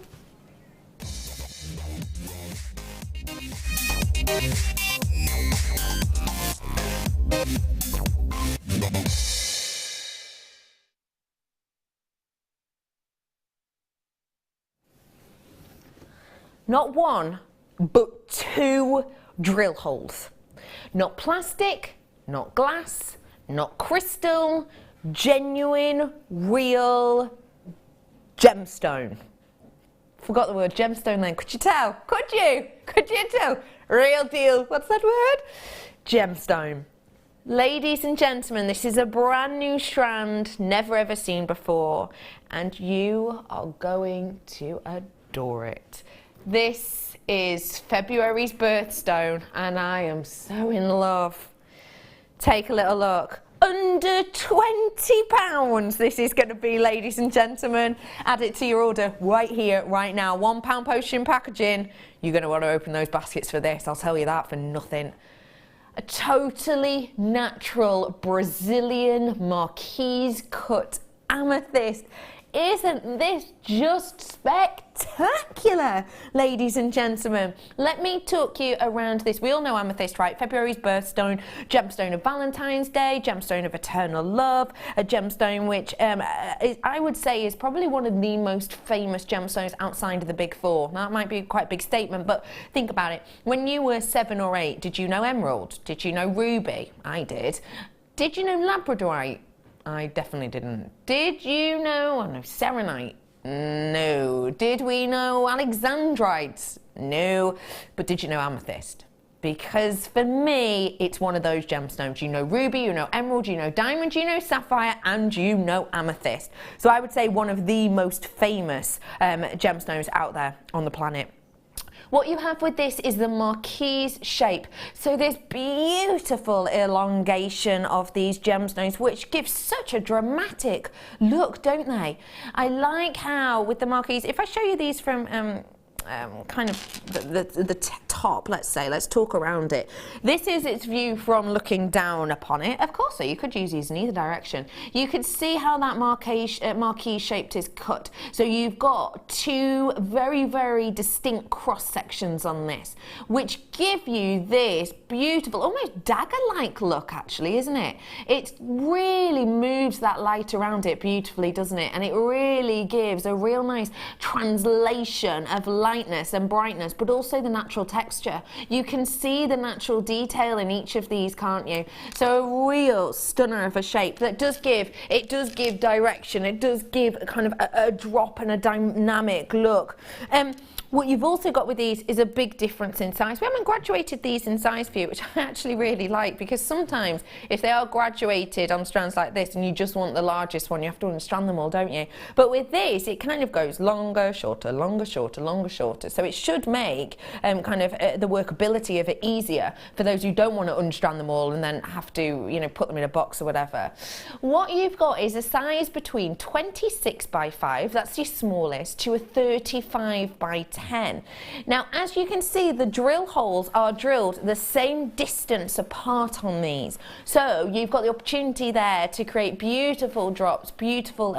Not one, but 2 drill holes. Not plastic, not glass, not crystal, genuine, real gemstone. Forgot the word gemstone then. Could you tell? Could you? Could you tell? Real deal. What's that word? Gemstone. Ladies and gentlemen, this is a brand new strand, never ever seen before, and you are going to adore it. This is February's birthstone, and I am so in love. Take a little look. Under £20 this is going to be, ladies and gentlemen. Add it to your order right here, right now. £1 postage packaging. You're going to want to open those baskets for this, I'll tell you that for nothing. A totally natural Brazilian marquise cut amethyst. Isn't this just spectacular, ladies and gentlemen? Let me talk you around this. We all know amethyst, right? February's birthstone, gemstone of Valentine's Day, gemstone of eternal love, a gemstone which I would say is probably one of the most famous gemstones outside of the big 4. Now, that might be quite a big statement, but think about it. When you were 7 or 8, did you know emerald? Did you know ruby? I did. Did you know labradorite? I definitely didn't. Did you know, I know serenite? No. Did we know alexandrite? No. But did you know amethyst? Because for me, it's one of those gemstones. You know ruby, you know emerald, you know diamond, you know sapphire, and you know amethyst. So I would say one of the most famous gemstones out there on the planet. What you have with this is the marquise shape. So this beautiful elongation of these gemstones, which gives such a dramatic look, don't they? I like how with the marquise, if I show you these from kind of the top, let's say, let's talk around it. This is its view from looking down upon it. Of course, so you could use these in either direction. You can see how that marquise shaped is cut. So you've got 2 very, very distinct cross sections on this, which give you this beautiful, almost dagger-like look, actually, isn't it? It really moves that light around it beautifully, doesn't it? And it really gives a real nice translation of lightness and brightness, but also the natural texture. You can see the natural detail in each of these, can't you? So a real stunner of a shape that does give direction. It does give a kind of a drop and a dynamic look. What you've also got with these is a big difference in size. We haven't graduated these in size for you, which I actually really like, because sometimes if they are graduated on strands like this and you just want the largest one, you have to unstrand them all, don't you? But with this, it kind of goes longer, shorter, longer, shorter, longer, shorter. So it should make the workability of it easier for those who don't want to unstrand them all and then have to, you know, put them in a box or whatever. What you've got is a size between 26 by 5, that's your smallest, to a 35 by 10. Now, as you can see, the drill holes are drilled the same distance apart on these. So you've got the opportunity there to create beautiful drops, beautiful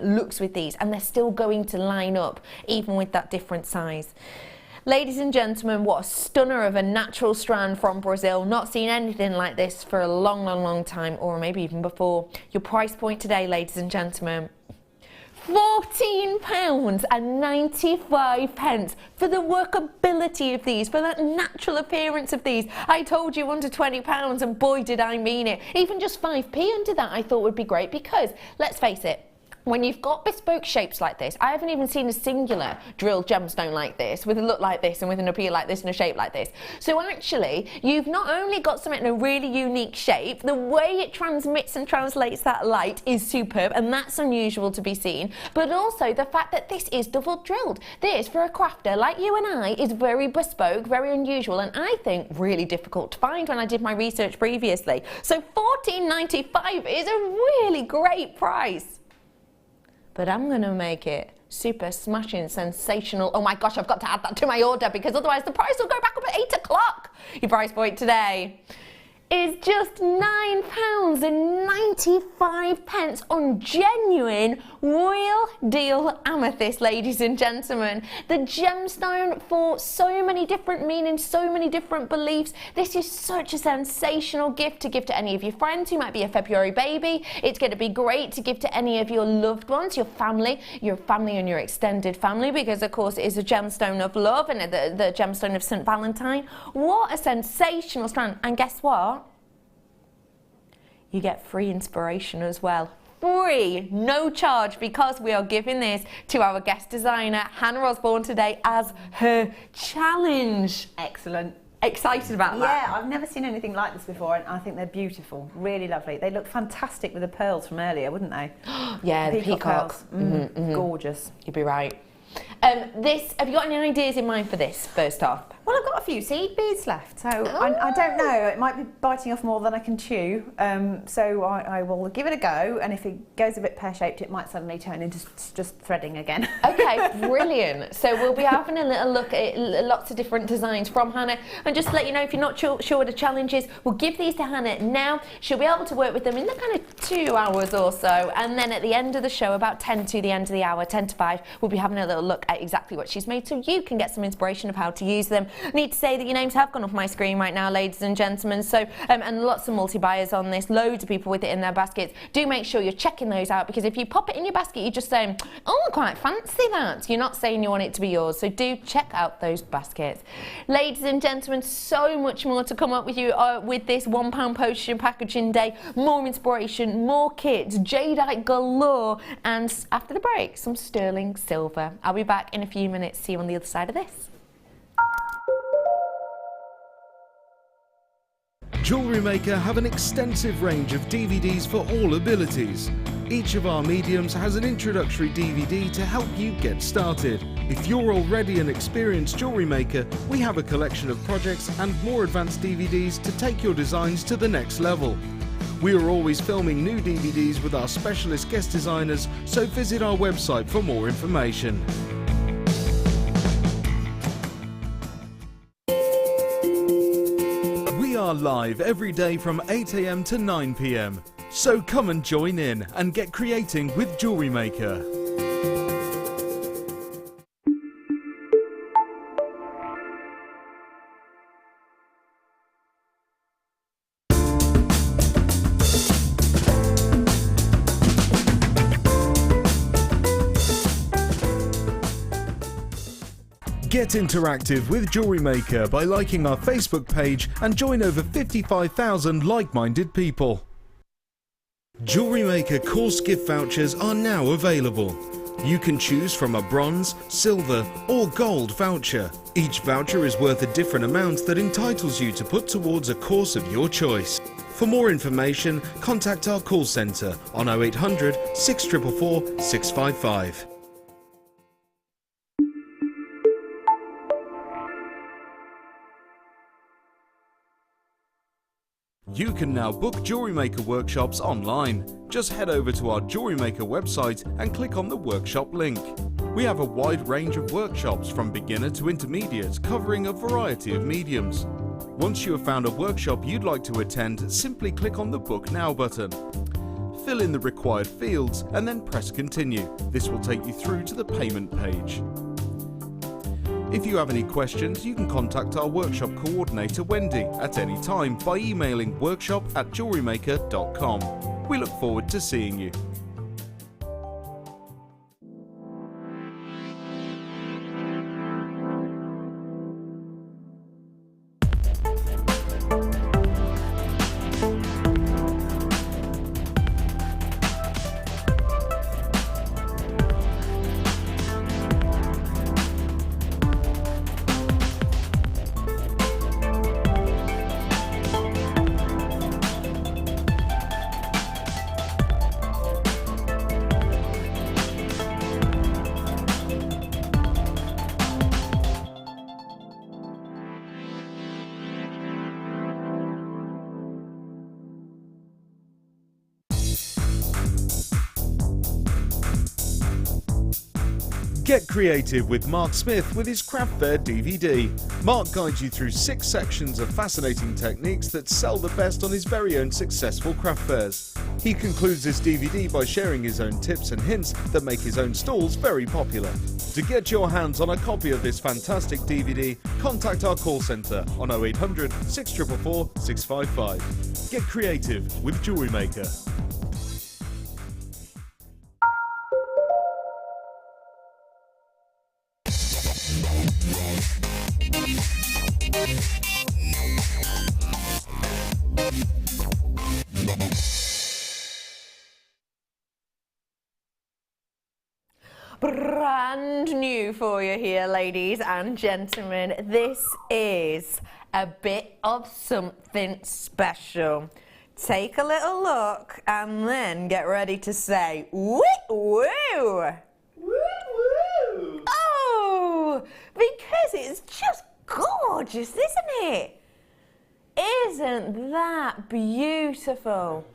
looks with these, and they're still going to line up even with that different size. Ladies and gentlemen, what a stunner of a natural strand from Brazil. Not seen anything like this for a long, long, long time, or maybe even before. Your price point today, ladies and gentlemen, £14.95 for the workability of these, for that natural appearance of these. I told you under £20, and boy did I mean it. Even just 5p under that I thought would be great, because let's face it, when you've got bespoke shapes like this, I haven't even seen a singular drilled gemstone like this, with a look like this and with an appeal like this and a shape like this. So actually, you've not only got something in a really unique shape, the way it transmits and translates that light is superb, and that's unusual to be seen, but also the fact that this is double drilled. This, for a crafter like you and I, is very bespoke, very unusual, and I think really difficult to find when I did my research previously. So $14.95 is a really great price. But I'm going to make it super smashing sensational. Oh my gosh, I've got to add that to my order because otherwise the price will go back up at 8 o'clock. Your price point today is just £9.95 on genuine, real deal amethyst, ladies and gentlemen. The gemstone for so many different meanings, so many different beliefs. This is such a sensational gift to give to any of your friends who might be a February baby. It's going to be great to give to any of your loved ones, your family and your extended family, because of course it is a gemstone of love and the gemstone of St. Valentine. What a sensational strand. And guess what? You get free inspiration as well. Free, no charge, because we are giving this to our guest designer, Hannah Osborne, today as her challenge. Excellent. Excited about that? Yeah, I've never seen anything like this before, and I think they're beautiful, really lovely. They look fantastic with the pearls from earlier, wouldn't they? Yeah, the peacock. Pearls. Gorgeous. You'd be right. Have you got any ideas in mind for this, first off? Well, I've got a few seed beads left, so I don't know. It might be biting off more than I can chew. So I will give it a go, and if it goes a bit pear-shaped, it might suddenly turn into just threading again. Okay, brilliant. So we'll be having a little look at lots of different designs from Hannah, and just to let you know, if you're not sure what the challenge is, we'll give these to Hannah now. She'll be able to work with them in the kind of 2 hours or so, and then at the end of the show, about 10 to the end of the hour, 10 to 5, we'll be having a little look at exactly what she's made, so you can get some inspiration of how to use them. I need to say that your names have gone off my screen right now, ladies and gentlemen, so and lots of multi-buyers on this, loads of people with it in their baskets. Do make sure you're checking those out, because if you pop it in your basket, you're just saying, oh, I quite fancy that. You're not saying you want it to be yours, so do check out those baskets. Ladies and gentlemen, so much more to come up with you with this £1 postage and packaging day. More inspiration, more kits, jadeite galore, and after the break, some sterling silver. I'll be back in a few minutes. See you on the other side of this. Jewellery Maker have an extensive range of DVDs for all abilities. Each of our mediums has an introductory DVD to help you get started. If you're already an experienced jewellery maker, we have a collection of projects and more advanced DVDs to take your designs to the next level. We are always filming new DVDs with our specialist guest designers, so visit our website for more information. We are live every day from 8 AM to 9 PM. So come and join in and get creating with Jewellery Maker. Get interactive with Jewellery Maker by liking our Facebook page and join over 55,000 like-minded people. Jewellery Maker course gift vouchers are now available. You can choose from a bronze, silver or gold voucher. Each voucher is worth a different amount that entitles you to put towards a course of your choice. For more information, contact our call centre on 0800 644 655. You can now book Jewellery Maker workshops online. Just head over to our Jewellery Maker website and click on the workshop link. We have a wide range of workshops from beginner to intermediate, covering a variety of mediums. Once you have found a workshop you'd like to attend, simply click on the Book Now button. Fill in the required fields and then press Continue. This will take you through to the payment page. If you have any questions, you can contact our workshop coordinator Wendy at any time by emailing workshop@jewellerymaker.com. We look forward to seeing you. Get creative with Mark Smith with his Craft Fair DVD. Mark guides you through 6 sections of fascinating techniques that sell the best on his very own successful craft fairs. He concludes this DVD by sharing his own tips and hints that make his own stalls very popular. To get your hands on a copy of this fantastic DVD, contact our call centre on 0800 644 655. Get creative with Jewellery Maker. Brand new for you here, ladies and gentlemen. This is a bit of something special. Take a little look and then get ready to say woo woo. Woo woo. Oh, because it's just gorgeous, isn't it? Isn't that beautiful?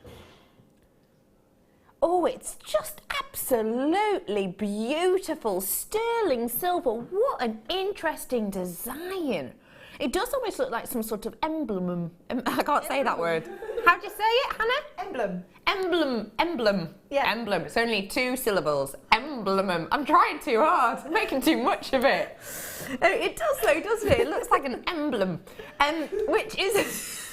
Oh, it's just absolutely beautiful. Sterling silver. What an interesting design. It does almost look like some sort of emblem. I can't say that word. How do you say it, Hannah? Emblem. Emblem. Yeah. Emblem. It's only 2 syllables. Emblem. I'm trying too hard. I'm making too much of it. It does though, doesn't it? It looks like an emblem. Which is...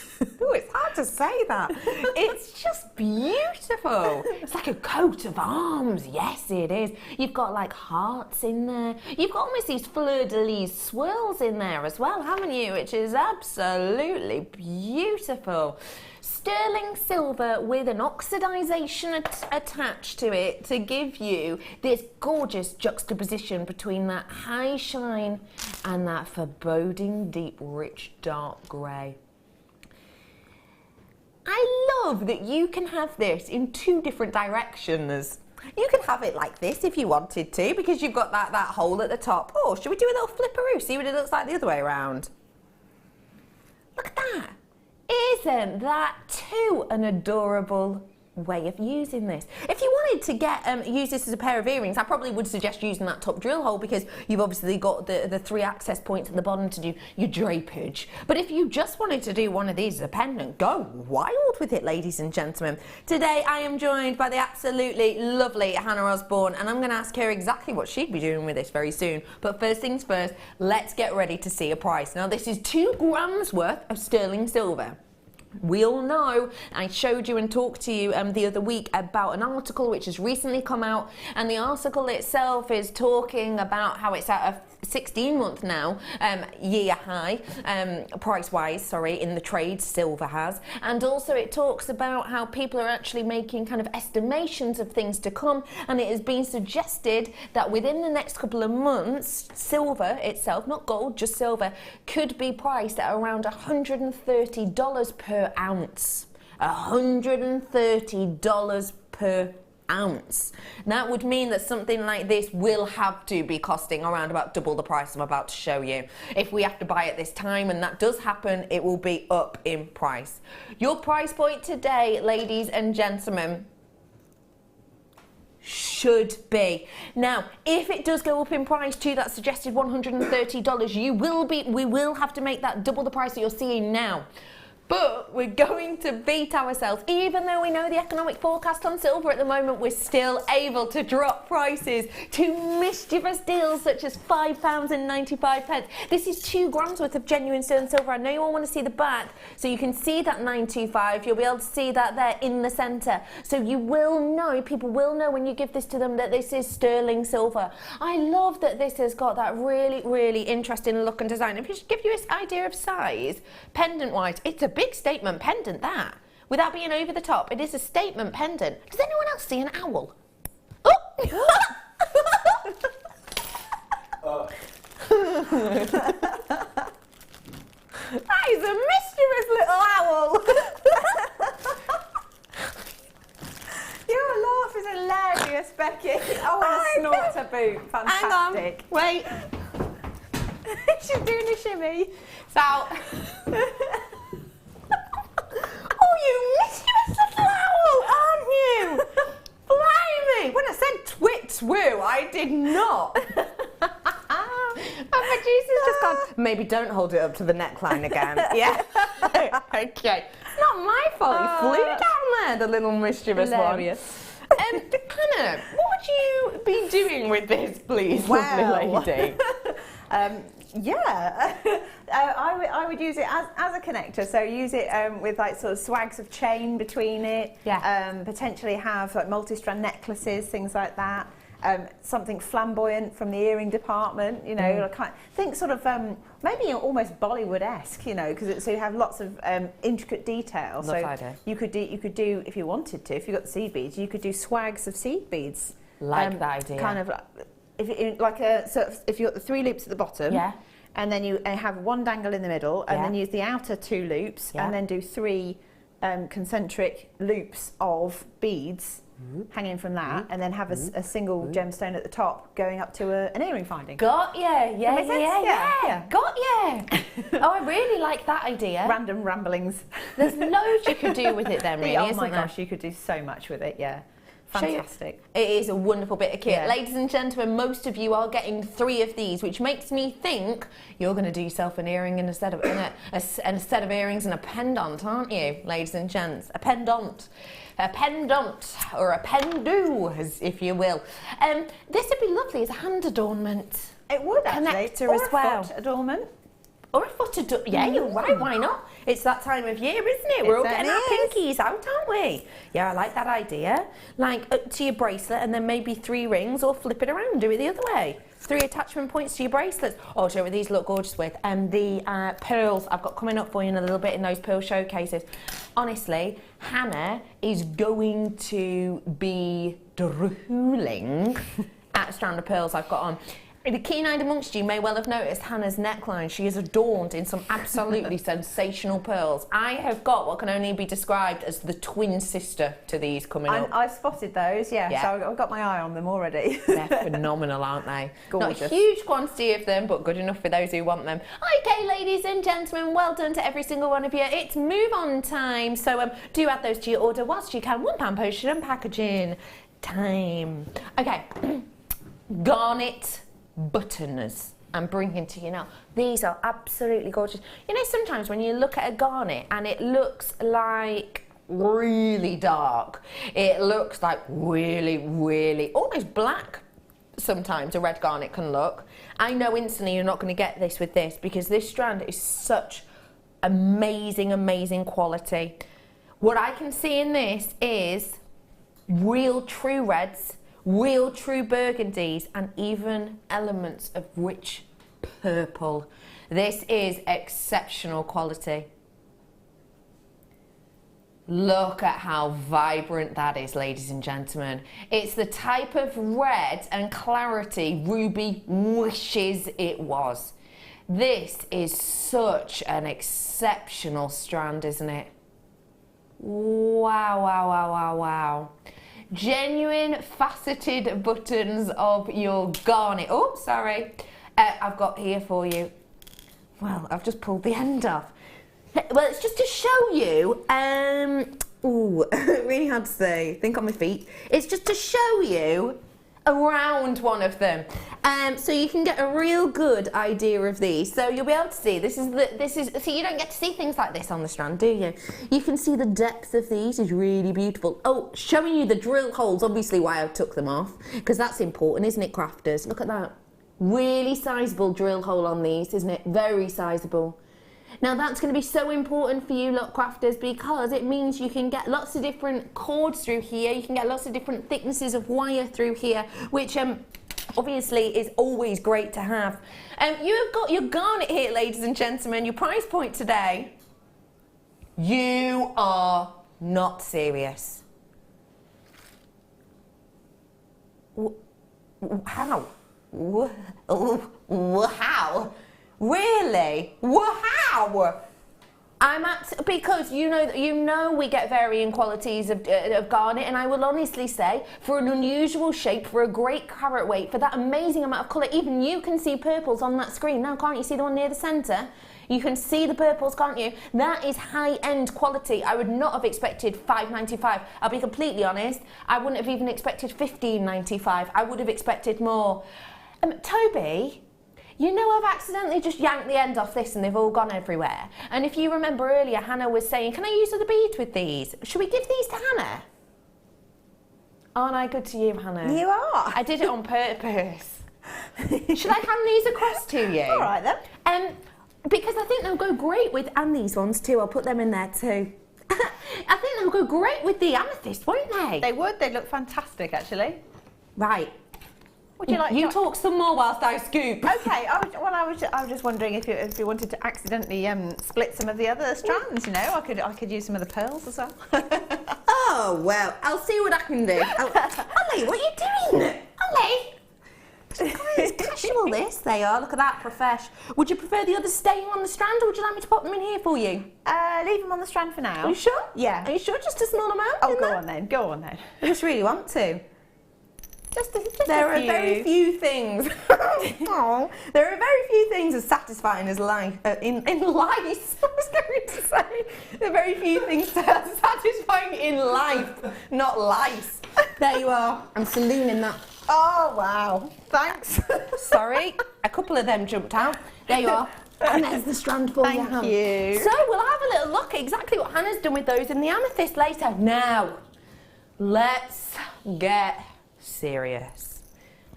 Oh, it's hard to say that. It's just beautiful. It's like a coat of arms. Yes, it is. You've got like hearts in there. You've got almost these fleur-de-lis swirls in there as well, haven't you? Which is absolutely beautiful. Sterling silver with an oxidization attached to it to give you this gorgeous juxtaposition between that high shine and that foreboding deep, rich, dark grey. I love that you can have this in 2 different directions. You can have it like this if you wanted to, because you've got that hole at the top. Oh, should we do a little flipperoo, see what it looks like the other way around? Look at that. Isn't that too an adorable way of using this? If you wanted to get use this as a pair of earrings, I probably would suggest using that top drill hole, because you've obviously got the 3 access points at the bottom to do your drapage. But if you just wanted to do one of these as a pendant, go wild with it, ladies and gentlemen. Today I am joined by the absolutely lovely Hannah Osborne, and I'm going to ask her exactly what she'd be doing with this very soon. But first things first, let's get ready to see a price. Now this is 2 grams worth of sterling silver. We all know, I showed you and talked to you the other week about an article which has recently come out, and the article itself is talking about how it's at a 16-month now year high, price-wise, sorry, in the trade, silver has. And also it talks about how people are actually making kind of estimations of things to come, and it has been suggested that within the next couple of months, silver itself, not gold, just silver, could be priced at around $130 per ounce. $130 per ounce. That would mean that something like this will have to be costing around about double the price I'm about to show you. If we have to buy at this time, and that does happen, it will be up in price. Your price point today, ladies and gentlemen, should be. Now, if it does go up in price to that suggested $130, we will have to make that double the price that you're seeing now. But we're going to beat ourselves. Even though we know the economic forecast on silver at the moment, we're still able to drop prices to mischievous deals such as £5.95. This is 2 grams worth of genuine sterling silver. I know you all want to see the back, so you can see that 925. You'll be able to see that there in the centre. So you will know, people will know when you give this to them that this is sterling silver. I love that this has got that really, really interesting look and design. If you should give you an idea of size, pendant-wise, it's a big statement pendant, that. Without being over the top, it is a statement pendant. Does anyone else see an owl? Oh! That is a mischievous little owl. Your laugh is hilarious, Becky. Oh, and a snort to boot. Fantastic. Hang on. Wait. She's doing a shimmy. It's out. Oh, you mischievous little owl, aren't you? Blimey! When I said twit twoo, I did not. Our producer's just gone, maybe don't hold it up to the neckline again. Yeah. Okay. It's not my fault. He flew down there, the little mischievous Hilarious. one. Hannah, what would you be doing with this, please, lovely lady? I would use it as a connector. So use it with like sort of swags of chain between it. Yeah. Potentially have like multi-strand necklaces, things like that. Something flamboyant from the earring department. You know, think sort of maybe almost Bollywood-esque. You know, because so you have lots of intricate detail. So you could do if you wanted to. If you got the seed beads, you could do swags of seed beads. Like that idea. Kind of. If you got the 3 loops at the bottom, and then you have one dangle in the middle, and then use the outer 2 loops, and then do 3 concentric loops of beads hanging from that, and then have a single gemstone at the top going up to an earring finding. Got ya, yeah. Got ya. Oh, I really like that idea. Random ramblings. There's loads you could do with it then, really, oh my isn't gosh, you could do so much with it, Fantastic. It is a wonderful bit of kit. Ladies and gentlemen, most of you are getting 3 of these, which makes me think you're going to do yourself an earring and a set of earrings and a pendant, aren't you, ladies and gents? A pendant or a pendu, if you will. This would be lovely as a hand adornment. It would connector or as well. A foot adornment. Or a foot adornment. Yeah, you're right. Why not? It's that time of year, isn't it? We're all getting our pinkies out, aren't we? Yeah, I like that idea. Like up to your bracelet and then maybe 3 rings, or flip it around, do it the other way. 3 attachment points to your bracelets. Oh, show me these look gorgeous with. And the pearls I've got coming up for you in a little bit in those pearl showcases. Honestly, Hannah is going to be drooling at a strand of pearls I've got on. The keen-eyed amongst you may well have noticed Hannah's neckline. She is adorned in some absolutely sensational pearls. I have got what can only be described as the twin sister to these coming up. I've spotted those, so I've got my eye on them already. They're phenomenal, aren't they? Gorgeous. Not a huge quantity of them, but good enough for those who want them. Okay, ladies and gentlemen, well done to every single one of you. It's move on time, so do add those to your order whilst you can. £1 postage and packaging time. Okay, garnet buttons I'm bringing to you now. These are absolutely gorgeous. You know, sometimes when you look at a garnet and it looks like really dark, it looks like really almost black. Sometimes a red garnet can look. I know instantly you're not going to get this with this, because this strand is such amazing quality. What I can see in this is real true reds, real true burgundies, and even elements of rich purple. This is exceptional quality. Look at how vibrant that is, ladies and gentlemen. It's the type of red and clarity Ruby wishes it was. This is such an exceptional strand, isn't it? Wow. Genuine faceted buttons of your garnet. Oh, sorry. I've got here for you. Well, I've just pulled the end off. Well, it's just to show you. Ooh, really hard to say. Think on my feet. It's just to show you around one of them, so you can get a real good idea of these. So you'll be able to see this is see, you don't get to see things like this on the strand, do you? You can see the depth of these is really beautiful. Oh, showing you the drill holes, obviously why I took them off, because that's important, isn't it, crafters? Look at that. Really sizable drill hole on these, isn't it? Very sizable. Now that's going to be so important for you lot crafters, because it means you can get lots of different cords through here, you can get lots of different thicknesses of wire through here, which obviously is always great to have. You have got your garnet here, ladies and gentlemen, your price point today. You are not serious. How? How? Really? Wow! Because you know we get varying qualities of garnet, and I will honestly say, for an unusual shape, for a great carat weight, for that amazing amount of colour, even you can see purples on that screen. Now, can't you see the one near the centre? You can see the purples, can't you? That is high-end quality. I would not have expected £5.95. I'll be completely honest. I wouldn't have even expected £15.95. I would have expected more. Toby, You know, I've accidentally just yanked the end off this and they've all gone everywhere. And if you remember earlier, Hannah was saying, can I use other beads with these? Should we give these to Hannah? Aren't I good to you, Hannah? You are. I did it on purpose. Should I hand these across to you? All right then. Because I think they'll go great with, and these ones too, I'll put them in there too. I think they'll go great with the amethyst, won't they? They would. They look fantastic, actually. Right. Would you like? You talk some more whilst I scoop. Okay. I was just wondering if you wanted to accidentally split some of the other strands. You know, I could use some of the pearls as well. Oh well, I'll see what I can do. Ollie, what are you doing? Ollie. It's casual this. They are. Look at that, profesh. Would you prefer the others staying on the strand, or would you like me to pop them in here for you? Leave them on the strand for now. Are you sure? Yeah. Are you sure? Just a small amount? Oh, go on then. Go on then. I just really want to. Just There a are few. very few things. Oh, there are very few things as satisfying as life. In lice, I was going to say. There are very few things as satisfying in life, not lice. There you are. I'm salooning that. Oh wow! Thanks. Sorry, a couple of them jumped out. There you are. And there's the strand for you. Thank you. So we'll have a little look at exactly what Hannah's done with those in the amethyst later. Now, let's get serious.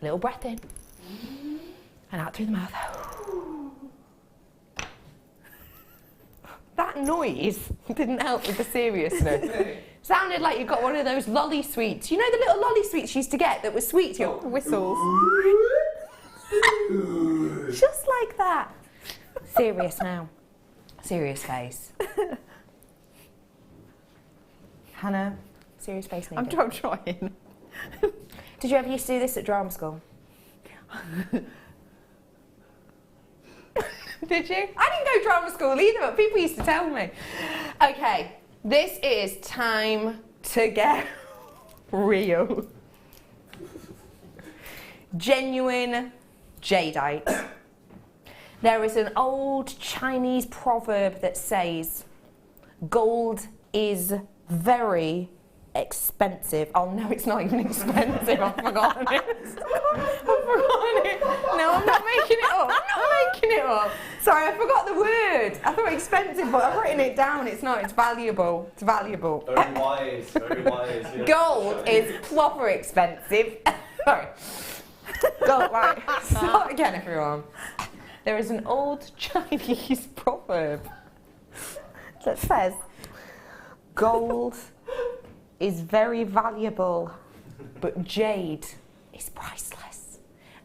A little breath in and out through the mouth. That noise didn't help with the seriousness. Sounded like you got one of those lolly sweets. You know the little lolly sweets you used to get that were sweet? Your whistles. Just like that. Serious now. Serious face. Hannah, serious face needed. I'm trying. Did you ever used to do this at drama school? Did you? I didn't go drama school either, but people used to tell me. Okay, this is time to get real. Genuine jadeite. There is an old Chinese proverb that says, gold is very expensive. Oh no, it's not even expensive. I've forgotten it. I've forgotten it. No, I'm not making it up. I'm not making it up. Sorry, I forgot the word. I thought expensive, but I've written it down. It's not. It's valuable. It's valuable. Very wise. Very wise. Yeah. Gold is proper expensive. Sorry. Gold, right. Start again, everyone. There is an old Chinese proverb that says, gold is very valuable, but jade is priceless.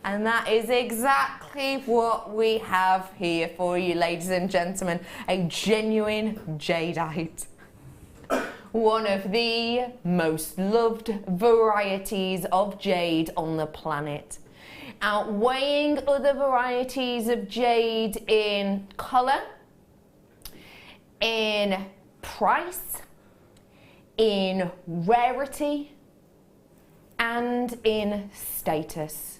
And that is exactly what we have here for you, ladies and gentlemen. A genuine jadeite. One of the most loved varieties of jade on the planet. Outweighing other varieties of jade in colour, in price, in rarity, and in status.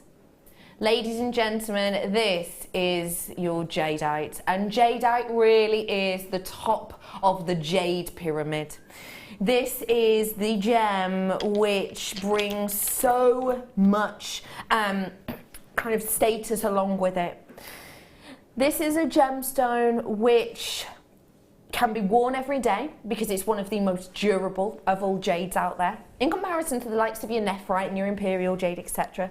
Ladies and gentlemen, this is your jadeite, and jadeite really is the top of the jade pyramid. This is the gem which brings so much kind of status along with it. This is a gemstone which can be worn every day because it's one of the most durable of all jades out there in comparison to the likes of your nephrite and your imperial jade, etc.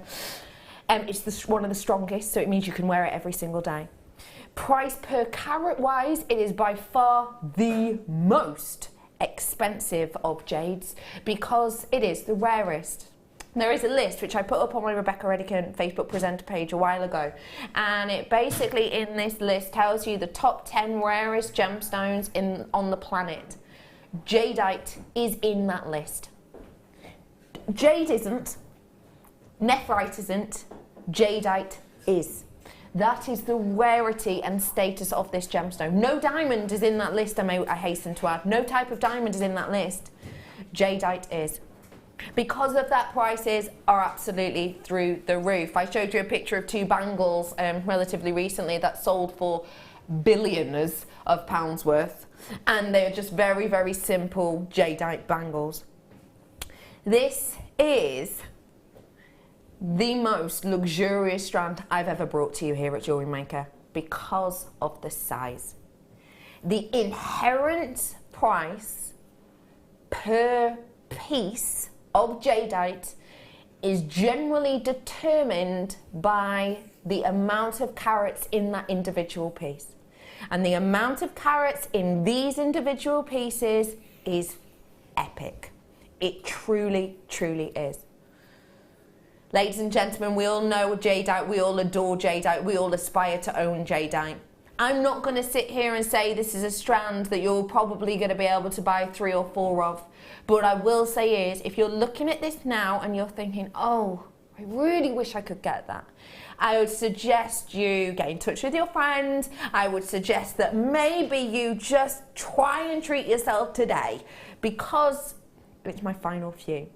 It's one of the strongest, so it means you can wear it every single day. Price per carat wise, it is by far the most expensive of jades because it is the rarest. There is a list which I put up on my Rebecca Redican Facebook presenter page a while ago, and it basically in this list tells you the top 10 rarest gemstones on the planet. Jadeite is in that list. Jade isn't, nephrite isn't, jadeite is. That is the rarity and status of this gemstone. No diamond is in that list, I hasten to add. No type of diamond is in that list. Jadeite is. Because of that, prices are absolutely through the roof. I showed you a picture of two bangles relatively recently that sold for billions of pounds worth, and they're just very, very simple jadeite bangles. This is the most luxurious strand I've ever brought to you here at Jewellery Maker because of the size. The inherent price per piece of jadeite is generally determined by the amount of carats in that individual piece. And the amount of carats in these individual pieces is epic. It truly, truly is. Ladies and gentlemen, we all know jadeite, we all adore jadeite, we all aspire to own jadeite. I'm not going to sit here and say this is a strand that you're probably going to be able to buy 3 or 4 of. But what I will say is, if you're looking at this now and you're thinking, oh, I really wish I could get that, I would suggest you get in touch with your friend. I would suggest that maybe you just try and treat yourself today, because it's my final few.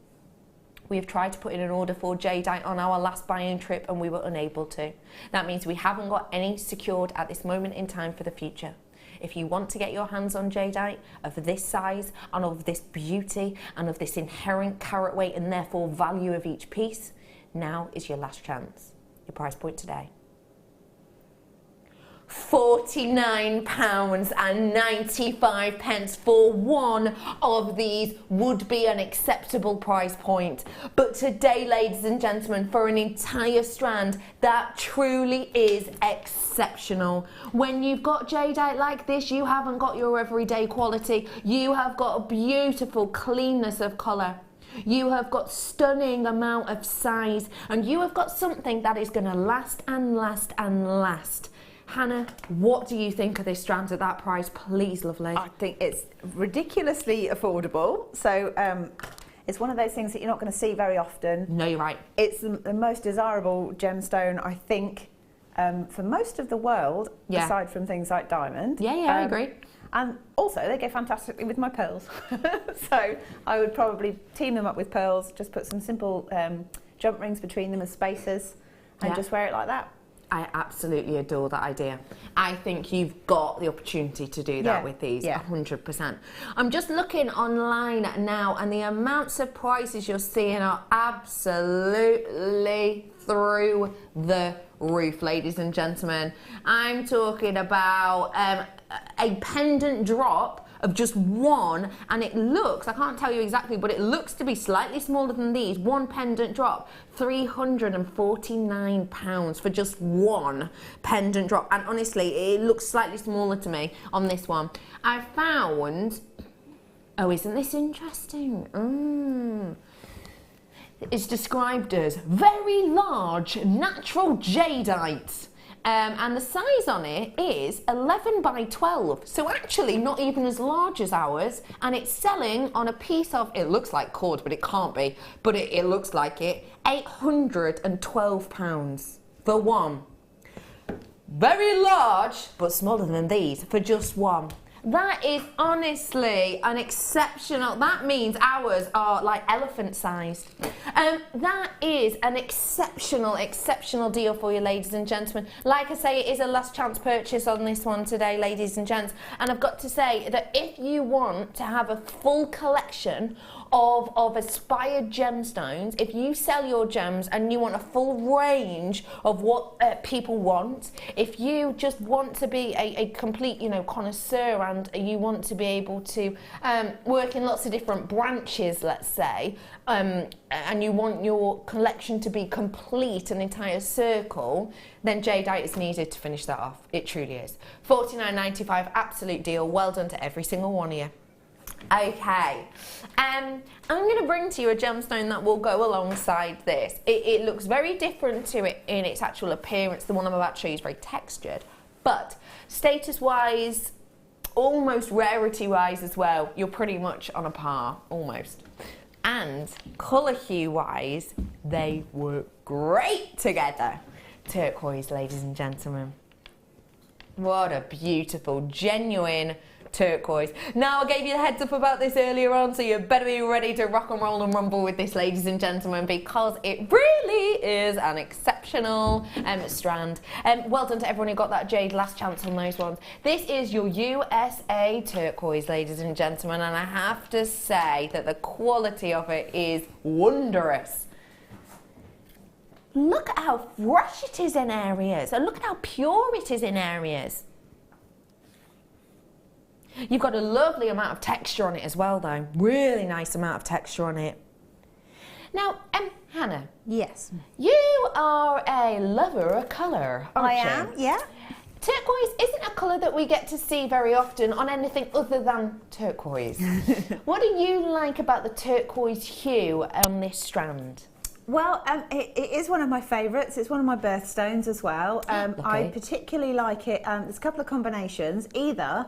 We have tried to put in an order for jadeite on our last buying trip and we were unable to. That means we haven't got any secured at this moment in time for the future. If you want to get your hands on jadeite of this size and of this beauty and of this inherent carat weight and therefore value of each piece, now is your last chance. Your price point today. £49.95 for one of these would be an acceptable price point. But today, ladies and gentlemen, for an entire strand, that truly is exceptional. When you've got jadeite like this, you haven't got your everyday quality. You have got a beautiful cleanness of colour. You have got stunning amount of size, and you have got something that is going to last and last and last. Hannah, what do you think of this strand at that price, please, lovely? I think it's ridiculously affordable. So it's one of those things that you're not going to see very often. No, you're right. It's the most desirable gemstone, I think, for most of the world, aside from things like diamond. Yeah, I agree. And also, they go fantastically with my pearls. So I would probably team them up with pearls, just put some simple jump rings between them as spacers, and just wear it like that. I absolutely adore that idea. I think you've got the opportunity to do that with these, 100%. I'm just looking online now, and the amounts of prices you're seeing are absolutely through the roof, ladies and gentlemen. I'm talking about a pendant drop of just one, and it looks, I can't tell you exactly, but it looks to be slightly smaller than these. One pendant drop, £349 for just one pendant drop. And honestly, it looks slightly smaller to me on this one. I found, oh, isn't this interesting? It's described as very large natural jadeite. And the size on it is 11 by 12, so actually not even as large as ours, and it's selling on a piece of, it looks like cord, but it can't be, but it looks like it, £812 for one. Very large, but smaller than these, for just one. That is honestly an exceptional, that means ours are like elephant sized. That is an exceptional deal for you, ladies and gentlemen. Like I say, it is a last chance purchase on this one today, ladies and gents. And I've got to say that if you want to have a full collection of aspired gemstones, if you sell your gems and you want a full range of what people want, if you just want to be a complete, connoisseur, and you want to be able to work in lots of different branches, let's say, and you want your collection to be complete, an entire circle, then jadeite is needed to finish that off. It truly is. £49.95, absolute deal. Well done to every single one of you. Okay, I'm going to bring to you a gemstone that will go alongside this. It looks very different to it in its actual appearance. The one I'm about to show you is very textured, but status-wise, almost rarity-wise as well, you're pretty much on a par, almost. And colour hue-wise, they work great together. Turquoise, ladies and gentlemen. What a beautiful, genuine turquoise. Now, I gave you the heads up about this earlier on, so you better be ready to rock and roll and rumble with this, ladies and gentlemen, because it really is an exceptional strand. Well done to everyone who got that jade last chance on those ones. This is your USA turquoise, ladies and gentlemen, and I have to say that the quality of it is wondrous. look at how fresh it is in areas, and look at how pure it is in areas. You've got a lovely amount of texture on it as well, though. Really nice amount of texture on it. Now, Hannah. Yes. You are a lover of colour, aren't you? I am, yeah. Turquoise isn't a colour that we get to see very often on anything other than turquoise. What do you like about the turquoise hue on this strand? Well, it is one of my favourites. It's one of my birthstones as well. I particularly like it. There's a couple of combinations. Either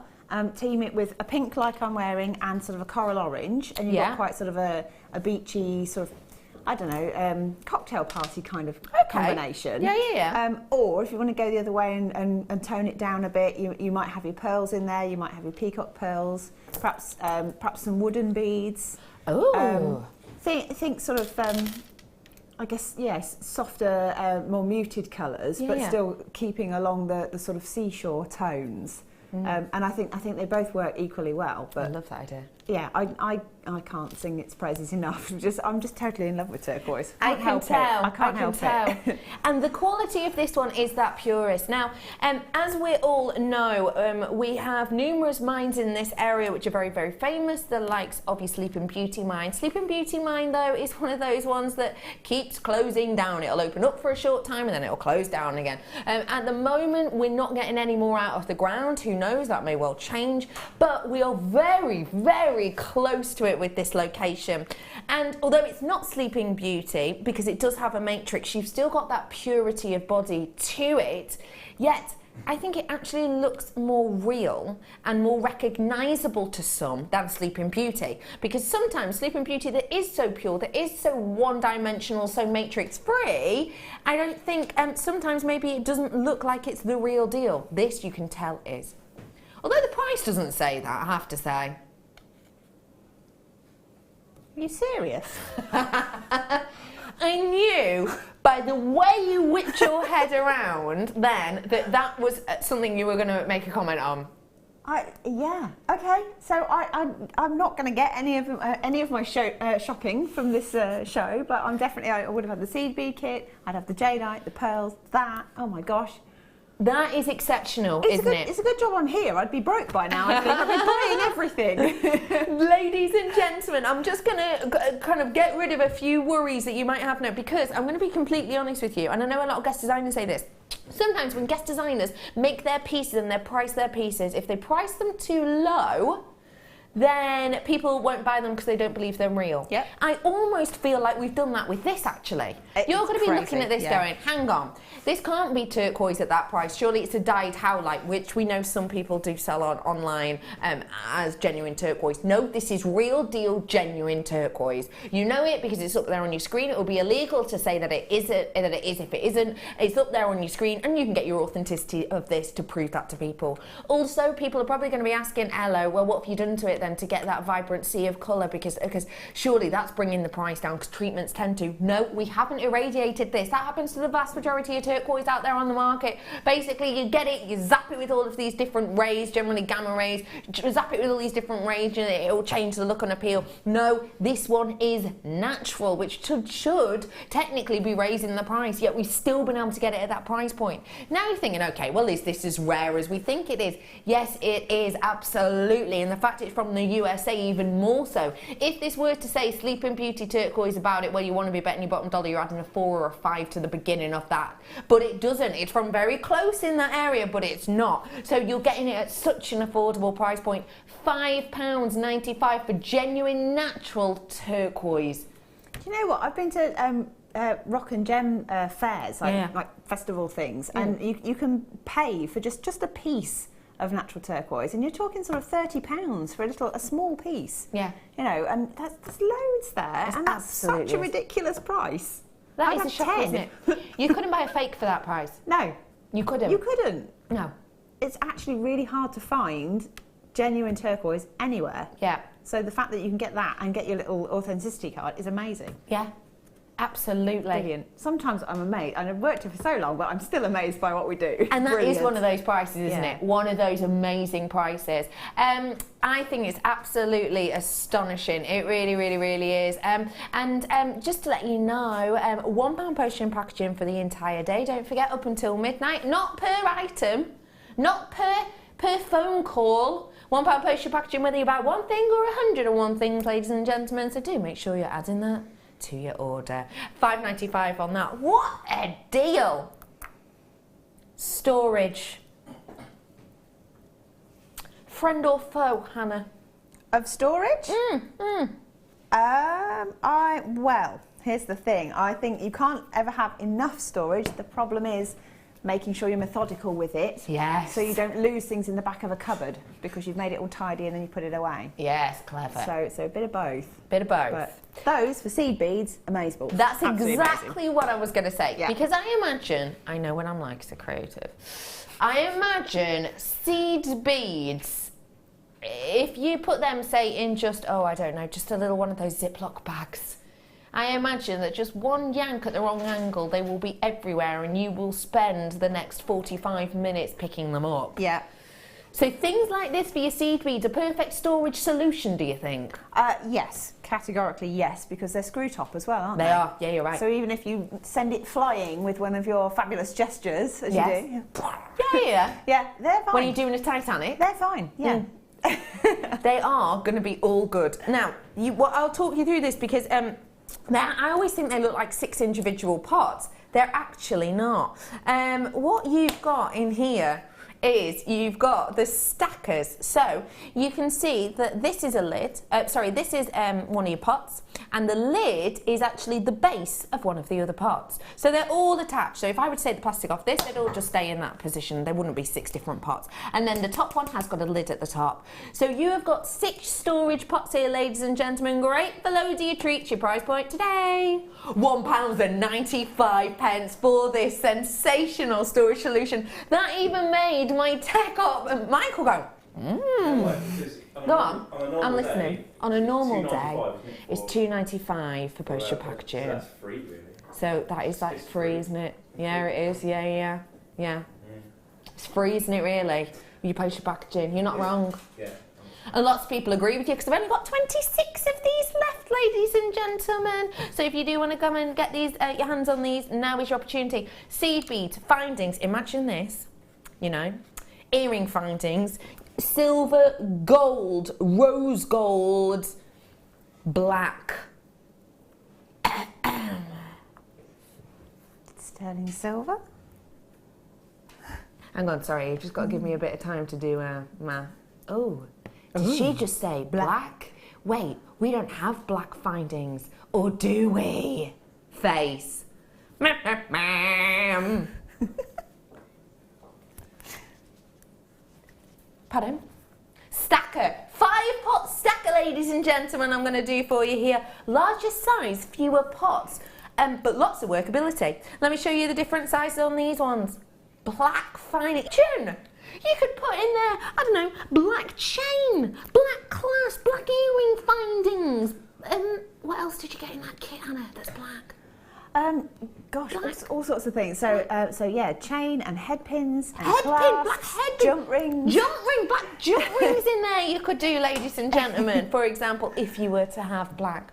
team it with a pink like I'm wearing and sort of a coral orange, and you've got quite sort of a beachy sort of, I don't know, cocktail party kind of combination. Yeah. Or if you want to go the other way and tone it down a bit, you might have your pearls in there. You might have your peacock pearls, perhaps some wooden beads. Oh. Think sort of. I guess, yes, softer, more muted colours, but still keeping along the sort of seashore tones. And I think they both work equally well. But I love that idea. Yeah, I can't sing its praises enough. I'm just totally in love with turquoise. I can tell. I can't help it. And the quality of this one is that purest. Now, as we all know, we have numerous mines in this area which are very, very famous. The likes of your Sleeping Beauty mine. Sleeping Beauty mine, though, is one of those ones that keeps closing down. It'll open up for a short time and then it'll close down again. At the moment, we're not getting any more out of the ground. Who knows? That may well change. But we are very, very close to it with this location. And although it's not Sleeping Beauty, because it does have a matrix, you've still got that purity of body to it, yet I think it actually looks more real and more recognisable to some than Sleeping Beauty, because sometimes Sleeping Beauty that is so pure, that is so one-dimensional, so matrix-free, I don't think, sometimes maybe it doesn't look like it's the real deal. This you can tell is. Although the price doesn't say that, I have to say. Are you serious? I knew by the way you whipped your head around then that was something you were going to make a comment on. Yeah. Okay. So I'm not going to get any of my shopping from this show, but I would have had the seed bead kit. I'd have the jadeite, the pearls. That. Oh my gosh. That is exceptional, isn't it? It's a good job I'm here. I'd be broke by now. I'd be buying everything. Ladies and gentlemen, I'm just going to kind of get rid of a few worries that you might have now, because I'm going to be completely honest with you, and I know a lot of guest designers say this. Sometimes when guest designers make their pieces and they price their pieces, if they price them too low, then people won't buy them because they don't believe they're real. Yep. I almost feel like we've done that with this, actually. You're going to be looking at this going, hang on, this can't be turquoise at that price. Surely it's a dyed howlite, which we know some people do sell online as genuine turquoise. No, this is real deal, genuine turquoise. You know it because it's up there on your screen. It will be illegal to say that it is if it isn't. It's up there on your screen, and you can get your authenticity of this to prove that to people. Also, people are probably going to be asking, hello, well, what have you done to it then to get that vibrancy of colour, because surely that's bringing the price down, because treatments tend to. No, we haven't irradiated this. That happens to the vast majority of turquoise out there on the market. Basically, you get it, you zap it with all of these different rays, generally gamma rays, zap it with all these different rays, and it will change the look and appeal. No, this one is natural, which should technically be raising the price, yet we've still been able to get it at that price point. Now you're thinking, okay, well, is this as rare as we think it is? Yes, it is, absolutely, and the fact it's from the USA even more so. If this were to say Sleeping Beauty turquoise about it, well, you want to be betting your bottom dollar you're adding a 4 or a 5 to the beginning of that, but it doesn't. It's from very close in that area, but it's not. So you're getting it at such an affordable price point, £5.95 for genuine natural turquoise. Do you know what? I've been to rock and gem fairs, like festival things, and you can pay for just a piece of natural turquoise, and you're talking sort of £30 for a small piece. Yeah. You know, and there's loads there, and that's such a ridiculous price. That is a shock, isn't it? You couldn't buy a fake for that price. No. You couldn't. You couldn't. No. It's actually really hard to find genuine turquoise anywhere. Yeah. So the fact that you can get that and get your little authenticity card is amazing. Yeah. Absolutely. Brilliant. Sometimes I'm amazed, and I've worked here for so long, but I'm still amazed by what we do. And that Brilliant. is one of those prices, isn't Yeah. it? One of those amazing prices. I think it's absolutely astonishing. It really, really, really is. And just to let you know, £1 postage and packaging for the entire day. Don't forget, up until midnight. Not per item, not per phone call. £1 postage and packaging, whether you buy one thing or 101 things, ladies and gentlemen. So do make sure you're adding that to your order. £5.95 on that. What a deal! Storage. Friend or foe, Hannah? Of storage? Well, here's the thing. I think you can't ever have enough storage. The problem is making sure you're methodical with it. Yes. So you don't lose things in the back of a cupboard because you've made it all tidy and then you put it away. Yes, clever. So a bit of both. Bit of both. But those for seed beads, amazeballs. That's Absolutely exactly what I was going to say. Yeah. Because I imagine, I know what I'm like as a creative, I imagine seed beads, if you put them, say, in just, I don't know, just a little one of those Ziploc bags, I imagine that just one yank at the wrong angle, they will be everywhere and you will spend the next 45 minutes picking them up. Yeah. So things like this for your seed beads, a perfect storage solution, do you think? Yes, categorically yes, because they're screw top as well, aren't they? They are, yeah, you're right. So even if you send it flying with one of your fabulous gestures, as Yes. you do, Yeah. yeah, they're fine. When you're doing a Titanic. They're fine, yeah. They are going to be all good. Now, I'll talk you through this because I always think they look like 6 individual pots. They're actually not. What you've got in here is you've got the stackers. So you can see that this is a lid. This is one of your pots, and the lid is actually the base of one of the other pots. So they're all attached. So if I would take the plastic off this, they'd all just stay in that position. There wouldn't be 6 different pots. And then the top one has got a lid at the top. So you have got 6 storage pots here, ladies and gentlemen. Great for loads of your treats. Your price point today, £1.95 for this sensational storage solution. That even made my tech op and Michael go, Go on, I'm listening. On a normal day, it's £2.95 for postage packaging. So that's free, really. So that is like free, isn't it? Yeah, it is. Yeah. It's free, isn't it? Really, with your postage packaging. You're not wrong. Yeah. And lots of people agree with you because I've only got 26 of these left, ladies and gentlemen. So if you do want to come and get these, your hands on these, now is your opportunity. Seed bead findings. Imagine this, earring findings, silver, gold, rose gold, black. Sterling silver. Hang on, sorry, you've just got to give me a bit of time to do math. Oh, did she just say black? Wait, we don't have black findings, or do we? Face. Pardon? Stacker. 5-pot stacker, ladies and gentlemen, I'm going to do for you here. Larger size, fewer pots, but lots of workability. Let me show you the different sizes on these ones. Black finding. You could put in there, I don't know, black chain, black clasp, black earring findings. What else did you get in that kit, Hannah, that's black? All sorts of things. So yeah, chain and head pins and Black head pin, jump rings. Black jump rings in there you could do, ladies and gentlemen. For example, if you were to have black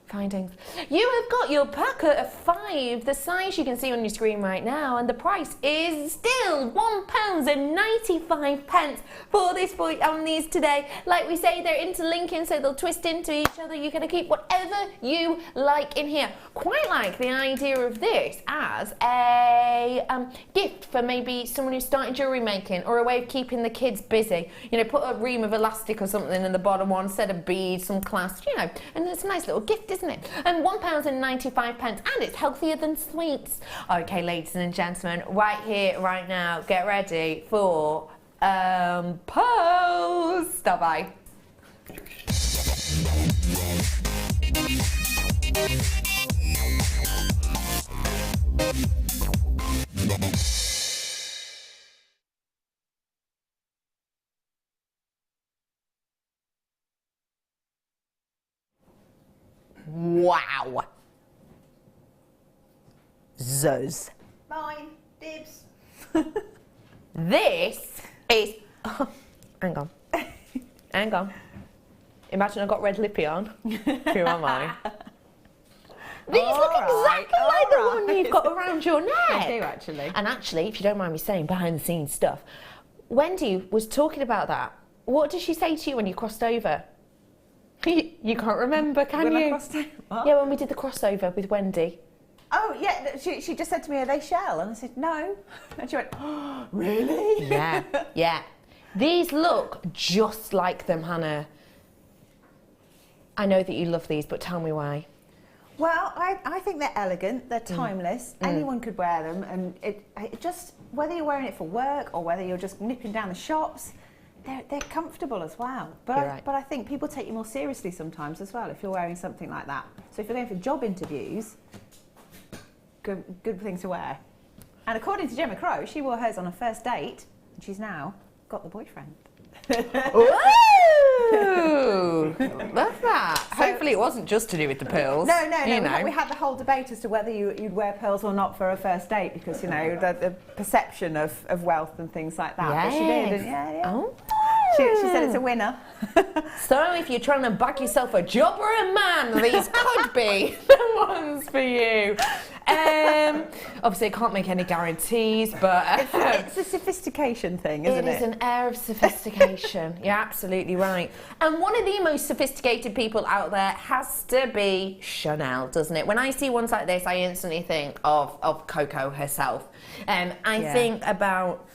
findings. You have got your packet of 5, the size you can see on your screen right now, and the price is still £1.95 for this on these today. Like we say, they're interlinking, so they'll twist into each other. You're going to keep whatever you like in here. Quite like the idea of this as a gift for maybe someone who's starting jewellery making, or a way of keeping the kids busy. Put a ream of elastic or something in the bottom, one set of beads, some clasps, and it's a nice little gift, isn't it? And £1.95, and it's healthier than sweets. Okay, ladies and gentlemen, right here, right now, get ready for post. Bye. Wow. Zuz. Mine. Dibs. This is... Oh, hang on. Hang on. Imagine I got red lippy on. Who am I? These look exactly like the one you've got around your neck. They do, actually. And actually, if you don't mind me saying, behind the scenes stuff, Wendy was talking about that. What did she say to you when you crossed over? You can't remember, can When you? I crossed over? What? Yeah, when we did the crossover with Wendy. Oh, yeah, she just said to me, are they shell? And I said, no. And she went, oh, really? Yeah, yeah. These look just like them, Hannah. I know that you love these, but tell me why. Well, I think they're elegant, they're timeless, anyone could wear them, and it just, whether you're wearing it for work or whether you're just nipping down the shops, they're comfortable as well. But You're right. but I think people take you more seriously sometimes as well if you're wearing something like that. So if you're going for job interviews, good thing to wear. And according to Gemma Crow, she wore hers on a first date, and she's now got the boyfriend. Ooh, love that. Hopefully it wasn't just to do with the pearls. No. You know. We had the whole debate as to whether you'd wear pearls or not for a first date because, you know, the perception of wealth and things like that. But she did, and yeah. Oh. She said it's a winner. So if you're trying to back yourself a job or a man, these could be the ones for you. Obviously, I can't make any guarantees, but It's a sophistication thing, isn't it? It is an air of sophistication. You're absolutely right. And one of the most sophisticated people out there has to be Chanel, doesn't it? When I see ones like this, I instantly think of Coco herself. I think about...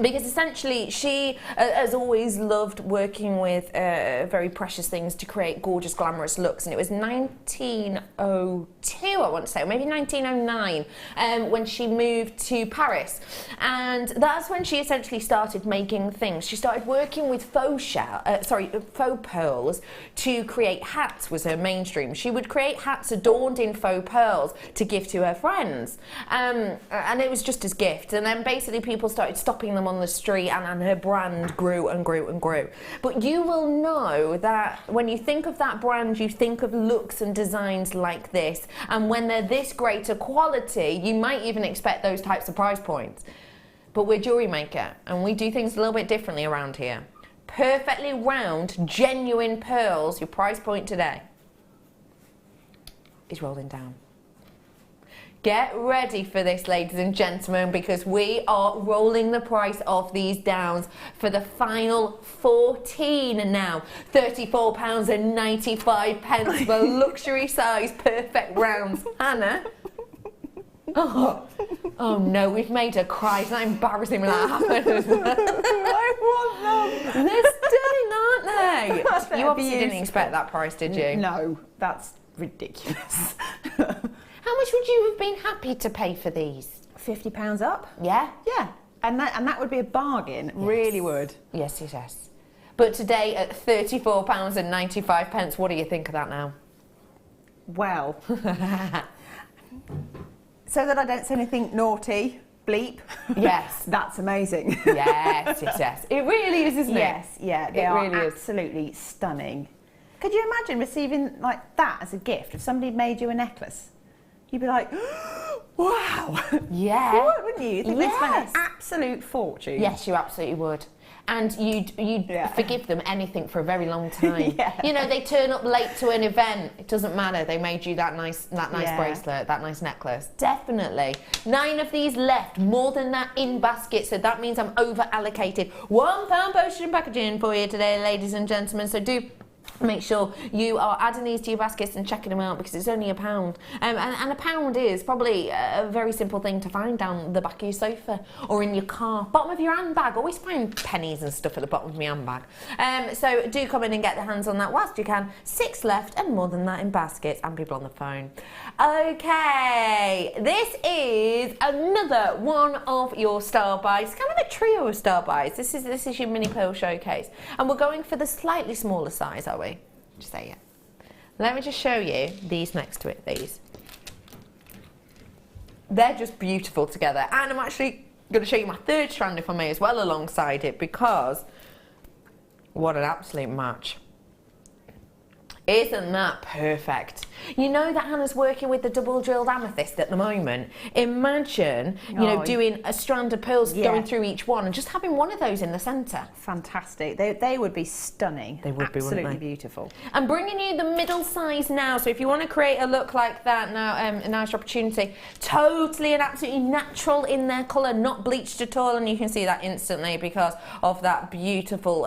Because essentially she has always loved working with very precious things to create gorgeous, glamorous looks. And it was 1902, I want to say, or maybe 1909, when she moved to Paris. And that's when she essentially started making things. She started working with faux pearls to create hats was her mainstream. She would create hats adorned in faux pearls to give to her friends. And it was just as gifts. And then basically people started stopping them on the street, and her brand grew and grew and grew. But you will know that when you think of that brand, you think of looks and designs like this, and when they're this great a quality, you might even expect those types of price points. But we're Jewellery Maker, and we do things a little bit differently around here. Perfectly round, genuine pearls, your price point today is rolling down. Get ready for this, ladies and gentlemen, because we are rolling the price of these downs for the final 14 now. £34.95 for luxury size perfect rounds. Hannah? Oh no, we've made her cry. It's not embarrassing when that happens. I want them. They're stunning, aren't they? That's You obviously didn't beautiful. expect that price, did you? No, that's ridiculous. How much would you have been happy to pay for these? £50 up? Yeah? Yeah. And that would be a bargain, really would. Yes, yes, yes. But today at £34.95, what do you think of that now? Well, so that I don't say anything naughty, bleep. Yes. That's amazing. Yes, yes, yes. It really is, isn't it? Yes, yeah, they It are really is. absolutely stunning. Could you imagine receiving like that as a gift? If somebody made you a necklace, you'd be like, wow. Yeah. You would, wouldn't you? You think they'd spend an Yes. absolute fortune. Yes, you absolutely would. And you'd forgive them anything for a very long time. Yeah. You know, they turn up late to an event. It doesn't matter. They made you that nice Yeah. bracelet, that nice necklace. Definitely. 9 of these left, more than that in basket. So that means I'm over allocated. £1 postage and packaging for you today, ladies and gentlemen. So do make sure you are adding these to your baskets and checking them out because it's only £1. And £1 is probably a very simple thing to find down the back of your sofa or in your car. Bottom of your handbag. Always find pennies and stuff at the bottom of my handbag. So do come in and get the hands on that whilst you can. 6 left and more than that in baskets and people on the phone. Okay, this is another one of your star buys. Kind of a trio of star buys. This is your mini pearl showcase. And we're going for the slightly smaller size, are we? Just say it. Let me just show you these next to it, these. They're just beautiful together. And I'm actually going to show you my third strand, if I may, as well alongside it, because what an absolute match. Isn't that perfect? You know that Hannah's working with the double drilled amethyst at the moment. Imagine, you know, doing a strand of pearls going through each one and just having one of those in the centre. Fantastic. They would be stunning. They would be, wouldn't they? Absolutely beautiful. I'm bringing you the middle size now, so if you want to create a look like that now, now's your opportunity. Totally and absolutely natural in their colour, not bleached at all, and you can see that instantly because of that beautiful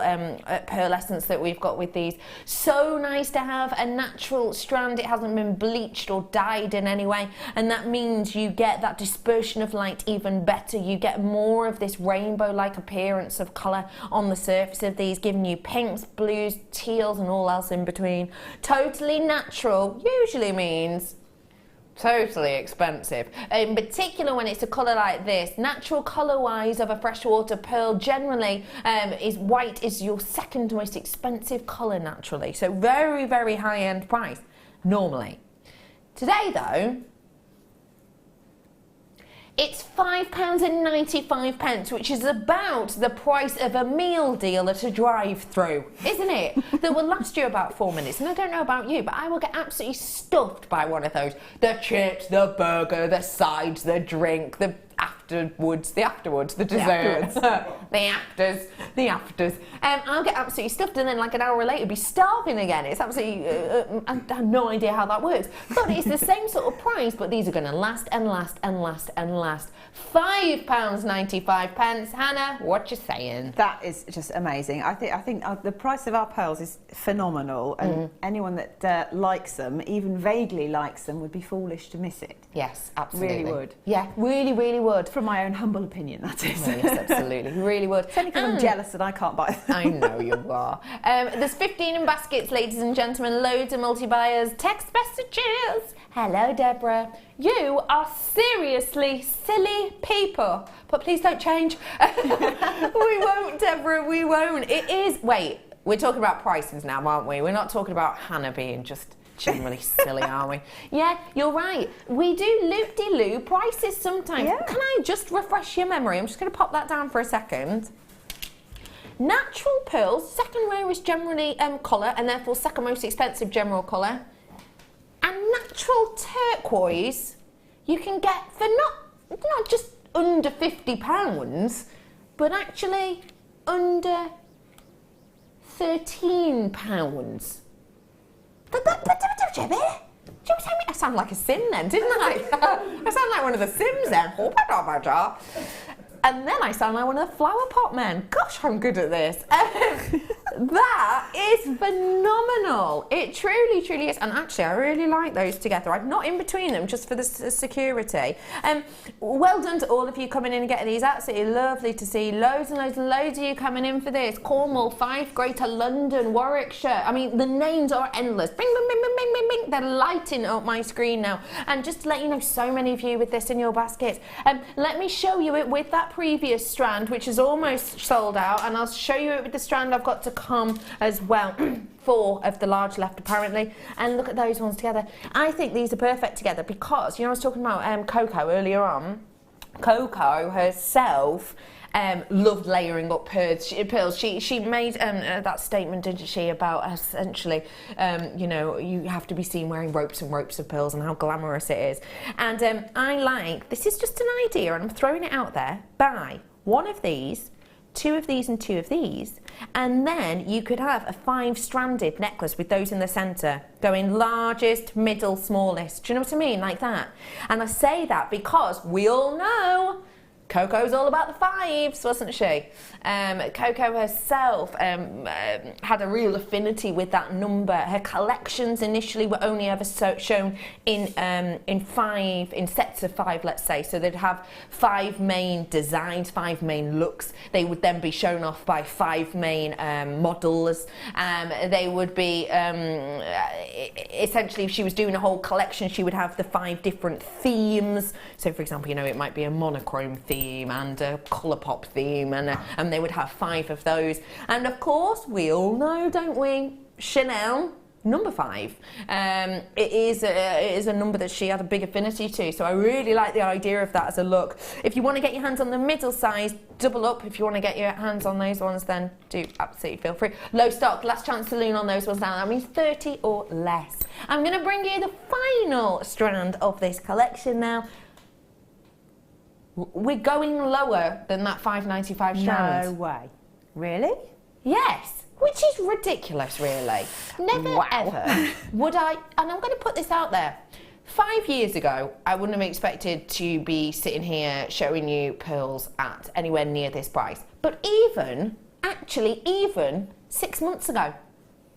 pearlescence that we've got with these. So nice to have a natural strand. It hasn't been bleached or dyed in any way, and that means you get that dispersion of light even better. You get more of this rainbow-like appearance of colour on the surface of these, giving you pinks, blues, teals and all else in between. Totally natural usually means totally expensive, in particular when it's a colour like this. Natural colour-wise of a freshwater pearl generally is white is your second most expensive colour naturally, so very, very high-end price normally. Today though, it's £5.95, which is about the price of a meal deal at a drive-through, isn't it? That will last you about 4 minutes, and I don't know about you, but I will get absolutely stuffed by one of those. The chips, the burger, the sides, the drink, the afterwards, the desserts, the afters. I'll get absolutely stuffed, and then like an hour later be starving again. It's absolutely, I have no idea how that works. But it's the same sort of price, but these are going to last and last and last and last. £5.95. Hannah, what you saying? That is just amazing. I think the price of our pearls is phenomenal, and anyone that likes them, even vaguely likes them, would be foolish to miss it. Yes, absolutely. Really would. Yeah, really, really would. From my own humble opinion, that is. Well, yes, absolutely. Really would. It's only because I'm jealous that I can't buy them. I know you are. There's 15 in baskets, ladies and gentlemen. Loads of multi-buyers. Text messages. Hello, Deborah. You are seriously silly people. But please don't change. We won't, Deborah, we won't. It is... Wait, we're talking about prices now, aren't we? We're not talking about Hannah being just... generally silly, are we? Yeah, you're right. We do loop-de-loo prices sometimes. Yeah. Can I just refresh your memory? I'm just going to pop that down for a second. Natural pearls, second rarest generally colour, and therefore second most expensive general colour. And natural turquoise, you can get for not just under £50, but actually under £13. I sound like a sim then, didn't I? I sound like one of the Sims then. And then I sound like one of the flower pot men. Gosh, I'm good at this. That is phenomenal. It truly, truly is. And actually, I really like those together. I'm not in between them just for the security. Well done to all of you coming in and getting these. Absolutely lovely to see. Loads and loads and loads of you coming in for this. Cornwall, Fife, Greater London, Warwickshire. I mean, the names are endless. Bing, bing, bing, bing, bing, bing, bing. They're lighting up my screen now. And just to let you know, so many of you with this in your baskets. Let me show you it with that previous strand, which is almost sold out. And I'll show you it with the strand I've got to come as well. 4 of the large left apparently, and look at those ones together. I think these are perfect together because, you know, I was talking about Coco earlier on. Coco herself loved layering up pearls. She made that statement, didn't she, about essentially, you know, you have to be seen wearing ropes and ropes of pearls and how glamorous it is. And I like, this is just an idea and I'm throwing it out there, buy one of these, 2 of these and 2 of these, and then you could have a 5-stranded necklace with those in the centre, going largest, middle, smallest. Do you know what I mean? Like that. And I say that because we all know Coco's all about the 5s, wasn't she? Coco herself had a real affinity with that number. Her collections initially were only ever shown in sets of 5, let's say. So they'd have 5 main designs, 5 main looks. They would then be shown off by 5 main models. They would be essentially, if she was doing a whole collection, she would have the 5 different themes. So, for example, you know, it might be a monochrome theme and a colour pop theme, and they would have 5 of those. And of course, we all know, don't we, Chanel number 5. It is a number that she had a big affinity to, so I really like the idea of that as a look. If you want to get your hands on the middle size, double up. If you want to get your hands on those ones, then do absolutely feel free. Low stock, last chance saloon on those ones now. That means 30 or less. I'm going to bring you the final strand of this collection now. We're going lower than that £5.95 strand. No way. Really? Yes, which is ridiculous, really. Never ever would I, and I'm going to put this out there. 5 years ago, I wouldn't have expected to be sitting here showing you pearls at anywhere near this price. But even 6 months ago,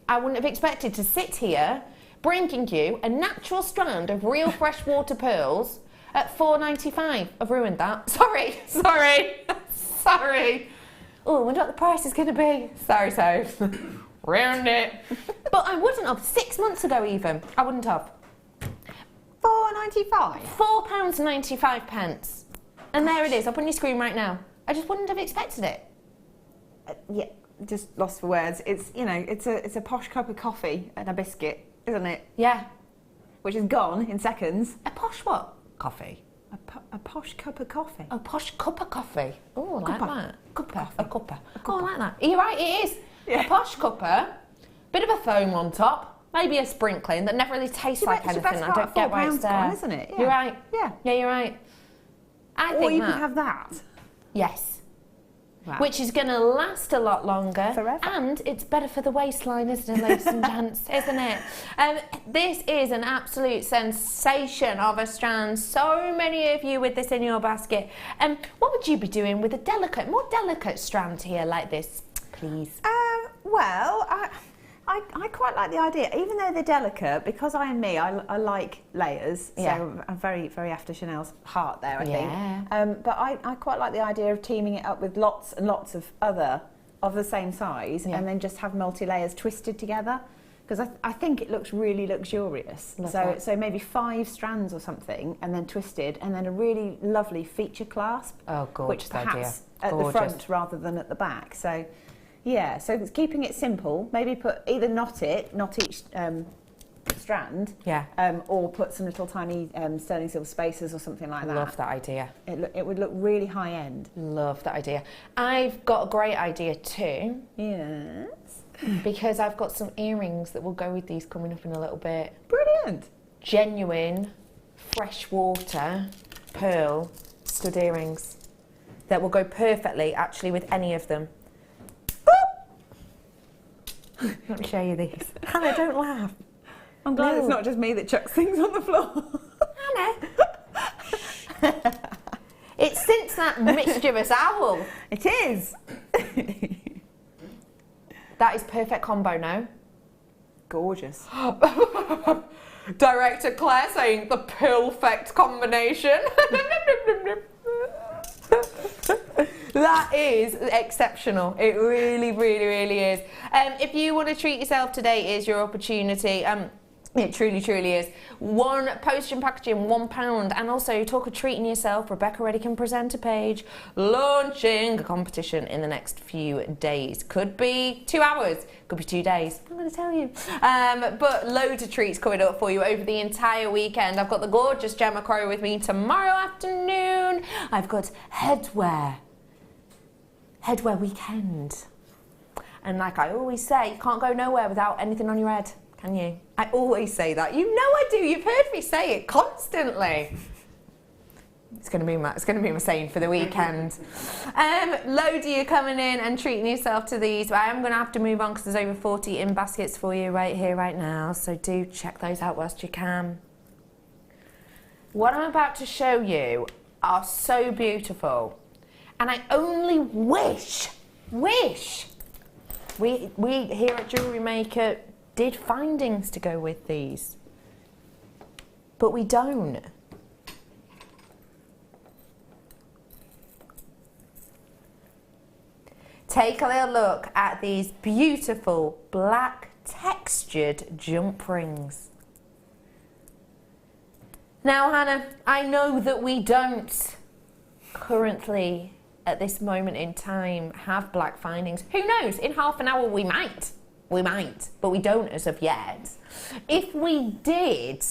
I wouldn't have expected to sit here bringing you a natural strand of real freshwater pearls at £4.95. I've ruined that. Sorry. Oh, I wonder what the price is going to be. Sorry, ruined it. But I wouldn't have 6 months ago even. I wouldn't have. £4.95. £4.95. And there it is, up on your screen right now. I just wouldn't have expected it. Yeah, just lost for words. It's, you know, it's a posh cup of coffee and a biscuit, isn't it? Yeah. Which is gone in seconds. A posh what? Coffee. A posh cup of coffee. A posh cup of coffee. Oh, I like that. Cuppa. A cuppa. Oh, I like that. You're right, it is. Yeah. A posh cuppa, bit of a foam on top, maybe a sprinkling that never really tastes like anything. I don't get why it's there. Gone, isn't it? Yeah. You're right. Yeah. Yeah, you're right. I think or you that. could have that. Yes. Wow. Which is going to last a lot longer. Forever. And it's better for the waistline, isn't it, ladies and gents? Isn't it? This is an absolute sensation of a strand. So many of you with this in your basket. What would you be doing with a more delicate strand here like this, please? Well, I quite like the idea, even though they're delicate, because I like layers, Yeah. so I'm very, very after Chanel's heart there, I think. Yeah. But I quite like the idea of teaming it up with lots and lots of other of the same size, Yeah. and then just have multi-layers twisted together, because I think it looks really luxurious. Love that. So maybe 5 strands or something, and then twisted, and then a really lovely feature clasp, Oh, gorgeous which perhaps idea. at Gorgeous. the front rather than at the back. So. Yeah, so it's keeping it simple. Maybe knot each strand. Yeah. Or put some little tiny sterling silver spacers or something like that. Love that idea. It would look really high end. Love that idea. I've got a great idea too. Yes. Because I've got some earrings that will go with these coming up in a little bit. Brilliant. Genuine, freshwater, pearl stud earrings that will go perfectly actually with any of them. Let me show you these. Hannah, don't laugh. I'm glad it's not just me that chucks things on the floor. Hannah. It's since that mischievous owl. It is. That is perfect combo, no? Gorgeous. Director Claire saying the perfect combination. That is exceptional. It really, really, really is. If you want to treat yourself, today is your opportunity. It truly, truly is. One postage and packaging, £1. And also, talk of treating yourself, Rebecca Redican presenter page, launching a competition in the next few days. Could be 2 hours, could be 2 days. I'm going to tell you. But loads of treats coming up for you over the entire weekend. I've got the gorgeous Gemma Crow with me tomorrow afternoon. I've got headwear weekend. And like I always say, you can't go nowhere without anything on your head. Can you? I always say that. You know I do. You've heard me say it constantly. It's going to be my saying for the weekend. Loads of you coming in and treating yourself to these. But I am going to have to move on because there's over 40 in baskets for you right here, right now. So do check those out whilst you can. What I'm about to show you are so beautiful. And I only wish we here at Jewellery Maker did findings to go with these, but we don't. Take a little look at these beautiful black textured jump rings. Now, Hannah, I know that we don't currently, at this moment in time, have black findings. Who knows? In half an hour we might. We might, but we don't as of yet. If we did,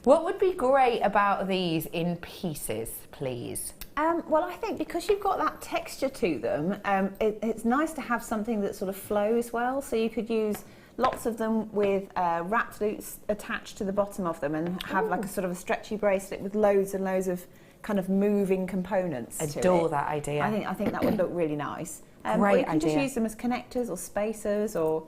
what would be great about these in pieces, please? Well, I think because you've got that texture to them, it's nice to have something that sort of flows well. So you could use lots of them with wrapped loops attached to the bottom of them and have like a sort of a stretchy bracelet with loads and loads of kind of moving components. Adore that idea. I think that would look really nice. Great or you can idea. just use them as connectors or spacers or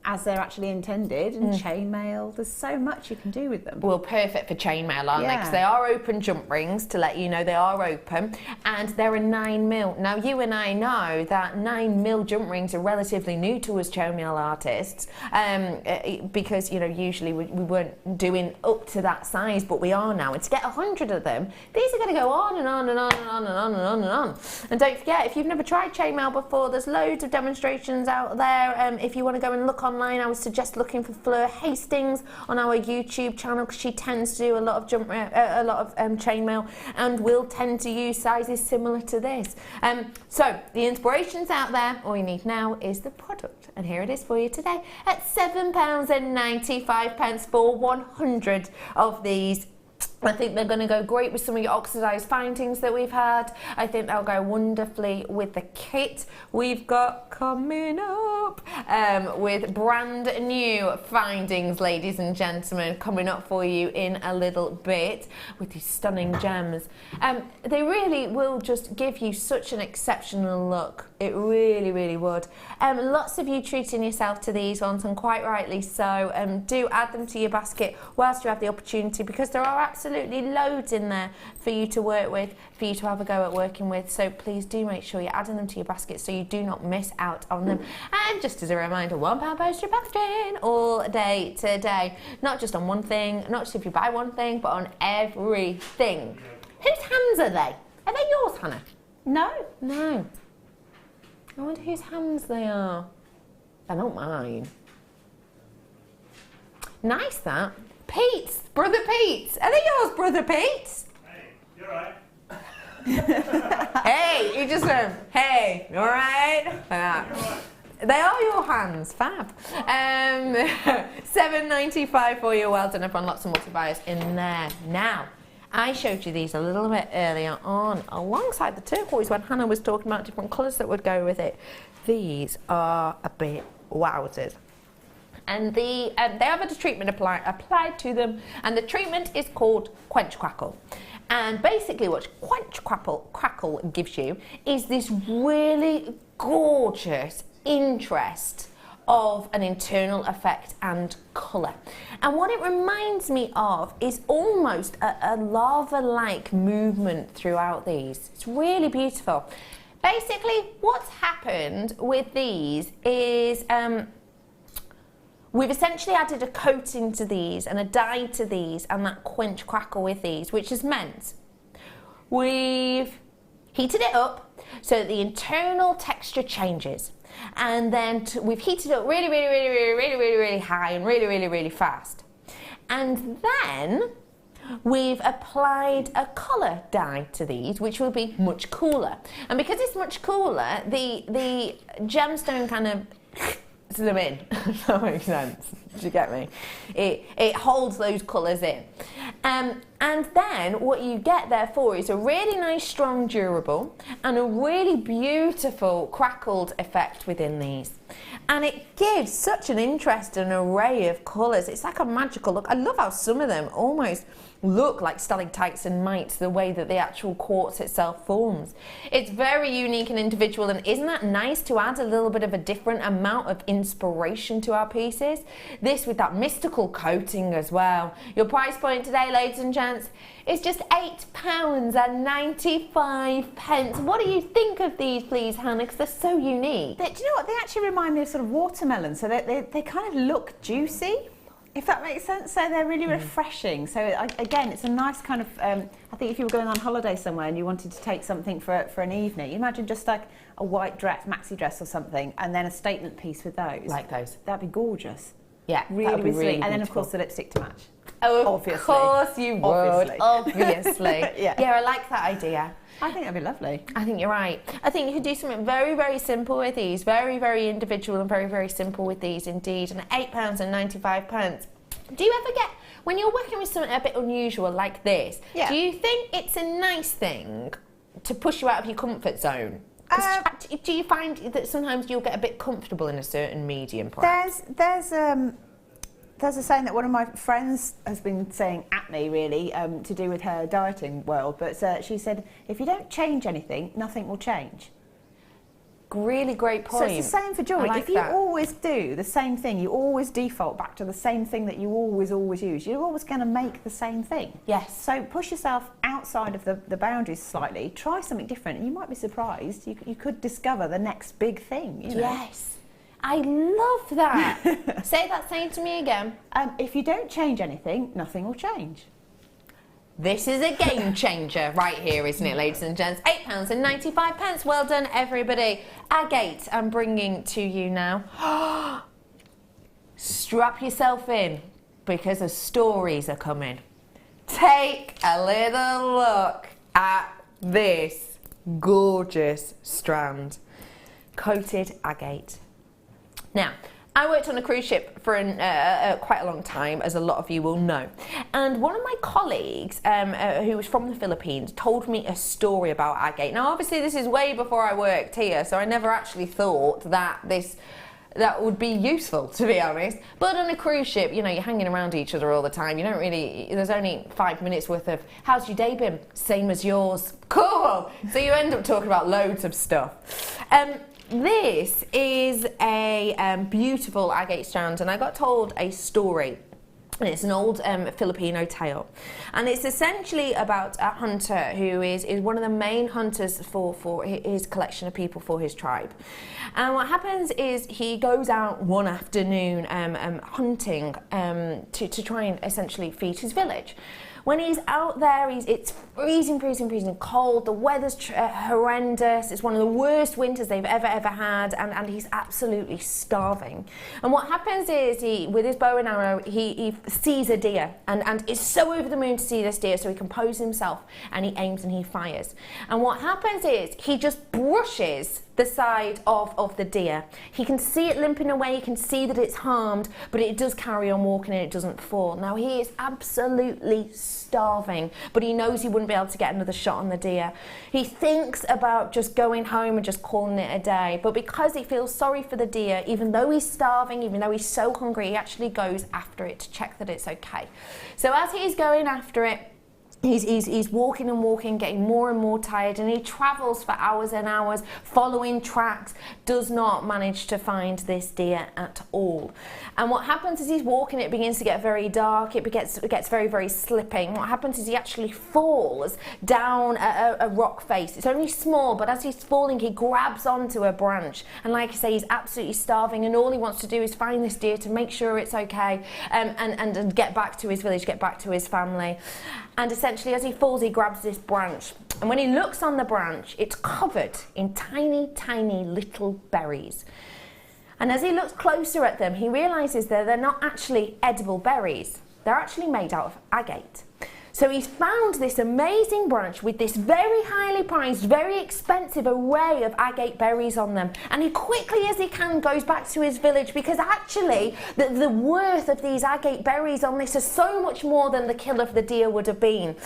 as they're actually intended, and chainmail. There's so much you can do with them. Well, perfect for chainmail, aren't they? Yeah. Because they are open jump rings, to let you know they are open, and they're a 9mm. Now, you and I know that 9mm jump rings are relatively new to us chainmail artists, because, you know, usually we weren't doing up to that size, but we are now. And to get 100 of them, these are going to go on and on and on and on and on and on and on. And don't forget, if you've never tried chainmail before, there's loads of demonstrations out there. If you want to go and look online, I would suggest looking for Fleur Hastings on our YouTube channel, because she tends to do a lot of chainmail and will tend to use sizes similar to this. So the inspiration's out there. All you need now is the product, and here it is for you today at £7.95 for 100 of these. I think they're going to go great with some of your oxidised findings that we've had. I think they'll go wonderfully with the kit we've got coming up, with brand new findings, ladies and gentlemen, coming up for you in a little bit with these stunning gems. They really will just give you such an exceptional look. It really, really would. Lots of you treating yourself to these ones, and quite rightly so. Do add them to your basket whilst you have the opportunity, because there are absolutely loads in there for you to work with, for you to have a go at working with. So please do make sure you're adding them to your basket so you do not miss out on them. And just as a reminder, £1 postage packaging all day today. Not just on one thing, not just if you buy one thing, but on everything. Whose hands are they? Are they yours, Hannah? No. No. I wonder whose hands they are. They're not mine. Nice, that. Pete's, Brother Pete. Are they yours, Brother Pete? Hey, you're right. Hey, you just went, hey, you all right? They are your hands, fab. £7.95 for you. Well done, everyone. Lots of multi-buyers in there. Now, I showed you these a little bit earlier on, alongside the turquoise, when Hannah was talking about different colours that would go with it. These are a bit wowzers. And they have a treatment applied to them, and the treatment is called Quench Crackle. And basically what Quench Crackle gives you is this really gorgeous interest of an internal effect and colour. And what it reminds me of is almost a lava-like movement throughout these. It's really beautiful. Basically, what's happened with these is we've essentially added a coating to these and a dye to these and that quench crackle with these, which has meant we've heated it up so that the internal texture changes. And then we've heated it up really high and really fast. And then we've applied a colour dye to these, which will be much cooler. And because it's much cooler, the gemstone kind of them in, if that makes sense. Do you get me? It holds those colours in. And then what you get therefore is a really nice, strong, durable and a really beautiful crackled effect within these. And it gives such an interest and array of colours. It's like a magical look. I love how some of them almost look like stalactites and mites, the way that the actual quartz itself forms. It's very unique and individual, and isn't that nice to add a little bit of a different amount of inspiration to our pieces? This with that mystical coating as well. Your price point today, ladies and gents, is just £8.95. What do you think of these, please, Hannah? Because they're so unique. Do you know what? They actually remind me of sort of watermelon, so they kind of look juicy, if that makes sense. So they're really refreshing. So again, it's a nice kind of, I think if you were going on holiday somewhere and you wanted to take something for an evening, imagine just like a white dress, maxi dress or something, and then a statement piece with those. Like those. That'd be gorgeous. Yeah, really, that would be really sweet. And then of beautiful. course the lipstick to match. Oh, Obviously. of course you would. Obviously. Obviously. Yeah. Yeah, I like that idea. I think that'd be lovely. I think you're right. I think you could do something very, very simple with these. Very, very individual and very, very simple with these indeed. And £8.95. Do you ever get, when you're working with something a bit unusual like this, Yeah. do you think it's a nice thing to push you out of your comfort zone? 'Cause do you find that sometimes you'll get a bit comfortable in a certain medium perhaps? There's a saying that one of my friends has been saying at me, really, to do with her dieting world. But she said, if you don't change anything, nothing will change. Really great point. So it's the same for jewellery. I like if you that. always do the same thing, you always default back to the same thing that you always use, you're always going to make the same thing. Yes. So push yourself outside of the boundaries slightly. Try something different. You might be surprised. You could discover the next big thing. You know? Yes. I love that. Say that saying to me again. If you don't change anything, nothing will change. This is a game changer right here, isn't it, ladies and gents? £8.95. Well done, everybody. Agate, I'm bringing to you now. Strap yourself in, because the stories are coming. Take a little look at this gorgeous strand. Coated agate. Now, I worked on a cruise ship for quite a long time, as a lot of you will know. And one of my colleagues, who was from the Philippines, told me a story about agate. Now, obviously, this is way before I worked here, so I never actually thought that that would be useful, to be honest. But on a cruise ship, you know, you're hanging around each other all the time. You don't really, there's only 5 minutes worth of, how's your day been? Same as yours. Cool. So you end up talking about loads of stuff. This is a beautiful agate strand, and I got told a story. And it's an old Filipino tale. And it's essentially about a hunter who is one of the main hunters for his collection of people for his tribe. And what happens is he goes out one afternoon hunting to try and essentially feed his village. When he's out there, it's freezing cold. The weather's horrendous. It's one of the worst winters they've ever had, and he's absolutely starving. And what happens is he, with his bow and arrow, he sees a deer, and is so over the moon to see this deer, so he composes himself, and he aims and he fires. And what happens is he just brushes the side of the deer. He can see it limping away, he can see that it's harmed, but it does carry on walking and it doesn't fall. Now he is absolutely starving, but he knows he wouldn't be able to get another shot on the deer. He thinks about just going home and just calling it a day, but because he feels sorry for the deer, even though he's starving, even though he's so hungry, he actually goes after it to check that it's okay. So as he's going after it, He's walking and walking, getting more and more tired, and he travels for hours and hours, following tracks, does not manage to find this deer at all. And what happens is he's walking, it begins to get very dark, it gets very, very slipping. What happens is he actually falls down a rock face. It's only small, but as he's falling, he grabs onto a branch. And like I say, he's absolutely starving, and all he wants to do is find this deer to make sure it's okay, and get back to his village, get back to his family. And essentially, as he falls, he grabs this branch. And when he looks on the branch, it's covered in tiny, tiny little berries. And as he looks closer at them, he realises that they're not actually edible berries. They're actually made out of agate. So he's found this amazing branch with this very highly priced, very expensive array of agate berries on them. And he quickly as he can goes back to his village, because actually the worth of these agate berries on this is so much more than the kill of the deer would have been.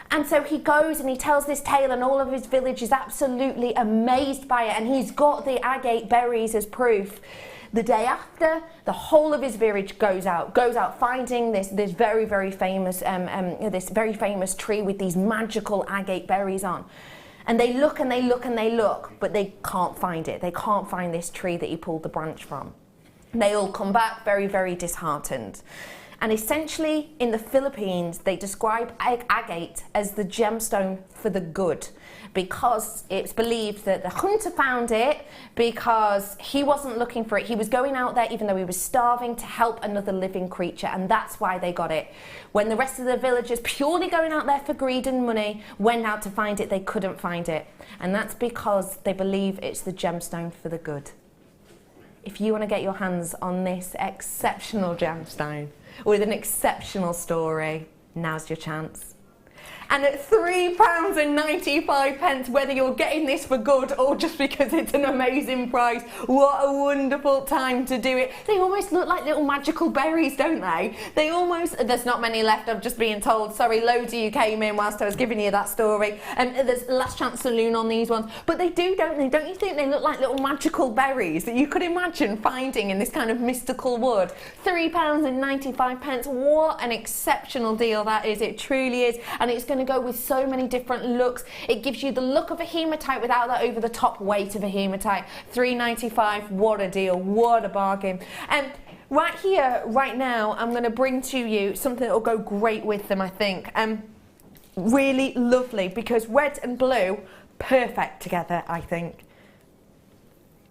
And so he goes and he tells this tale, and all of his village is absolutely amazed by it, and he's got the agate berries as proof. The day after, the whole of his village goes out finding this very, very famous this very famous tree with these magical agate berries on. And they look and they look and they look, but they can't find it. They can't find this tree that he pulled the branch from. They all come back very, very disheartened. And essentially, in the Philippines, they describe agate as the gemstone for the good, because it's believed that the hunter found it because he wasn't looking for it. He was going out there, even though he was starving, to help another living creature, and that's why they got it. When the rest of the villagers, purely going out there for greed and money, went out to find it, they couldn't find it. And that's because they believe it's the gemstone for the good. if you want to get your hands on this exceptional gemstone with an exceptional story, now's your chance. And at £3.95, whether you're getting this for good or just because it's an amazing price, what a wonderful time to do it. They almost look like little magical berries, don't they? They almost, there's not many left, I'm just being told. Sorry, loads of you came in whilst I was giving you that story. And there's last chance saloon on these ones. But they do, don't they? Don't you think they look like little magical berries that you could imagine finding in this kind of mystical wood? £3.95. What an exceptional deal that is. It truly is. And it's going to go with so many different looks. It gives you the look of a hematite without that over the top weight of a hematite. £3.95, what a deal, what a bargain. And right here, right now, I'm going to bring to you something that will go great with them, I think. Really lovely, because red and blue, perfect together, I think.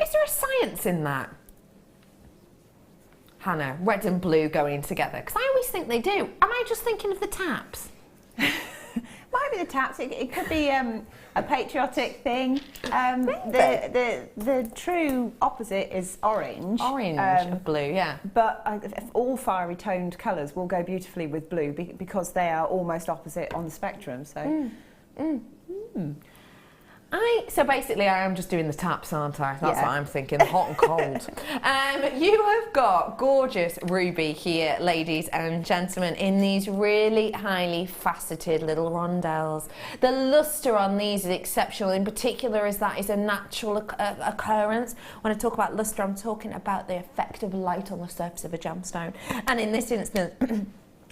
Is there a science in that? Hannah, red and blue going together? Because I always think they do. Am I just thinking of the taps? Might be the taps. It could be a patriotic thing. The true opposite is orange. Orange and blue, yeah. But all fiery toned colours will go beautifully with blue because they are almost opposite on the spectrum. So. So basically I am just doing the taps, aren't I? That's what I'm thinking, hot and cold. You have got gorgeous ruby here, ladies and gentlemen, in these really highly faceted little rondelles. The lustre on these is exceptional, in particular as that is a natural occurrence. When I talk about lustre, I'm talking about the effect of light on the surface of a gemstone. And in this instance,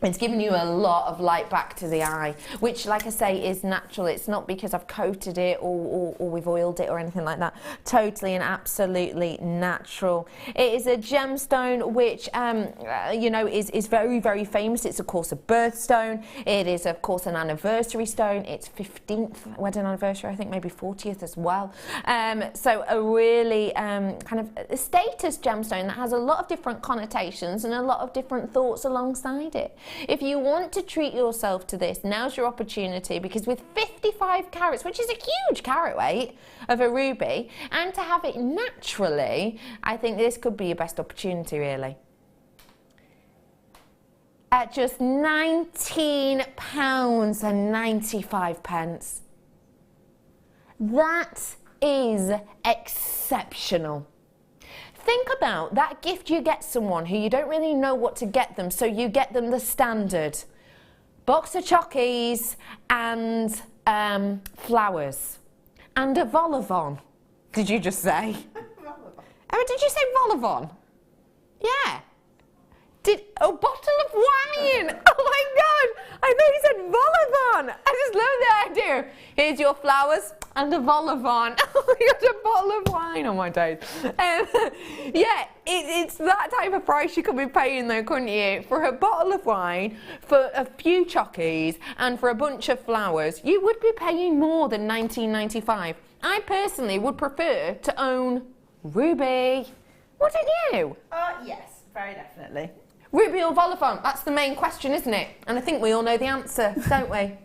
it's giving you a lot of light back to the eye, which, like I say, is natural. It's not because I've coated it or we've oiled it or anything like that. Totally and absolutely natural. It is a gemstone which, you know, is very, very famous. It's, of course, a birthstone. It is, of course, an anniversary stone. It's 15th wedding anniversary, I think, maybe 40th as well. So a really kind of a status gemstone that has a lot of different connotations and a lot of different thoughts alongside it. If you want to treat yourself to this, now's your opportunity, because with 55 carats, which is a huge carat weight of a ruby, and to have it naturally, I think this could be your best opportunity, really. At just £19.95. That is exceptional. Think about that gift you get someone who you don't really know what to get them, so you get them the standard box of chockies and flowers and a vol au vent. Did you just say? Did you say vol au vent? Yeah. A bottle of wine! Oh my God! I thought you said vol au vent! I just love the idea. Here's your flowers and a vol au vent. You got a bottle of wine on my days. Yeah, it's that type of price you could be paying though, couldn't you? For a bottle of wine, for a few chockies, and for a bunch of flowers, you would be paying more than £19.95. I personally would prefer to own ruby. Wouldn't you? Yes, very definitely. Ruby or vol au vent? That's the main question, isn't it? And I think we all know the answer, don't we?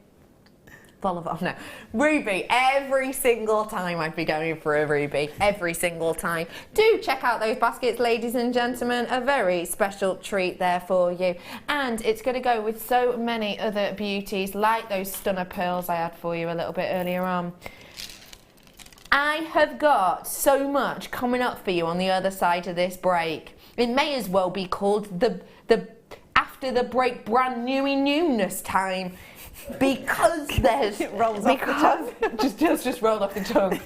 Vol au vent, no. Ruby, every single time I'd be going for a ruby, every single time. Do check out those baskets, ladies and gentlemen. A very special treat there for you. And it's going to go with so many other beauties, like those stunner pearls I had for you a little bit earlier on. I have got so much coming up for you on the other side of this break. It may as well be called the after the break brand newness time, because there's it rolls off the tongue. just rolled off the tongue.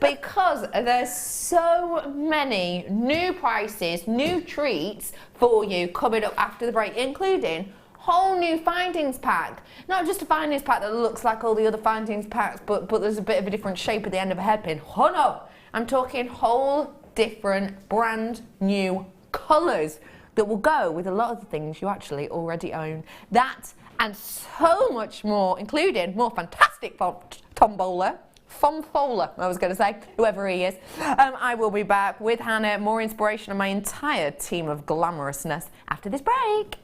Because there's so many new prices, new treats for you coming up after the break, including whole new findings pack. Not just a findings pack that looks like all the other findings packs, but there's a bit of a different shape at the end of a hairpin. Oh no, I'm talking whole different brand new colours that will go with a lot of the things you actually already own. That and so much more, including more fantastic tombola, Fomfola, I was going to say, whoever he is. I will be back with Hannah, more inspiration, and my entire team of glamorousness after this break.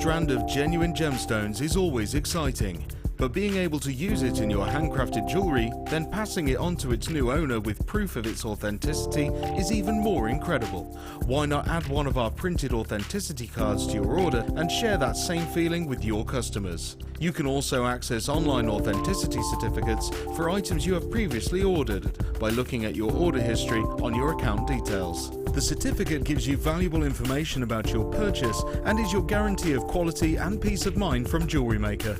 strand of genuine gemstones is always exciting, but being able to use it in your handcrafted jewellery, then passing it on to its new owner with proof of its authenticity is even more incredible. Why not add one of our printed authenticity cards to your order and share that same feeling with your customers? You can also access online authenticity certificates for items you have previously ordered by looking at your order history on your account details. The certificate gives you valuable information about your purchase and is your guarantee of quality and peace of mind from Jewellery Maker.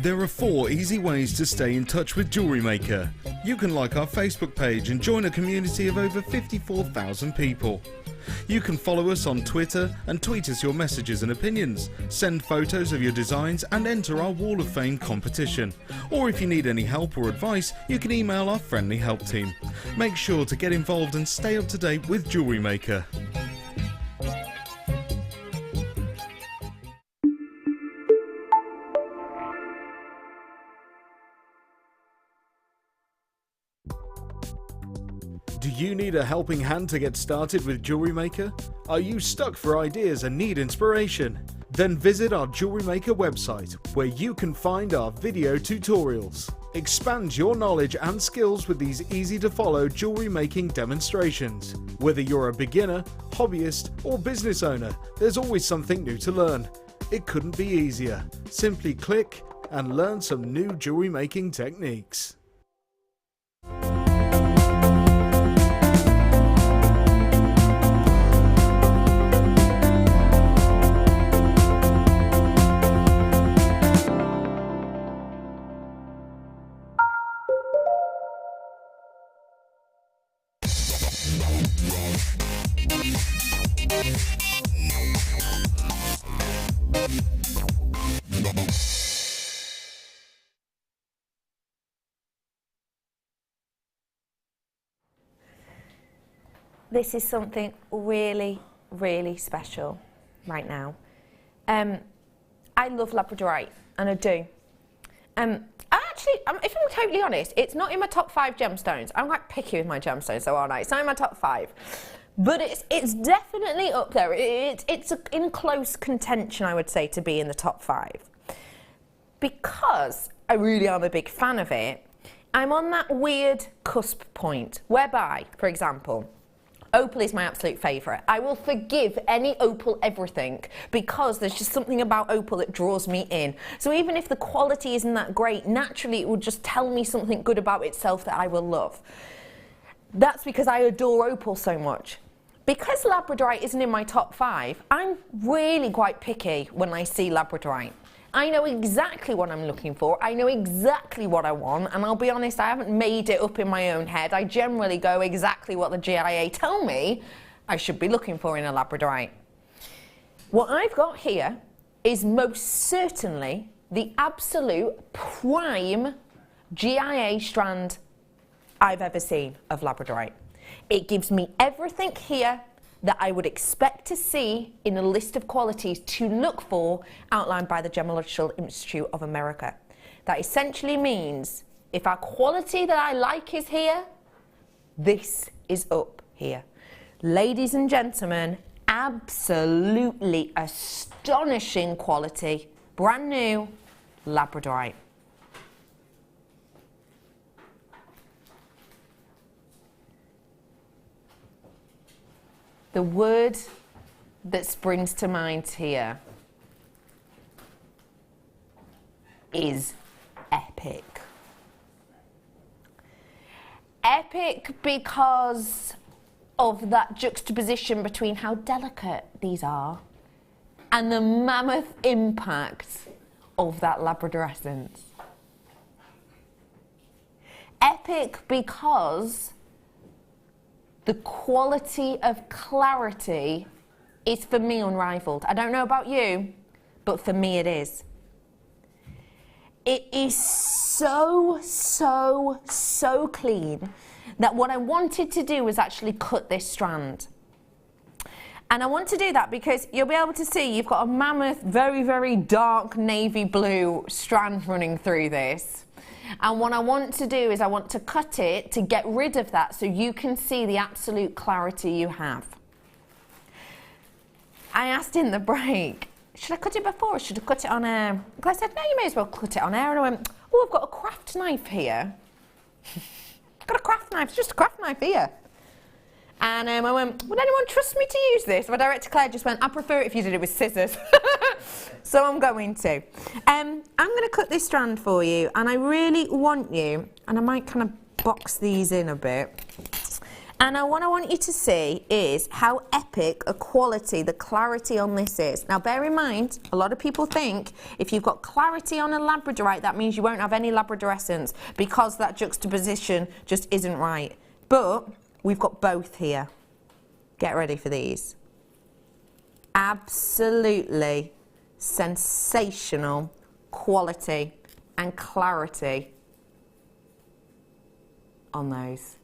There are 4 easy ways to stay in touch with Jewellery Maker. You can like our Facebook page and join a community of over 54,000 people. You can follow us on Twitter and tweet us your messages and opinions, send photos of your designs and enter our Wall of Fame competition. Or if you need any help or advice, you can email our friendly help team. Make sure to get involved and stay up to date with Jewellery Maker. Do you need a helping hand to get started with Jewellery Maker? Are you stuck for ideas and need inspiration? Then visit our Jewellery Maker website, where you can find our video tutorials. Expand your knowledge and skills with these easy-to-follow jewellery making demonstrations. Whether you're a beginner, hobbyist, or business owner, there's always something new to learn. It couldn't be easier. Simply click and learn some new jewellery making techniques. This is something really, really special right now. I love labradorite, and I do. If I'm totally honest, it's not in my top 5 gemstones. I'm quite picky with my gemstones, so aren't I? It's not in my top 5. But it's definitely up there. It's in close contention, I would say, to be in the top 5. Because I really am a big fan of it, I'm on that weird cusp point whereby, for example, opal is my absolute favourite. I will forgive any opal everything because there's just something about opal that draws me in. So even if the quality isn't that great, naturally it will just tell me something good about itself that I will love. That's because I adore opal so much. Because labradorite isn't in my top 5, I'm really quite picky when I see labradorite. I know exactly what I'm looking for, I know exactly what I want, and I'll be honest, I haven't made it up in my own head. I generally go exactly what the GIA tell me I should be looking for in a labradorite. What I've got here is most certainly the absolute prime GIA strand I've ever seen of labradorite. It gives me everything here that I would expect to see in a list of qualities to look for outlined by the Gemological Institute of America. That essentially means if our quality that I like is here, this is up here. Ladies and gentlemen, absolutely astonishing quality, brand new labradorite. The word that springs to mind here is epic. Epic because of that juxtaposition between how delicate these are and the mammoth impact of that labradorescence. Epic because the quality of clarity is, for me, unrivaled. I don't know about you, but for me it is. it is so clean that what I wanted to do was actually cut this strand. And I want to do that because you'll be able to see you've got a mammoth, very, very dark navy blue strand running through this. And what I want to do is I want to cut it to get rid of that so you can see the absolute clarity you have. I asked in the break, should I cut it before or should I cut it on air? I said, no, you may as well cut it on air. And I went, oh, I've got a craft knife here. I've got a craft knife, it's just a craft knife here. And I went, would anyone trust me to use this? My director Claire just went, I prefer it if you did it with scissors. So I'm going to. I'm going to cut this strand for you, and I really want you, and I might kind of box these in a bit. And what I want you to see is how epic a quality, the clarity on this is. Now bear in mind, a lot of people think if you've got clarity on a labradorite, that means you won't have any labradorescence because that juxtaposition just isn't right. But we've got both here. Get ready for these. Absolutely sensational quality and clarity on those.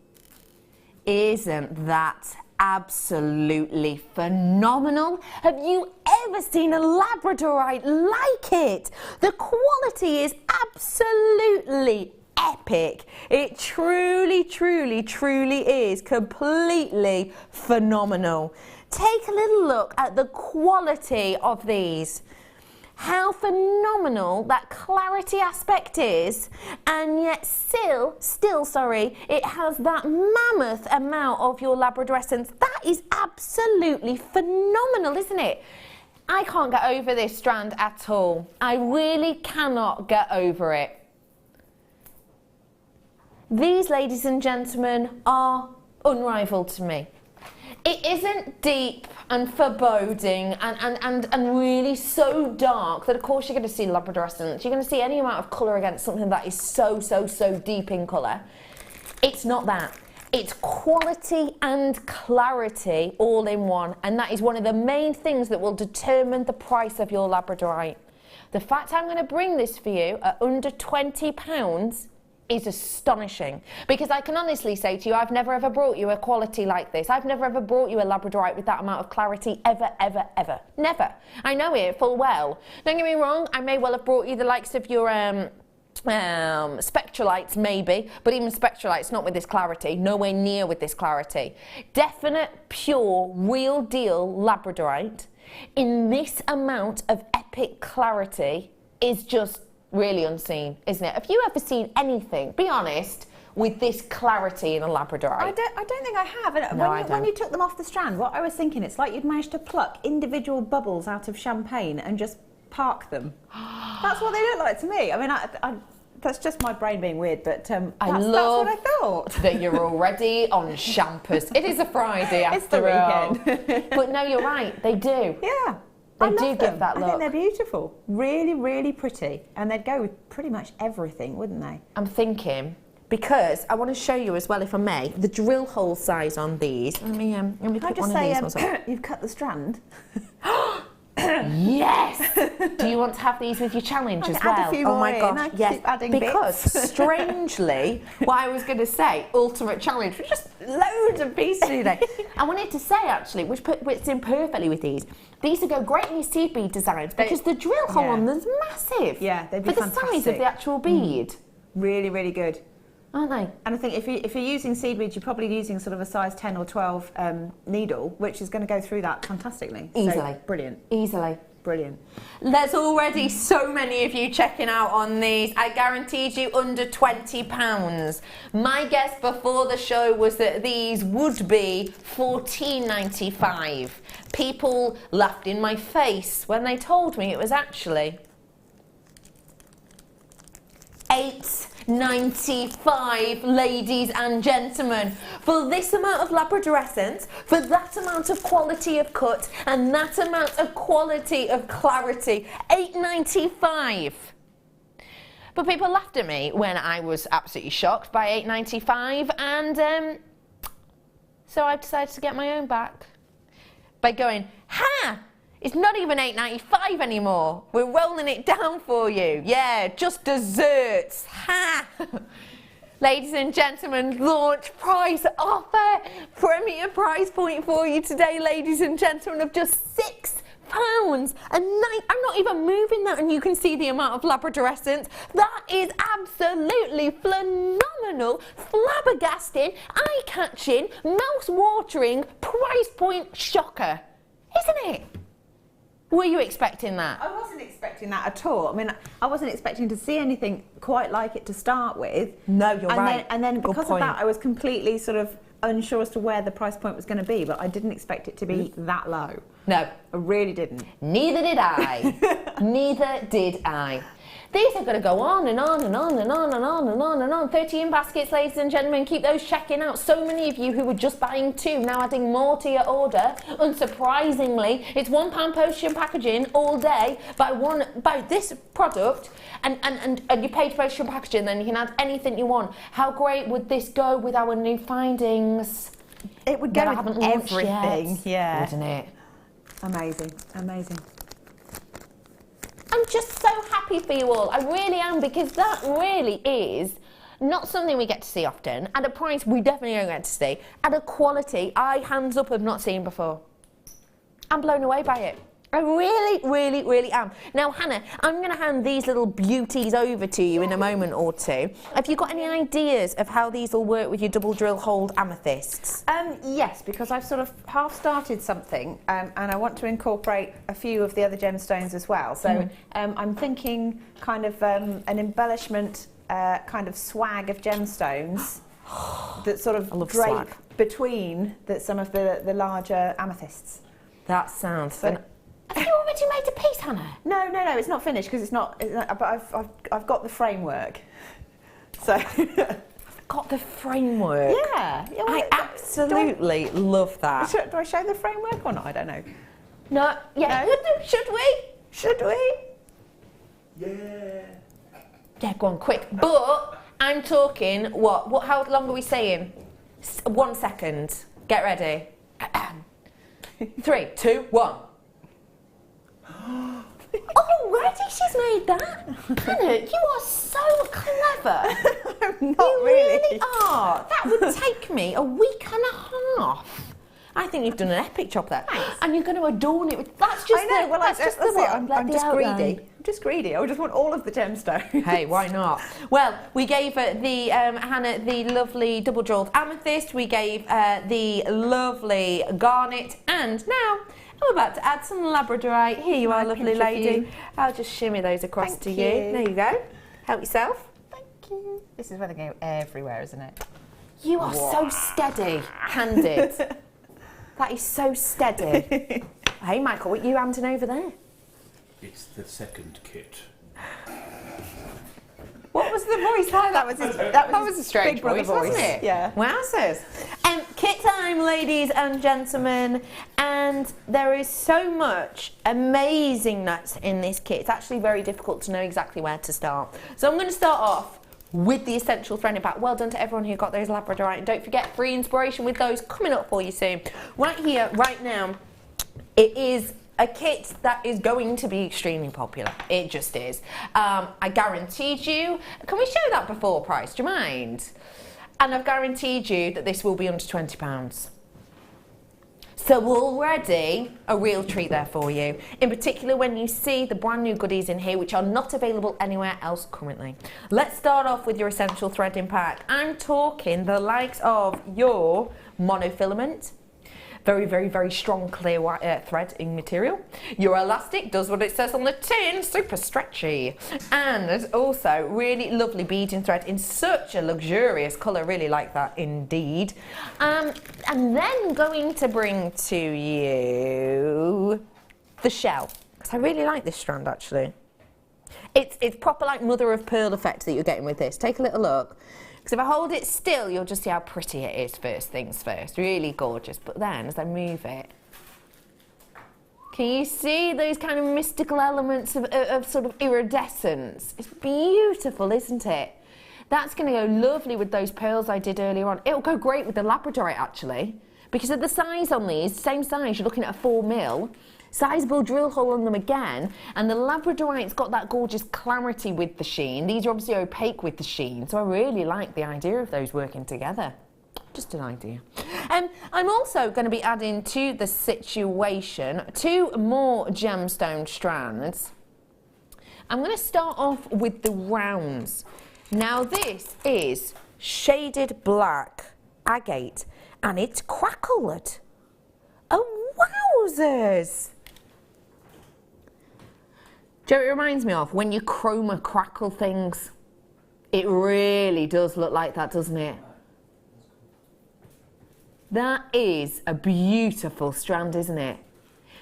Isn't that absolutely phenomenal? Have you ever seen a labradorite like it? The quality is absolutely epic. It truly, truly, truly is completely phenomenal. Take a little look at the quality of these. How phenomenal that clarity aspect is, and yet still, it has that mammoth amount of your labradorescence. That is absolutely phenomenal, isn't it? I can't get over this strand at all. I really cannot get over it. These, ladies and gentlemen, are unrivaled to me. It isn't deep and foreboding and really so dark that of course you're going to see labradorescence. You're going to see any amount of colour against something that is so deep in colour. It's not that. It's quality and clarity all in one, and that is one of the main things that will determine the price of your labradorite. The fact I'm going to bring this for you at under £20 is astonishing, because I can honestly say to you, I've never ever brought you a quality like this. I've never ever brought you a labradorite with that amount of clarity, ever. Never. I know it full well. Don't get me wrong, I may well have brought you the likes of your spectralites maybe, but even spectralites not with this clarity, nowhere near with this clarity. Definite, pure, real deal labradorite in this amount of epic clarity is just really unseen, isn't it? Have you ever seen anything, be honest, with this clarity in a labradorite? I don't think I have. And when you took them off the strand, what I was thinking, it's like you'd managed to pluck individual bubbles out of champagne and just park them. That's what they look like to me. I mean, that's just my brain being weird, but that's what I thought. That you're already on champers. It is a Friday after all. But no, you're right, they do. Yeah. They do give that look. I think they're beautiful. Really, really pretty. And they'd go with pretty much everything, wouldn't they? I'm thinking, because I want to show you as well, if I may, the drill hole size on these. Let me put one of these ones on. You've cut the strand. Yes! Do you want to have these with your challenge as well? Add a few more gosh, yes. Because strangely, what I was going to say, ultimate challenge, was just loads of pieces today. I wanted to say actually, which fits in perfectly with these. These would go great in your seed bead designs because the drill hole on them's massive. Yeah, they'd be fantastic. For the size of the actual bead. Really, really good. Aren't they? And I think if you're using seed beads, you're probably using sort of a size 10 or 12 needle, which is going to go through that fantastically. Easily. So, brilliant. Easily. Brilliant. There's already so many of you checking out on these. I guaranteed you under £20. My guess before the show was that these would be $14.95. People laughed in my face when they told me it was actually $8.95, ladies and gentlemen, for this amount of labradorescence, for that amount of quality of cut, and that amount of quality of clarity. $8.95. But people laughed at me when I was absolutely shocked by $8.95, and so I decided to get my own back by going, ha! It's not even £8.95 anymore. We're rolling it down for you. Yeah, just desserts. Ha! Ladies and gentlemen, launch price offer. Premier price point for you today, ladies and gentlemen, of just £6 a night. I'm not even moving that, and you can see the amount of Labrador essence. That is absolutely phenomenal, flabbergasting, eye-catching, mouth-watering, price point shocker, isn't it? Were you expecting that? I wasn't expecting that at all. I mean, I wasn't expecting to see anything quite like it to start with. No, you're right. And then because of that, I was completely sort of unsure as to where the price point was going to be, but I didn't expect it to be that low. No. I really didn't. Neither did I. Neither did I. These are going to go on and on and on and on and on and on and on. 13 baskets, ladies and gentlemen. Keep those checking out. So many of you who were just buying 2, now adding more to your order. Unsurprisingly, it's £1 postage and packaging all day. Buy this product and you pay to postage and packaging, then you can add anything you want. How great would this go with our new findings? It would go with everything. Yeah. Wouldn't it? Amazing. Amazing. I'm just so happy for you all. I really am, because that really is not something we get to see often, at a price we definitely don't get to see, at a quality I, hands up, have not seen before. I'm blown away by it. I really, really, really am. Now, Hannah, I'm going to hand these little beauties over to you in a moment or two. Have you got any ideas of how these will work with your double drill hold amethysts? Yes, because I've sort of half started something, and I want to incorporate a few of the other gemstones as well. So I'm thinking kind of an embellishment, kind of swag of gemstones that sort of drape swag between some of the larger amethysts. That sounds So, have you already made a piece, Hannah? No, it's not finished because it's not. But I've got the framework. So Got the framework. yeah, I absolutely love that. Do I show the framework or not? I don't know. No, yeah. No? Should we? Should we? Yeah. Yeah, go on, quick. But I'm talking. What? How long are we saying? 1 second. Get ready. 3, 2, 1. Already she's made that. Hannah, you are so clever. I'm not You really are. That would take me a week and a half. I think you've done an epic job there. Thanks. And you're going to adorn it with. That's just I know. the. Well, that's just the what? I'm just outline. greedy. I'm just greedy. I just want all of the gemstones. Hey, why not? Well, we gave the Hannah the lovely double jewelled amethyst. We gave the lovely garnet, and now I'm about to add some labradorite. Here you are, lovely pinch of lady. you. I'll just shimmy those across Thank to you. you. There you go. Help yourself. Thank you. This is where they go everywhere, isn't it? You are so steady-handed. That is so steady. Hey, Michael, what are you handing over there? It's the second kit. What was the voice like? That was a strange Big Brother voice, wasn't it? Yeah. Wowzers. Kit time, ladies and gentlemen. And there is so much amazingness in this kit. It's actually very difficult to know exactly where to start. So I'm going to start off with the essential threading pack. Well done to everyone who got those labradorite. And don't forget, free inspiration with those coming up for you soon. Right here, right now, it is a kit that is going to be extremely popular. It just is. I guaranteed you. Can we show that before price? Do you mind? And I've guaranteed you that this will be under £20. So already a real treat there for you. In particular, when you see the brand new goodies in here, which are not available anywhere else currently. Let's start off with your essential threading pack. I'm talking the likes of your monofilament. Very, very, very strong clear thread in material. Your elastic does what it says on the tin, super stretchy. And also really lovely beading thread in such a luxurious colour, really like that indeed. And then going to bring to you the shell, because I really like this strand actually. It's proper like mother of pearl effect that you're getting with this. Take a little look. Because if I hold it still, you'll just see how pretty it is first things first. Really gorgeous. But then, as I move it, can you see those kind of mystical elements of sort of iridescence? It's beautiful, isn't it? That's going to go lovely with those pearls I did earlier on. It'll go great with the labradorite, actually. Because of the size on these, same size, you're looking at a 4mm. Sizable drill hole on them again, and the labradorite's got that gorgeous clarity with the sheen. These are obviously opaque with the sheen, so I really like the idea of those working together. Just an idea. I'm also going to be adding to the situation 2 more gemstone strands. I'm going to start off with the rounds. Now this is shaded black agate, and it's crackled. Oh, wowzers! Do you know what it reminds me of? When you chroma crackle things. It really does look like that, doesn't it? That is a beautiful strand, isn't it?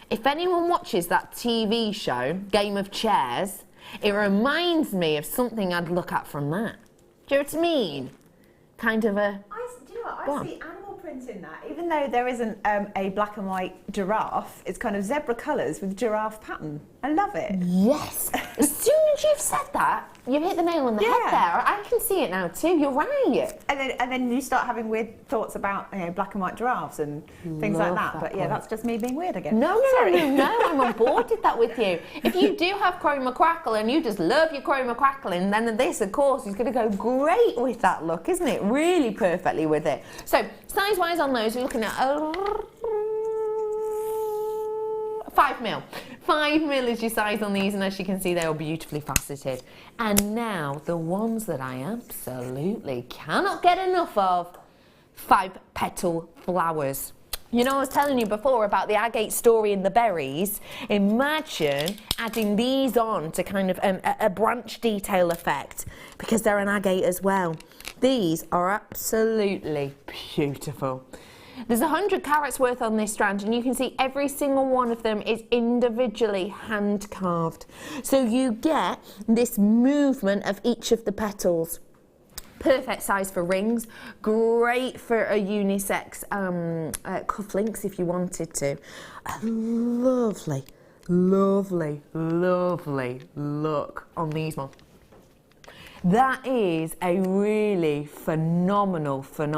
If anyone watches that TV show, Game of Chairs, it reminds me of something I'd look at from that. Do you know what I mean? Kind of a... Do you know what? I see animal print in that. Even though there isn't a black and white giraffe, it's kind of zebra colours with giraffe pattern. I love it. Yes. As soon as you've said that, you've hit the nail on the head there. I can see it now too. You're right. And then you start having weird thoughts about black and white giraffes and things like that. But yeah, that's just me being weird again. No, I'm on board with that with you. If you do have chroma crackle and you just love your chroma crackling, then this, of course, is going to go great with that look, isn't it? Really perfectly with it. So size-wise on those, we're looking at 5 mil. 5 mil is your size on these, and as you can see, they are beautifully faceted. And now the ones that I absolutely cannot get enough of, 5-petal flowers. You know, I was telling you before about the agate story in the berries. Imagine adding these on to kind of a branch detail effect, because they're an agate as well. These are absolutely beautiful. There's 100 carats worth on this strand, and you can see every single one of them is individually hand carved. So you get this movement of each of the petals. Perfect size for rings, great for a unisex cufflinks if you wanted to. A lovely, lovely, lovely look on these ones. That is a really phenomenal strand.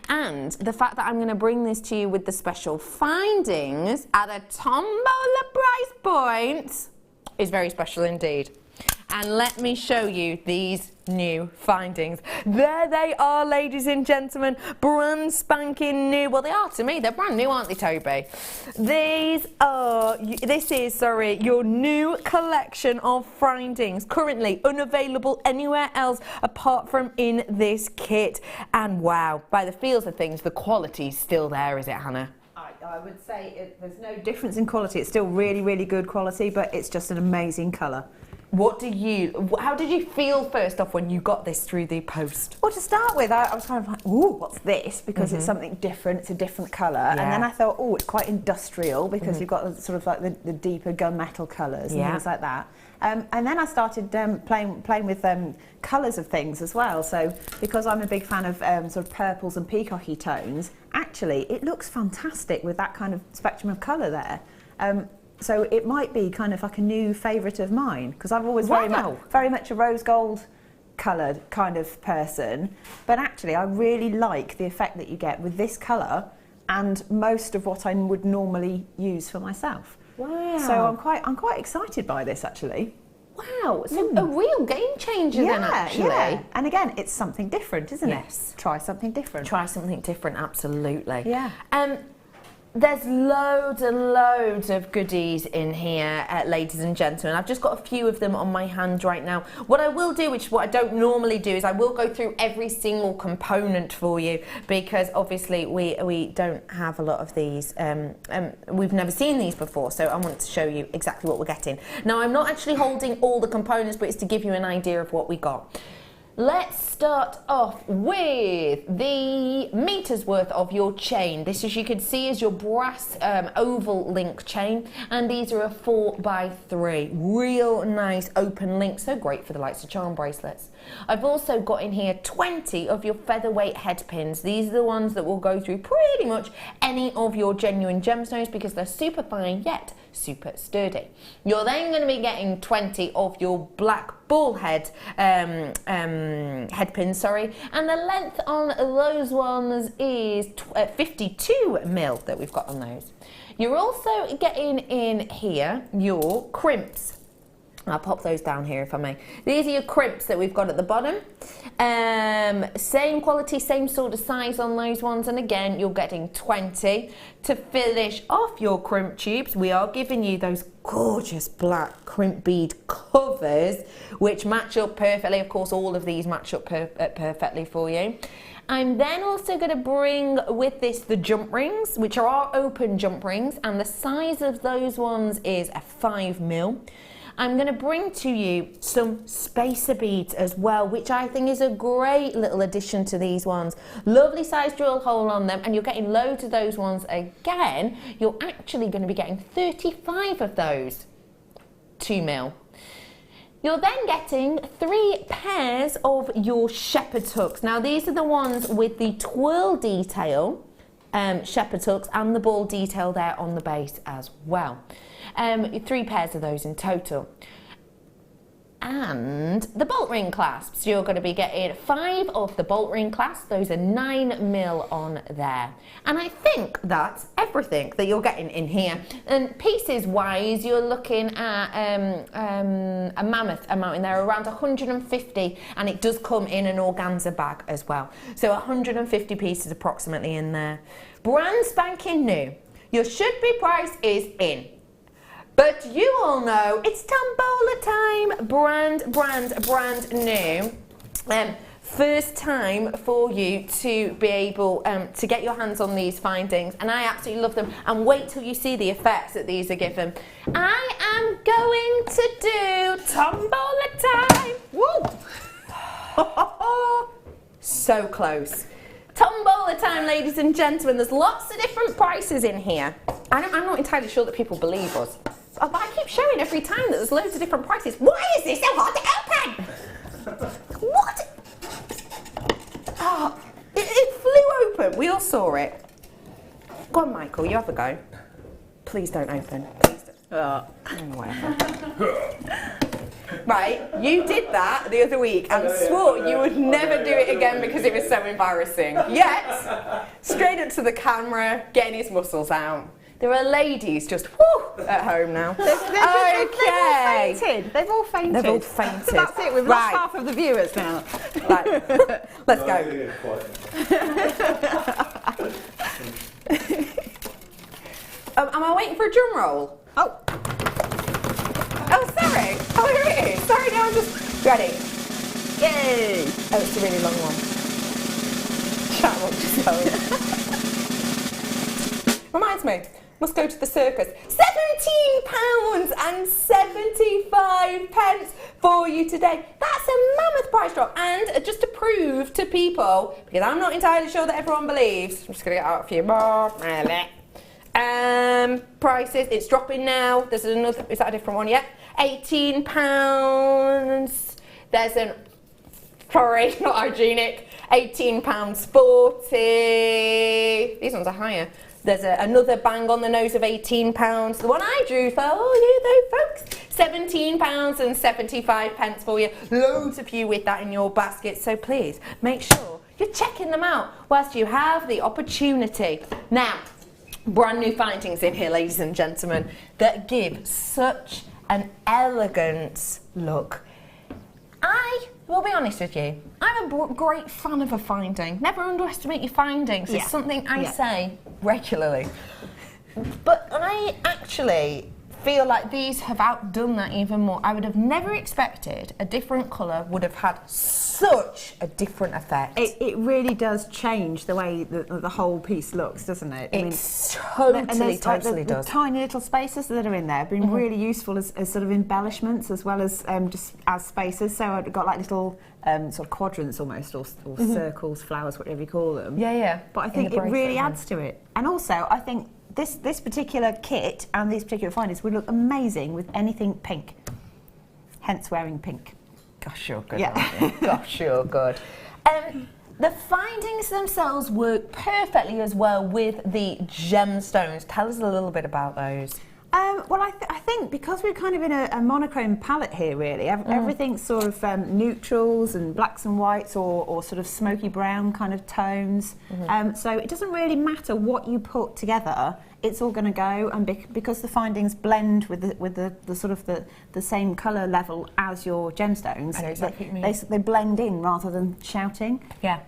And the fact that I'm going to bring this to you with the special findings at a tombola price point is very special indeed. And let me show you these new findings. There they are, ladies and gentlemen, brand spanking new. Well, they are to me, they're brand new, aren't they, Toby? This is your new collection of findings, currently unavailable anywhere else apart from in this kit. And wow, by the feels of things, the quality's still there, is it, Hannah? I would say there's no difference in quality. It's still really, really good quality, but it's just an amazing colour. How did you feel first off when you got this through the post? Well, to start with, I was kind of like, ooh, what's this? Because it's something different, it's a different colour. Yeah. And then I thought, oh, it's quite industrial because you've got sort of like the deeper gunmetal colours and things like that. And then I started playing with colours of things as well. So because I'm a big fan of sort of purples and peacocky tones, actually it looks fantastic with that kind of spectrum of colour there. So it might be kind of like a new favourite of mine, because I've always very much a rose gold coloured kind of person, but actually I really like the effect that you get with this colour and most of what I would normally use for myself. Wow. So I'm quite excited by this actually. Wow, so a real game changer then actually. Yeah, and again, it's something different, isn't it? Yes. Try something different. Try something different, absolutely. Yeah. There's loads and loads of goodies in here, ladies and gentlemen. I've just got a few of them on my hand right now. What I will do, which is what I don't normally do, is I will go through every single component for you, because obviously we don't have a lot of these. We've never seen these before, so I want to show you exactly what we're getting. Now, I'm not actually holding all the components, but it's to give you an idea of what we got. Let's start off with the meters worth of your chain. This, as you can see, is your brass oval link chain, and these are a 4x3. Real nice open link, so great for the likes of charm bracelets. I've also got in here 20 of your featherweight head pins. These are the ones that will go through pretty much any of your genuine gemstones because they're super fine yet super sturdy. You're then going to be getting 20 of your black ball head head pins, sorry, and the length on those ones is 52 mil that we've got on those. You're also getting in here your crimps. I'll pop those down here if I may. These are your crimps that we've got at the bottom. Same quality, same sort of size on those ones, and again you're getting 20. To finish off your crimp tubes, we are giving you those gorgeous black crimp bead covers which match up perfectly. Of course, all of these match up perfectly for you. I'm then also going to bring with this the jump rings, which are our open jump rings, and the size of those ones is a 5 mil. I'm going to bring to you some spacer beads as well, which I think is a great little addition to these ones. Lovely size drill hole on them, and you're getting loads of those ones again. You're actually going to be getting 35 of those, 2 mil. You're then getting 3 pairs of your shepherd's hooks. Now these are the ones with the twirl detail, shepherd's hooks, and the ball detail there on the base as well. 3 pairs of those in total. And the bolt ring clasps, you're going to be getting 5 of the bolt ring clasps. Those are 9 mil on there. And I think that's everything that you're getting in here. And pieces wise, you're looking at a mammoth amount in there, around 150, and it does come in an organza bag as well. So 150 pieces approximately in there. Brand spanking new. Your should be price is in. But you all know it's tombola time, brand new. First time for you to be able to get your hands on these findings, and I absolutely love them. And wait till you see the effects that these are given. I am going to do tombola time. Woo! So close. Tombola time, ladies and gentlemen. There's lots of different prices in here. I'm not entirely sure that people believe us. But I keep showing every time that there's loads of different prices. Why is this so hard to open? What? Oh, it flew open. We all saw it. Go on, Michael, you have a go. Please don't open. Please don't. Whatever. Right, you did that the other week and swore you would never do it again because it was so embarrassing. Yet, straight up to the camera, getting his muscles out. There are ladies just at home now. They've all fainted. They've all fainted. So that's it. We've lost half of the viewers now. Right. Let's go. Am I waiting for a drum roll? Oh, sorry. Oh, here it is. Sorry, now I'm just ready. Yay! Oh, it's a really long one. Chat will just go. Reminds me. Must go to the circus. £17.75 for you today. That's a mammoth price drop. And just to prove to people, because I'm not entirely sure that everyone believes, I'm just going to get out a few more. Prices, it's dropping now. There's another, is that a different one yet? £18. There's an, sorry, not hygienic, £18.40. These ones are higher. There's another bang on the nose of £18. The one I drew for all you though, folks, £17.75 for you. Loads of you with that in your basket, so please make sure you're checking them out whilst you have the opportunity. Now, brand new findings in here, ladies and gentlemen, that give such an elegant look. I will be honest with you, I'm a great fan of a finding. Never underestimate your findings. It's something I say regularly. But I actually feel like these have outdone that even more. I would have never expected a different colour would have had such a different effect. It really does change the way the whole piece looks, doesn't it? It totally does. The tiny little spaces that are in there have been really useful as sort of embellishments as well as just as spaces. So I've got like little sort of quadrants almost, or circles, flowers, whatever you call them. Yeah. But I think it really adds to it. And also, I think this particular kit and these particular findings would look amazing with anything pink. Hence wearing pink. Gosh, you're good. Yeah. Gosh, you're good. The findings themselves work perfectly as well with the gemstones. Tell us a little bit about those. Well, I think because we're kind of in a monochrome palette here, really, everything's sort of neutrals and blacks and whites or sort of smoky brown kind of tones. So it doesn't really matter what you put together. It's all going to go, and because the findings blend with the sort of the same colour level as your gemstones, I know exactly what you mean. they blend in rather than shouting. Yeah.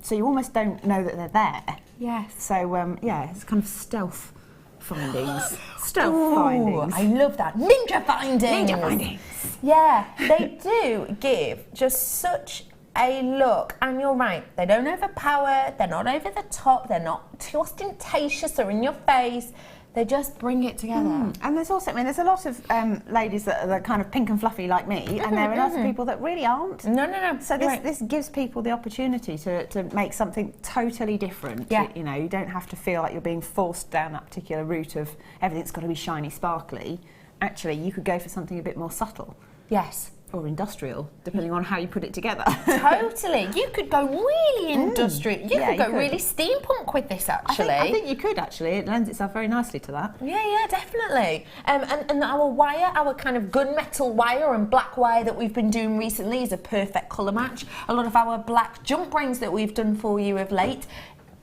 So you almost don't know that they're there. Yes. So yeah, it's kind of stealth findings. Stealth Ooh, findings. I love that. Ninja findings. Ninja findings. Yeah, they do give just such a look, and you're right, they don't overpower, they're not over the top, they're not too ostentatious or in your face, they just bring it together. And there's also, I mean, there's a lot of ladies that are kind of pink and fluffy like me, and there are lots of people that really aren't. No. So this gives people the opportunity to make something totally different. Yeah. You know, you don't have to feel like you're being forced down that particular route of everything's got to be shiny, sparkly. Actually, you could go for something a bit more subtle. Yes. Or industrial, depending on how you put it together. Totally. You could go really industrial. You could go really steampunk with this, actually. I think you could, actually. It lends itself very nicely to that. Yeah, definitely. And our wire, our kind of gunmetal wire and black wire that we've been doing recently is a perfect colour match. A lot of our black jump rings that we've done for you of late,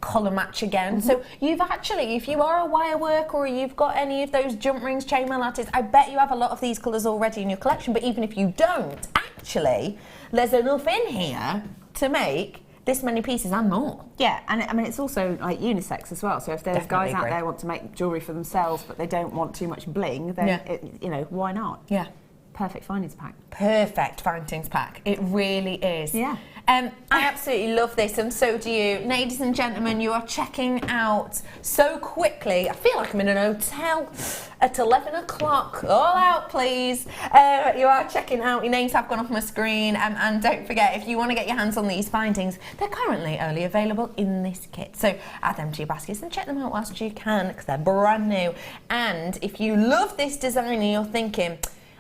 colour match again. So you've actually, if you are a wire worker or you've got any of those jump rings, chainmail artists, I bet you have a lot of these colours already in your collection, but even if you don't, actually, there's enough in here to make this many pieces and more. Yeah, and I mean, it's also like unisex as well, so if there's guys out there who want to make jewellery for themselves but they don't want too much bling, then, you know, why not? Yeah. Perfect findings pack. Perfect findings pack. It really is. Yeah. I absolutely love this, and so do you. Ladies and gentlemen, you are checking out so quickly. I feel like I'm in an hotel at 11 o'clock. All out, please. You are checking out. Your names have gone off my screen. And don't forget, if you want to get your hands on these findings, they're currently only available in this kit. So add them to your baskets and check them out whilst you can, because they're brand new. And if you love this design and you're thinking,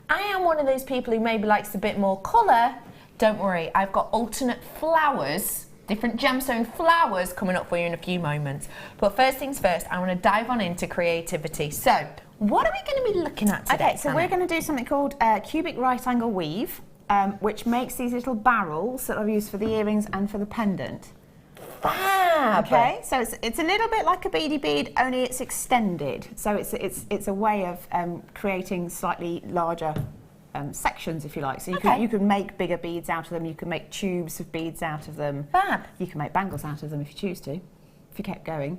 I am one of those people who maybe likes a bit more colour, don't worry, I've got alternate flowers, different gemstone flowers coming up for you in a few moments. But first things first, I want to dive on into creativity. So, what are we going to be looking at today? Okay, so we're going to do something called cubic right angle weave, which makes these little barrels that I've used for the earrings and for the pendant. Fab! Okay, so it's a little bit like a beady bead, only it's extended. So it's a way of creating slightly larger sections, if you like. So you can make bigger beads out of them. You can make tubes of beads out of them. Fab! You can make bangles out of them if you choose to. If you kept going.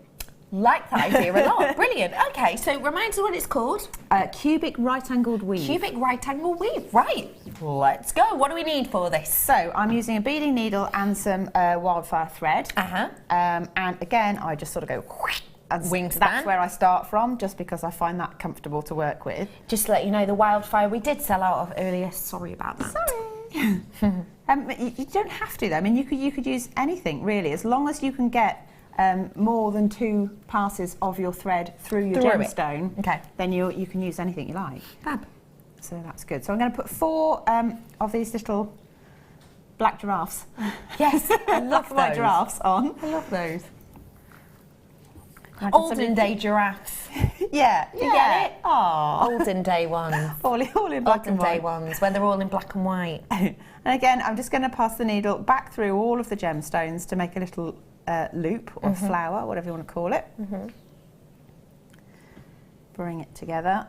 Like that idea a lot. Brilliant. Okay, so remind us what it's called. Cubic right angled weave. Cubic right angle weave. Right. Let's go. What do we need for this? So I'm using a beading needle and some wildfire thread. And again, I just sort of go and wingspan. That's where I start from, just because I find that comfortable to work with. Just to let you know, the wildfire we did sell out of earlier. Sorry about that. Sorry. You don't have to though. I mean, you could use anything really, as long as you can get more than 2 passes of your thread through your gemstone. Okay. Then you can use anything you like. Fab. So that's good. So I'm going to put 4 of these little black giraffes. Yes, I love those. White giraffes on. I love those. Olden day giraffes. Yeah. Do you get it? Aww. Olden day ones. all in black and white. Olden day ones, where they're all in black and white. And again, I'm just going to pass the needle back through all of the gemstones to make a little loop or flower, whatever you want to call it. Bring it together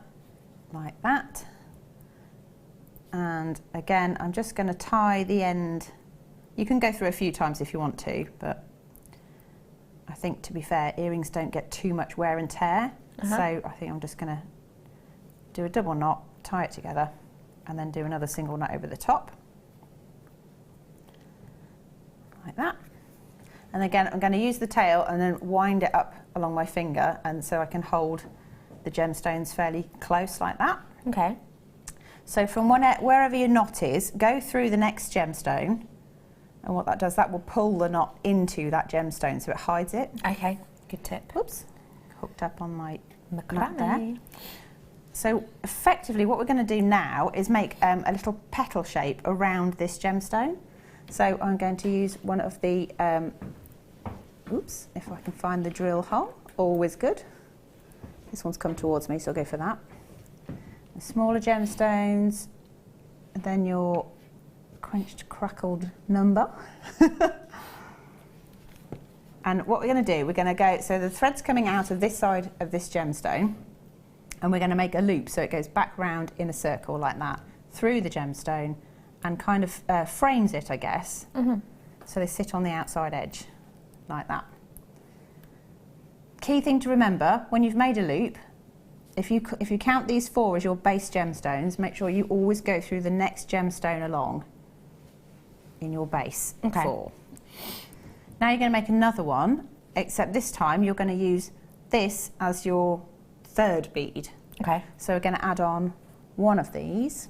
like that. And again, I'm just going to tie the end. You can go through a few times if you want to, but I think, to be fair, earrings don't get too much wear and tear. So I think I'm just going to do a double knot, tie it together, and then do another single knot over the top. Like that. And again, I'm going to use the tail and then wind it up along my finger, and so I can hold the gemstones fairly close like that. Okay. So from wherever your knot is, go through the next gemstone, and what that does, that will pull the knot into that gemstone so it hides it. Okay, good tip. Oops, hooked up on my Macrame. there. So effectively what we're going to do now is make a little petal shape around this gemstone. So I'm going to use one of the, oops, if I can find the drill hole, always good. This one's come towards me, so I'll go for that. the smaller gemstones, and then your quenched, crackled number. And what we're going to do, we're going to go, so the thread's coming out of this side of this gemstone, and we're going to make a loop so it goes back round in a circle like that, through the gemstone, and kind of frames it, I guess. So they sit on the outside edge, like that. Key thing to remember, when you've made a loop, if you count these 4 as your base gemstones, make sure you always go through the next gemstone along in your base 4. Now you're going to make another one, except this time you're going to use this as your 3rd bead. Okay. So we're going to add on one of these.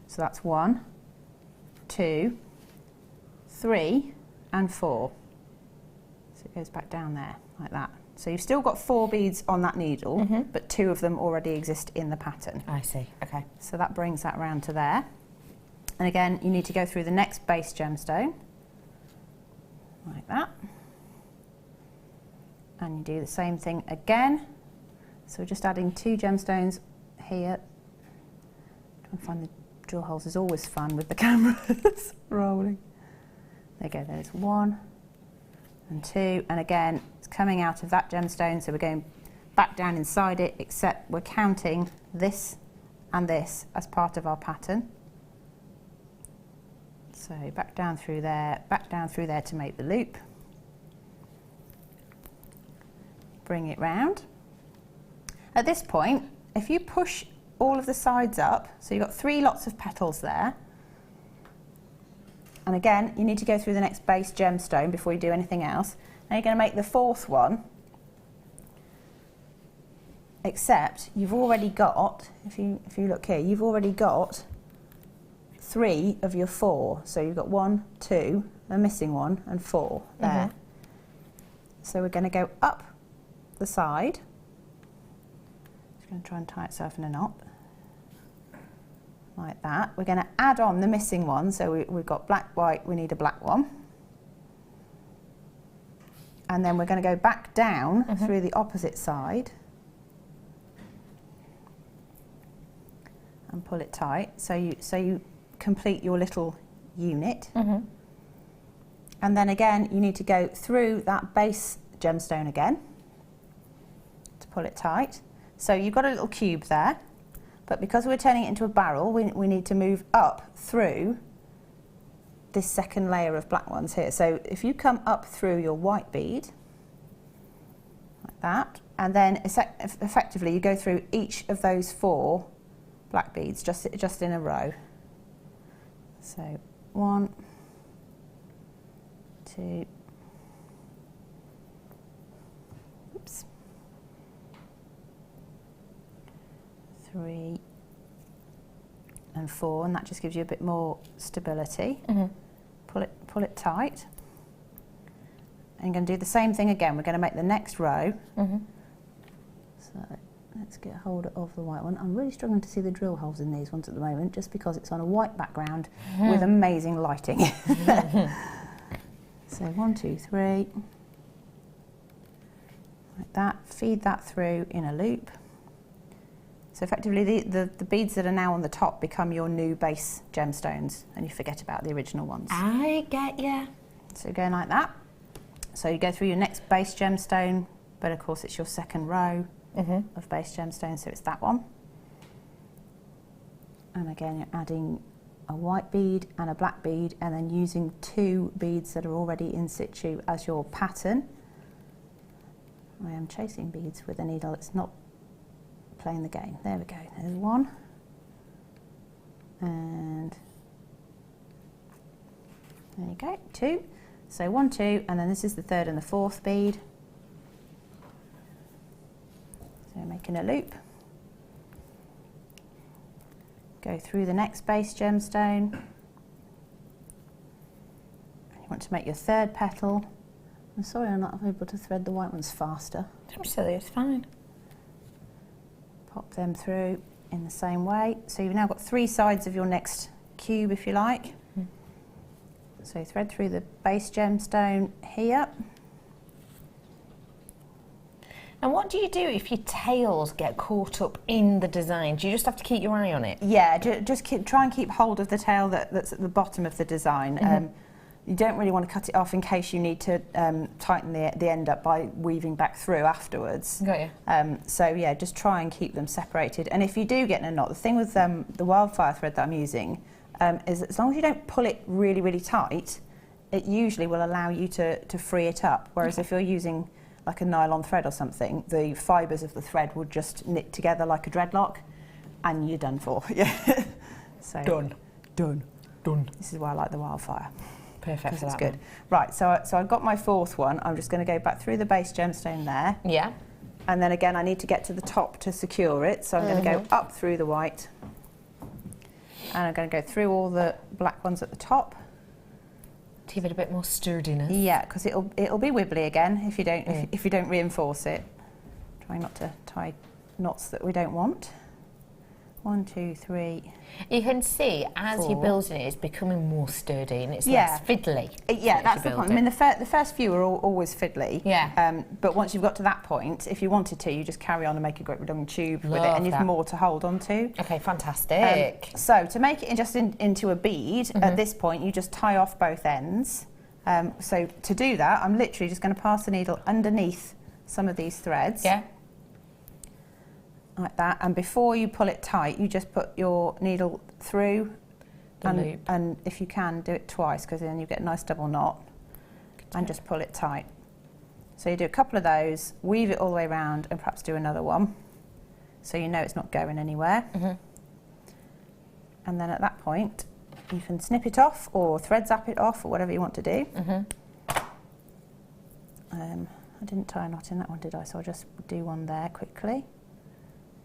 So that's 1, 2, 3, and 4. So it goes back down there, like that. So you've still got 4 beads on that needle, but 2 of them already exist in the pattern. I see, okay. So that brings that round to there. And again, you need to go through the next base gemstone, like that. And you do the same thing again. So we're just adding 2 gemstones here. Trying to find the drill holes is always fun with the cameras rolling. There you go, there's 1 and 2, and again, it's coming out of that gemstone, so we're going back down inside it, except we're counting this and this as part of our pattern. So back down through there to make the loop. Bring it round. At this point, if you push all of the sides up, so you've got 3 lots of petals there, and again, you need to go through the next base gemstone before you do anything else. Now you're going to make the 4th one, except you've already got, if you look here, you've already got 3 of your 4. So you've got 1, 2, a missing one, and 4 there. So we're going to go up the side. Just going to try and tie itself in a knot. Like that. We're going to add on the missing one, so we've got black, white, we need a black one. And then we're going to go back down through the opposite side and pull it tight, so you complete your little unit. And then again, you need to go through that base gemstone again to pull it tight. So you've got a little cube there. But because we're turning it into a barrel, we need to move up through this second layer of black ones here. So if you come up through your white bead, like that, and then effectively you go through each of those 4 black beads just in a row. So 1, 2, oops, 3 and 4, and that just gives you a bit more stability. Pull it tight, and you're going to do the same thing again. We're going to make the next row. So let's get hold of the white one. I'm really struggling to see the drill holes in these ones at the moment, just because it's on a white background with amazing lighting. So 1, 2, 3, like that. Feed that through in a loop. So effectively the beads that are now on the top become your new base gemstones, and you forget about the original ones. I get ya. So going like that. So you go through your next base gemstone, but of course it's your second row of base gemstones, so it's that one. And again, you're adding a white bead and a black bead, and then using 2 beads that are already in situ as your pattern. I am chasing beads with a needle, it's not playing the game. There we go, there's 1. And there you go, 2. So 1, 2, and then this is the 3rd and the 4th bead. So making a loop. Go through the next base gemstone. And you want to make your 3rd petal. I'm sorry I'm not able to thread the white ones faster. Don't be silly, it's fine. Pop them through in the same way. So you've now got 3 sides of your next cube, if you like. So thread through the base gemstone here. And what do you do if your tails get caught up in the design? Do you just have to keep your eye on it? Yeah, just try and keep hold of the tail that's at the bottom of the design. You don't really want to cut it off in case you need to tighten the end up by weaving back through afterwards. Got you. So yeah, just try and keep them separated. And if you do get in a knot, the thing with the wildfire thread that I'm using is as long as you don't pull it really, really tight, it usually will allow you to free it up. Whereas if you're using like a nylon thread or something, the fibres of the thread would just knit together like a dreadlock, and you're done for. Yeah. So done. This is why I like the wildfire. Perfect for it's that good. one. Right, so I've got my fourth one. I'm just going to go back through the base gemstone there. Yeah. And then again, I need to get to the top to secure it. So I'm going to go up through the white. And I'm going to go through all the black ones at the top. To give it a bit more sturdiness. Yeah, because it'll be wibbly again if you don't if you don't reinforce it. Try not to tie knots that we don't want. 1, 2, 3. You can see as 4. you're building it, it's becoming more sturdy and it's Yeah. less fiddly. Yeah, that's the build point. it. I mean, the first few are always fiddly. Yeah. But once you've got to that point, if you wanted to, you just carry on and make a great redundant tube with it, Love and you've that. more to hold on to. Okay, fantastic. So to make it into a bead, at this point, you just tie off both ends. So to do that, I'm literally just going to pass the needle underneath some of these threads. Yeah. Like that, and before you pull it tight, you just put your needle through The loop. and if you can, do it twice, because then you get a nice double knot, and just pull it tight. So you do a couple of those, weave it all the way around, and perhaps do another one, so you know it's not going anywhere. And then at that point, you can snip it off, or thread zap it off, or whatever you want to do. I didn't tie a knot in that one, did I? So I'll just do one there quickly.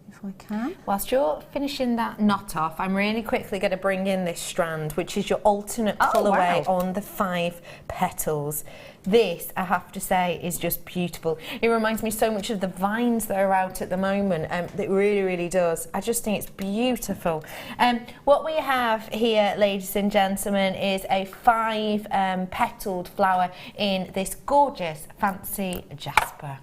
If I can. Whilst you're finishing that knot off, I'm really quickly going to bring in this strand, which is your alternate colourway on the 5 petals. This, I have to say, is just beautiful. It reminds me so much of the vines that are out at the moment. It really, really does. I just think it's beautiful. What we have here, ladies and gentlemen, is a 5 petaled flower in this gorgeous fancy Jasper.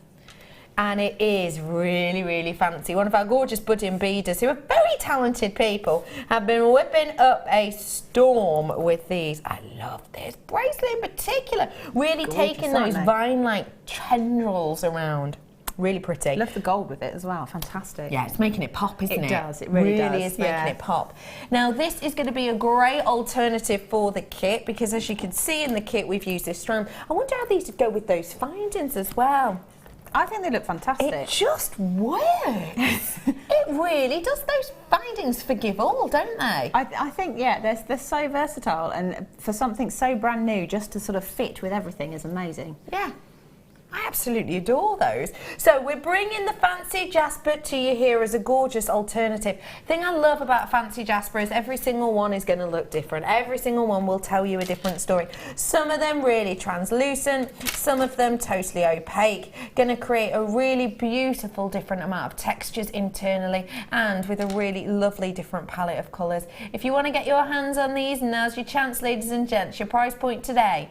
And it is really, really fancy. One of our gorgeous budding beaders, who are very talented people, have been whipping up a storm with these. I love this bracelet in particular. Really Gorgeous, taking those aren't they? vine-like tendrils around. Really pretty. Love the gold with it as well, fantastic. Yeah, it's making it pop, isn't it? It does, it really does, is making yeah. it pop. Now, this is going to be a great alternative for the kit, because as you can see in the kit, we've used this strand. I wonder how these would go with those findings as well. I think they look fantastic. It just works. It really does. Those bindings forgive all, don't they? I think, yeah, they're so versatile, and for something so brand new, just to sort of fit with everything is amazing. Yeah. I absolutely adore those. So we're bringing the fancy Jasper to you here as a gorgeous alternative. Thing I love about fancy Jasper is every single one is going to look different. Every single one will tell you a different story. Some of them really translucent, some of them totally opaque. Going to create a really beautiful different amount of textures internally, and with a really lovely different palette of colours. If you want to get your hands on these, now's your chance, ladies and gents. Your price point today,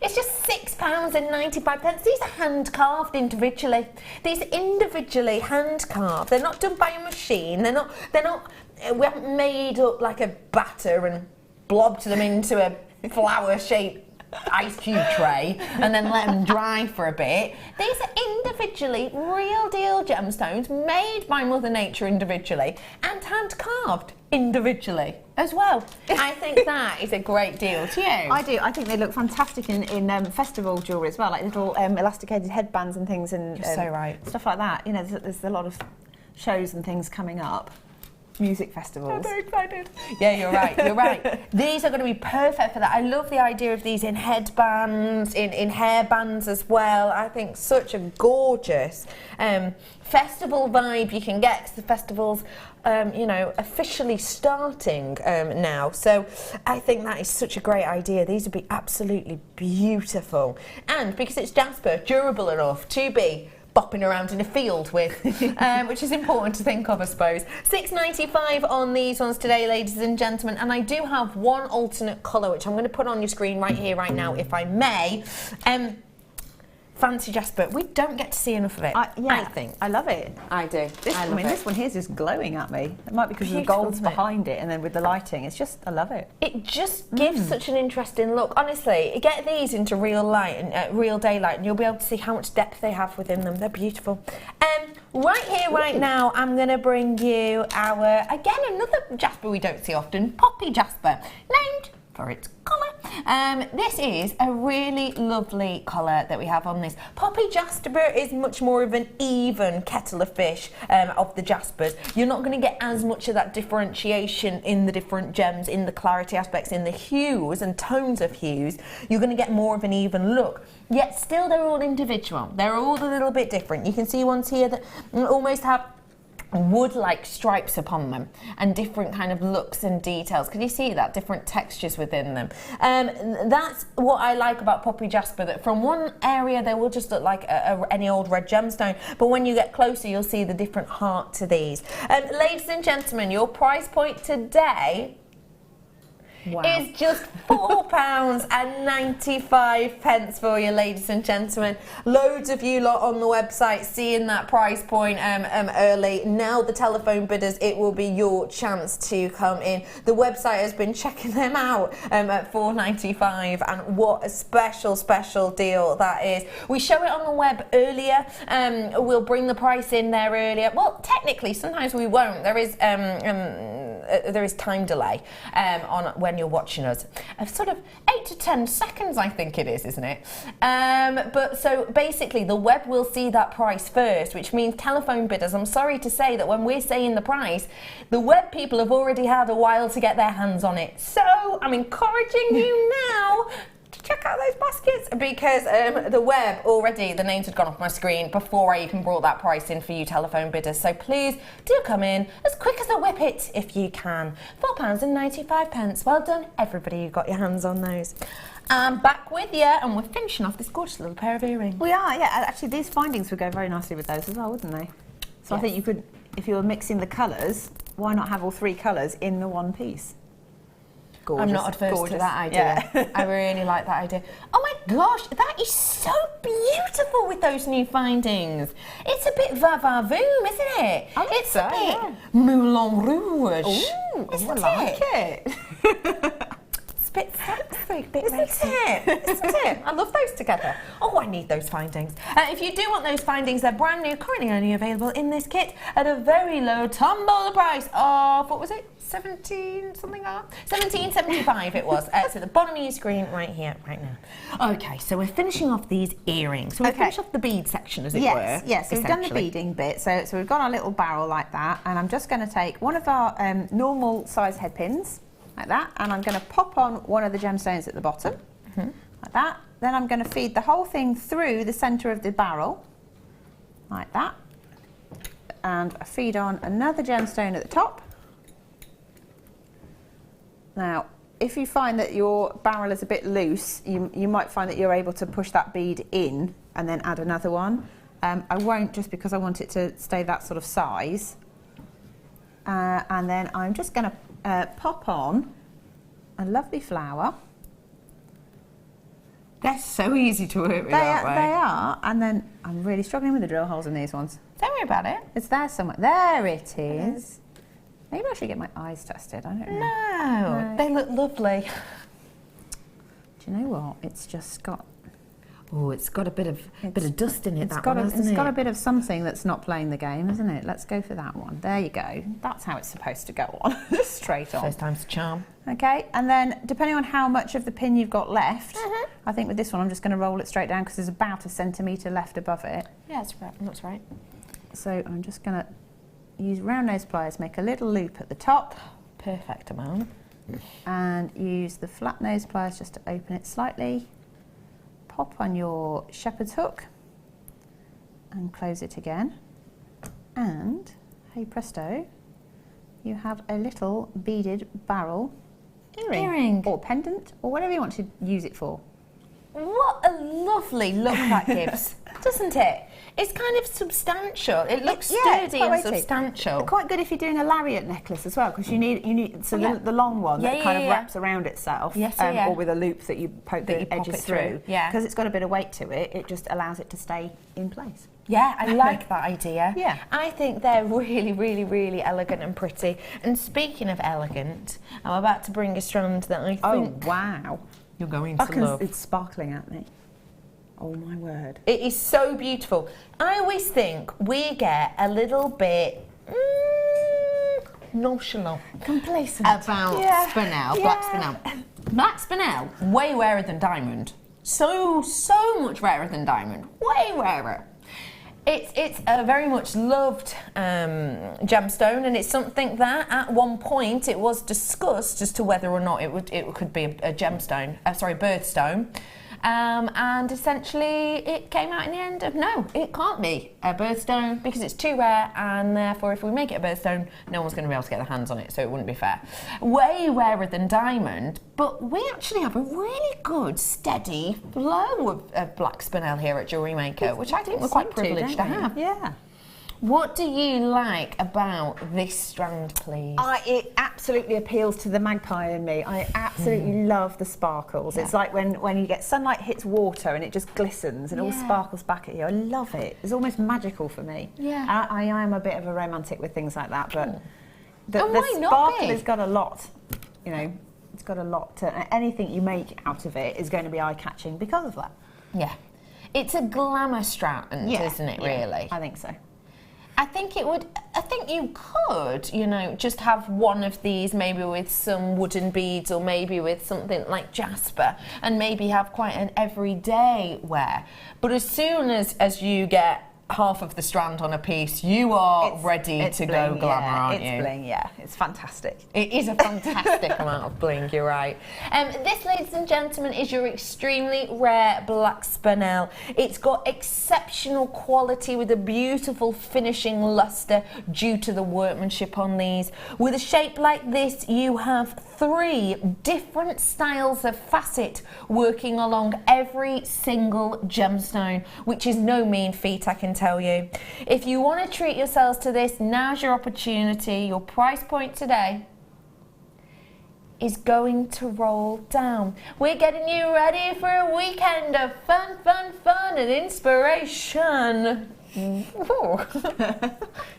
it's just £6.95. These are hand carved individually. These are individually hand carved. They're not done by a machine. They're not. We haven't made up like a batter and blobbed them into a flower-shaped ice cube tray and then let them dry for a bit. These are individually real deal gemstones made by Mother Nature individually and hand carved individually as well. I think that is a great deal to you. I do. I think they look fantastic in festival jewellery as well, like little elasticated headbands and things, and You're so right. stuff like that. You know, there's a lot of shows and things coming up. Music festivals. I'm very excited. Yeah, you're right, you're right. These are going to be perfect for that. I love the idea of these in headbands, in hairbands as well. I think such a gorgeous festival vibe you can get, because the festival's you know, officially starting now. So I think that is such a great idea. These would be absolutely beautiful. And because it's Jasper, durable enough to be bopping around in a field with, which is important to think of, I suppose. £6.95 on these ones today, ladies and gentlemen, and I do have one alternate colour, which I'm going to put on your screen right here, right now, if I may. fancy Jasper. We don't get to see enough of it, I think. I love it. I do. This one here is just glowing at me. It might be because the gold's behind it and then with the lighting. It's just, I love it. It just gives such an interesting look. Honestly, get these into real light and real daylight and you'll be able to see how much depth they have within them. They're beautiful. Right here, right now, I'm going to bring you our, again, another Jasper we don't see often, Poppy Jasper, named for its colour. This is a really lovely colour that we have on this. Poppy Jasper is much more of an even kettle of fish of the Jaspers. You're not going to get as much of that differentiation in the different gems, in the clarity aspects, in the hues and tones of hues. You're going to get more of an even look. Yet still they're all individual. They're all a little bit different. You can see ones here that almost have wood-like stripes upon them and different kind of looks and details. Can you see that? Different textures within them. That's what I like about Poppy Jasper, that from one area they will just look like any old red gemstone, but when you get closer you'll see the different heart to these. Ladies and gentlemen, your price point today is just £4.95 for you, ladies and gentlemen. Loads of you lot on the website seeing that price point early. Now the telephone bidders, it will be your chance to come in. The website has been checking them out at £4.95, and what a special deal that is. We show it on the web earlier. We'll bring the price in there earlier. Well, technically, sometimes we won't. There is time delay on when you're watching us, of sort of 8 to 10 seconds, I think it is, isn't it? But so basically the web will see that price first, which means telephone bidders, I'm sorry to say that when we're saying the price, the web people have already had a while to get their hands on it. So I'm encouraging you now to check out those baskets, because the web already, the names had gone off my screen before I even brought that price in for you telephone bidders. So please do come in as quick as a whippet if you can. £4.95. Well done, everybody who got your hands on those. I'm back with you, and we're finishing off this gorgeous little pair of earrings. We are, yeah. Actually, these findings would go very nicely with those as well, wouldn't they? So I think you could, if you were mixing the colours, why not have all three colours in the one piece? Gorgeous, I'm not adverse to that idea. Yeah. I really like that idea. Oh my gosh, that is so beautiful with those new findings. It's a bit va-va-voom, isn't it? It's a bit Moulin Rouge. Ooh, isn't I like it. It's a bit sexy, a bit racy. Isn't it? I love those together. Oh, I need those findings. If you do want those findings, they're brand new, currently only available in this kit at a very low tumble price of, what was it? 17 something like that? £17.75 it was. So the bottom of your screen right here, right now. Okay, so we're finishing off these earrings. So we've finished off the bead section, as it were. Yes, so we've done the beading bit. So we've got our little barrel like that, and I'm just going to take one of our normal size head pins, like that, and I'm going to pop on one of the gemstones at the bottom, like that. Then I'm going to feed the whole thing through the centre of the barrel, like that. And I feed on another gemstone at the top. Now, if you find that your barrel is a bit loose, you might find that you're able to push that bead in and then add another one. I won't, just because I want it to stay that sort of size. And then I'm just going to pop on a lovely flower. They're so easy to work with, aren't they? They are. And then I'm really struggling with the drill holes in these ones. Don't worry about it. It's there somewhere. There it is. Maybe I should get my eyes tested. I don't know. No, they look lovely. Do you know what? It's just got. Oh, it's got a bit of dust in it. It's got a bit of something that's not playing the game, isn't it? Let's go for that one. There you go. That's how it's supposed to go on. Just straight on. First time's a charm. Okay, and then depending on how much of the pin you've got left, I think with this one I'm just going to roll it straight down because there's about 1 centimetre left above it. Yeah, that's right. So I'm just going to use round nose pliers, make a little loop at the top. Perfect amount. And use the flat nose pliers just to open it slightly. Pop on your shepherd's hook and close it again. And, hey presto, you have a little beaded barrel earring. Or pendant, or whatever you want to use it for. What a lovely look that gives, doesn't it? It's kind of substantial. It looks it's sturdy quite and weighty. substantial. Quite good if you're doing a lariat necklace as well, because you need the long one that kind of wraps around itself, or with a loop that you poke the edges through. Yeah, because it's got a bit of weight to it. It just allows it to stay in place. Yeah, I like that idea. Yeah. I think they're really, really, really elegant and pretty. And speaking of elegant, I'm about to bring a strand that I think... Oh, wow. You're going to love. It's sparkling at me. Oh, my word. It is so beautiful. I always think we get a little bit nonchalant. Complacent. About spinel, black spinel. Black spinel, way rarer than diamond. So much rarer than diamond. Way rarer. It's a very much loved gemstone, and it's something that at one point it was discussed as to whether or not it could be a gemstone, birthstone. And essentially it came out in the end of no, it can't be a birthstone because it's too rare, and therefore if we make it a birthstone, no one's going to be able to get their hands on it, so it wouldn't be fair. Way rarer than diamond, but we actually have a really good steady flow of black spinel here at Jewellery Maker, which I think we're quite privileged to have. Yeah. What do you like about this strand, please? It absolutely appeals to the magpie in me. I absolutely love the sparkles. Yeah. It's like when you get sunlight hits water and it just glistens and it all sparkles back at you. I love it. It's almost magical for me. Yeah. I am a bit of a romantic with things like that, but the why not sparkle be? has got a lot, you know, it's got a lot to... Anything you make out of it is going to be eye-catching because of that. Yeah. It's a glamour strand, isn't it, really? I think so. I think you could, you know, just have one of these maybe with some wooden beads, or maybe with something like Jasper, and maybe have quite an everyday wear. But as soon as you get half of the strand on a piece, you are ready to go glamour, aren't you? It's bling, yeah. It's fantastic. It is a fantastic amount of bling, you're right. This, ladies and gentlemen, is your extremely rare black spinel. It's got exceptional quality with a beautiful finishing lustre due to the workmanship on these. With a shape like this, you have 3 different styles of facet working along every single gemstone, which is no mean feat, I can tell you. If you want to treat yourselves to this, now's your opportunity. Your price point today is going to roll down. We're getting you ready for a weekend of fun and inspiration. Oh,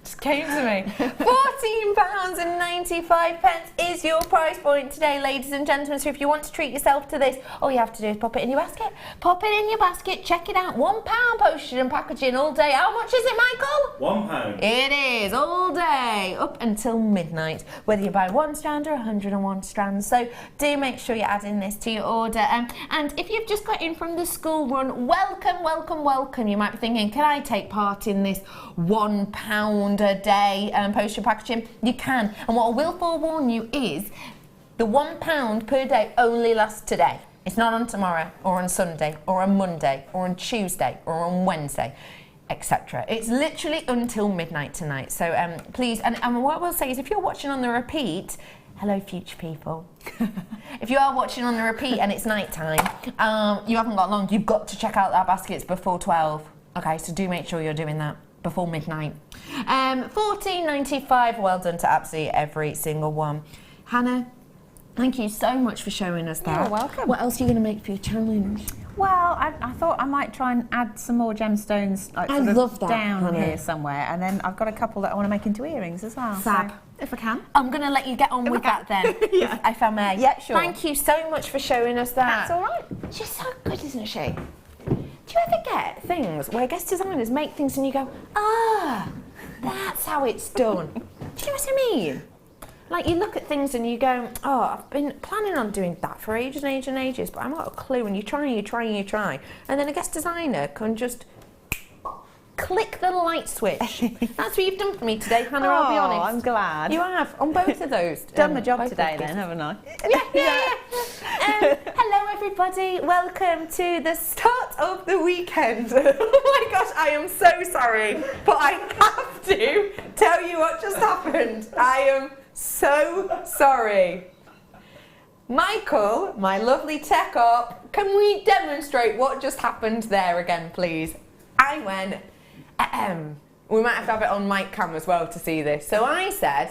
just came to me. £14.95 is your price point today, ladies and gentlemen. So if you want to treat yourself to this, all you have to do is pop it in your basket. Pop it in your basket, check it out. £1 postage and packaging all day. How much is it, Michael? £1. It is all day, up until midnight, whether you buy 1 strand or 101 strands. So do make sure you're adding this to your order. And if you've just got in from the school run, welcome. You might be thinking, can I take part in this £1 a day postage packaging? You can, and what I will forewarn you is the £1 per day only lasts today. It's not on tomorrow or on Sunday or on Monday or on Tuesday or on Wednesday, etc. It's literally until midnight tonight. So please, and what I will say is, if you're watching on the repeat, hello future people. If you are watching on the repeat and it's night time, you haven't got long. You've got to check out our baskets before 12. Okay, so do make sure you're doing that before midnight. £14.95, well done to absolutely every single one. Hannah, thank you so much for showing us that. You're welcome. What else are you going to make for your challenge? Well, I thought I might try and add some more gemstones down here somewhere, and then I've got a couple that I want to make into earrings as well. Fab. So, if I can. I'm going to let you get on with that then, if I may. Yeah, sure. Thank you so much for showing us that. That's all right. She's so good, isn't she? Do you ever get things where guest designers make things and you go, that's how it's done? Do you know what I mean? Like, you look at things and you go, oh, I've been planning on doing that for ages and ages and ages, but I've not got a clue. And you try. And then a guest designer can just click the light switch. That's what you've done for me today, Hannah, I'll be honest. I'm glad. You have, on both of those. Done my job today then, haven't I? Yeah. Hello everybody, welcome to the start of the weekend. Oh my gosh, I am so sorry, but I have to tell you what just happened. I am so sorry. Michael, my lovely tech op, can we demonstrate what just happened there again, please? I went We might have to have it on mic cam as well to see this. So I said,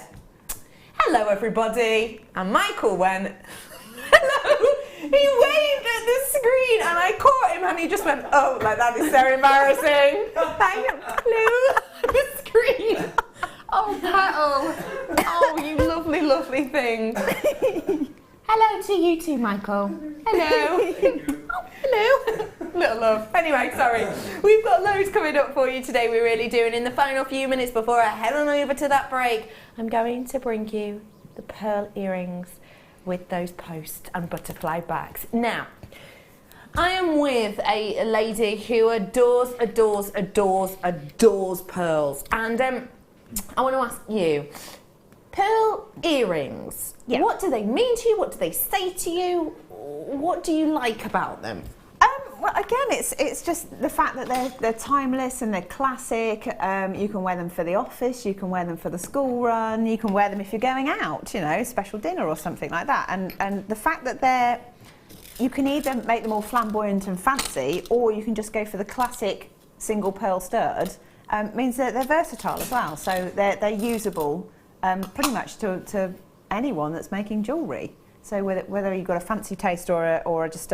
hello everybody, and Michael went, hello. He waved at the screen and I caught him and he just went, oh, like that is so embarrassing. Hello, the screen. Oh, Petal. Oh, you lovely, lovely thing. Hello to you too, Michael. Hello. Oh, hello. Little love. Anyway, sorry. We've got loads coming up for you today, we really do. And in the final few minutes before I head on over to that break, I'm going to bring you the pearl earrings with those post and butterfly backs. Now, I am with a lady who adores pearls. And I want to ask you, pearl earrings, what do they mean to you? What do they say to you? What do you like about them? Well, again, it's just the fact that they're timeless and they're classic. You can wear them for the office, you can wear them for the school run, you can wear them if you're going out, you know, special dinner or something like that. And the fact that you can either make them all flamboyant and fancy, or you can just go for the classic single pearl stud, means that they're versatile as well. So they're usable pretty much to anyone that's making jewellery. So whether you've got a fancy taste or just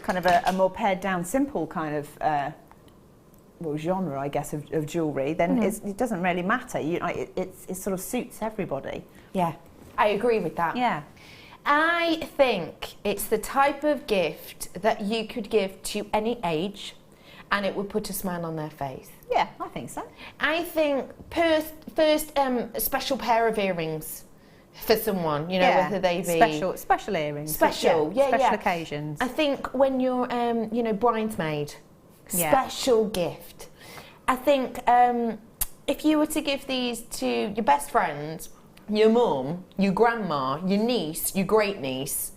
kind of a more pared down, simple kind of genre, I guess, of jewellery, then it doesn't really matter. It sort of suits everybody. Yeah, I agree with that. Yeah. I think it's the type of gift that you could give to any age and it would put a smile on their face. Yeah, I think so. I think first special pair of earrings for someone, you know, whether they be special earrings, special occasions. I think when you're, you know, bridesmaid, special gift. I think if you were to give these to your best friend, your mum, your grandma, your niece, your great niece,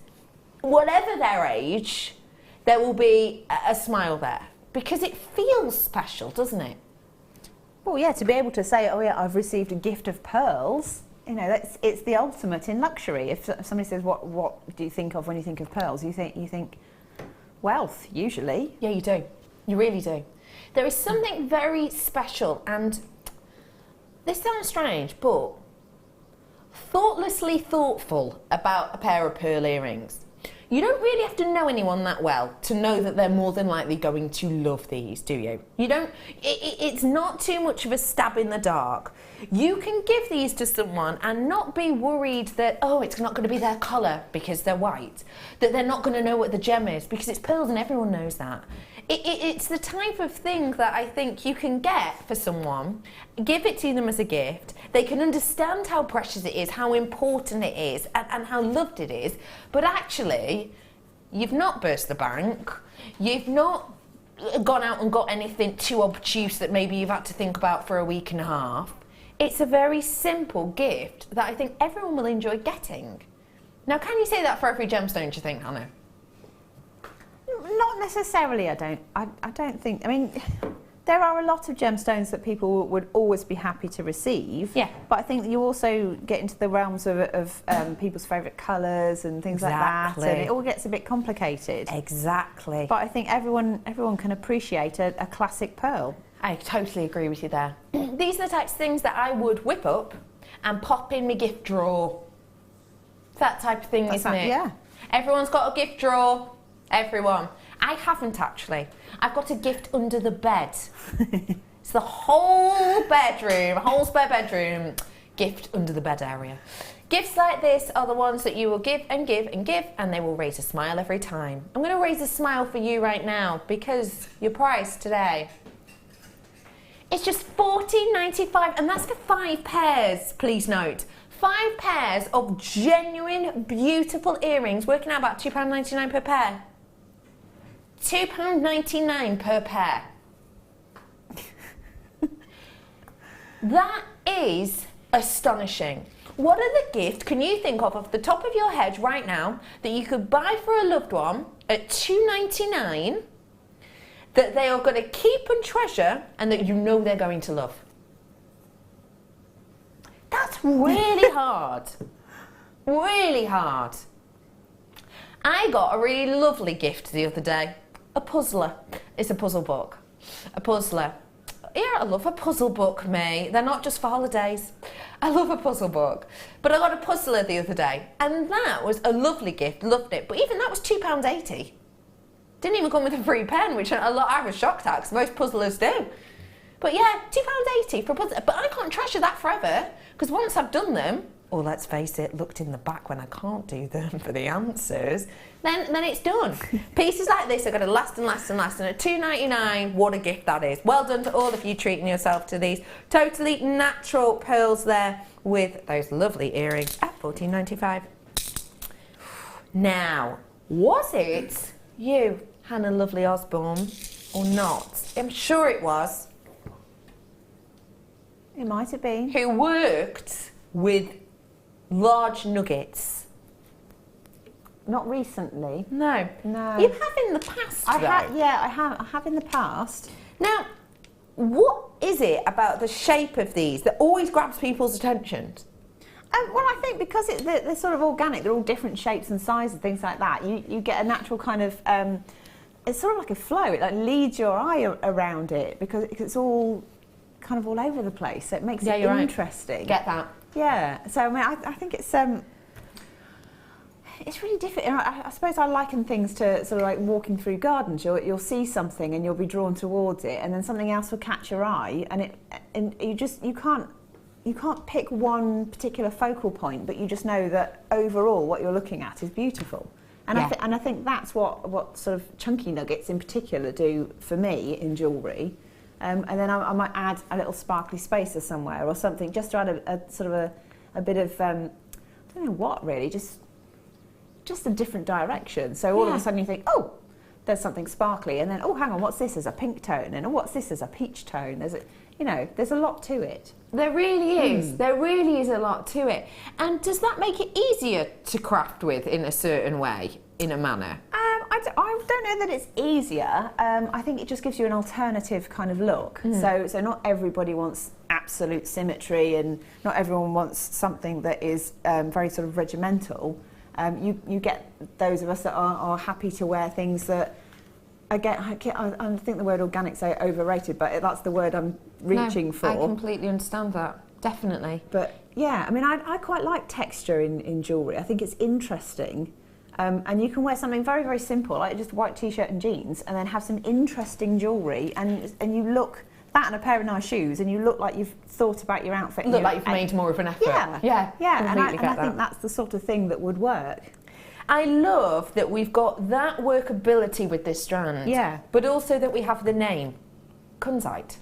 whatever their age, there will be a smile there because it feels special, doesn't it? Well, yeah, to be able to say, oh yeah, I've received a gift of pearls. You know, it's the ultimate in luxury. If somebody says, what do you think of when you think of pearls? You think wealth, usually. Yeah, you do. You really do. There is something very special, and this sounds strange, but thoughtlessly thoughtful about a pair of pearl earrings. You don't really have to know anyone that well to know that they're more than likely going to love these, do you? You don't. It's not too much of a stab in the dark. You can give these to someone and not be worried that, oh, it's not going to be their colour because they're white, that they're not going to know what the gem is because it's pearls and everyone knows that. It's the type of thing that I think you can get for someone, give it to them as a gift. They can understand how precious it is, how important it is, and how loved it is. But actually, you've not burst the bank. You've not gone out and got anything too obtuse that maybe you've had to think about for a week and a half. It's a very simple gift that I think everyone will enjoy getting. Now, can you say that for every gemstone, do you think, Hannah? Not necessarily, I don't think. I mean, there are a lot of gemstones that people would always be happy to receive. Yeah. But I think that you also get into the realms of people's favourite colours and things like that, and it all gets a bit complicated. Exactly. But I think everyone can appreciate a classic pearl. I totally agree with you there. These are the types of things that I would whip up and pop in my gift drawer. It's that type of thing, isn't it? Yeah. Everyone's got a gift drawer. Everyone. I haven't actually. I've got a gift under the bed. It's the whole bedroom, whole spare bedroom, gift under the bed area. Gifts like this are the ones that you will give and give and give, and they will raise a smile every time. I'm going to raise a smile for you right now because your price today, it's just $14.95, and that's for 5 pairs, please note. 5 pairs of genuine, beautiful earrings, working out about £2.99 per pair. £2.99 per pair. That is astonishing. What other gift can you think of off the top of your head right now that you could buy for a loved one at £2.99 that they are going to keep and treasure and that you know they're going to love? That's really hard. Really hard. I got a really lovely gift the other day. A puzzler. It's a puzzle book. A puzzler. I love a puzzle book, me. They're not just for holidays. I love a puzzle book. But I got a puzzler the other day, and that was a lovely gift, loved it. But even that was £2.80. Didn't even come with a free pen, which I was shocked at, because most puzzlers do. But yeah, £2.80 for a puzzle. But I can't treasure that forever, because once I've done them, or let's face it, looked in the back when I can't do them for the answers, then it's done. Pieces like this are going to last and last and last, and at £2.99, what a gift that is. Well done to all of you treating yourself to these totally natural pearls there with those lovely earrings at £14.95. Now, was it you, Hannah Lovely Osborne, or not? I'm sure it was. It might have been. Who worked with large nuggets? Not recently. No. No. You have in the past, though. I have in the past. Now, what is it about the shape of these that always grabs people's attention? Well, I think because they're sort of organic, they're all different shapes and sizes, things like that. You get a natural kind of, it's sort of like a flow. It like leads your eye around it because it's all kind of all over the place. So it makes it interesting. Right. Get that. Yeah. So I mean, I think it's really different. I suppose I liken things to sort of like walking through gardens. You'll see something and you'll be drawn towards it, and then something else will catch your eye, and you can't pick one particular focal point, but you just know that overall what you're looking at is beautiful. And I think that's what sort of chunky nuggets in particular do for me in jewellery. And then I might add a little sparkly spacer somewhere or something, just to add a sort of a bit of I don't know what really, just a different direction. So all of a sudden you think, oh, there's something sparkly, and then oh, hang on, what's this? As a pink tone, and what's this? As a peach tone. There's a lot to it. There really is. There really is a lot to it. And does that make it easier to craft with in a certain way, in a manner? I don't know that it's easier. I think it just gives you an alternative kind of look. So not everybody wants absolute symmetry, and not everyone wants something that is very sort of regimental. You get those of us that are happy to wear things that, again, I think the word organic's overrated, but that's the word I'm reaching for. I completely understand that, definitely. But yeah, I mean, I quite like texture in jewellery. I think it's interesting. And you can wear something very, very simple, like just a white t-shirt and jeans, and then have some interesting jewellery, and you look that and a pair of nice shoes, and you look like you've thought about your outfit. Look like you've made more of an effort. Yeah. And I think that's the sort of thing that would work. I love that we've got that workability with this strand. Yeah. But also that we have the name, kunzite.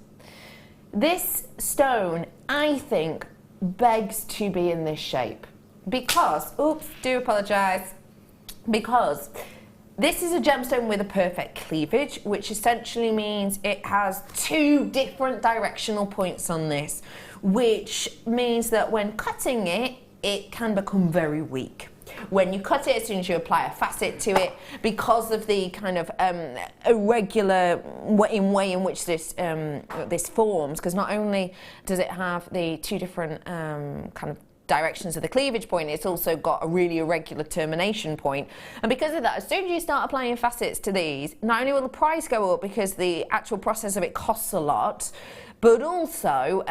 This stone, I think, begs to be in this shape. Because, do apologise, because this is a gemstone with a perfect cleavage, which essentially means it has two different directional points on this, which means that when cutting it, it can become very weak. When you cut it, as soon as you apply a facet to it, because of the kind of irregular way in which this forms, because not only does it have the two different kind of directions of the cleavage point, it's also got a really irregular termination point, and because of that, as soon as you start applying facets to these, not only will the price go up because the actual process of it costs a lot, but also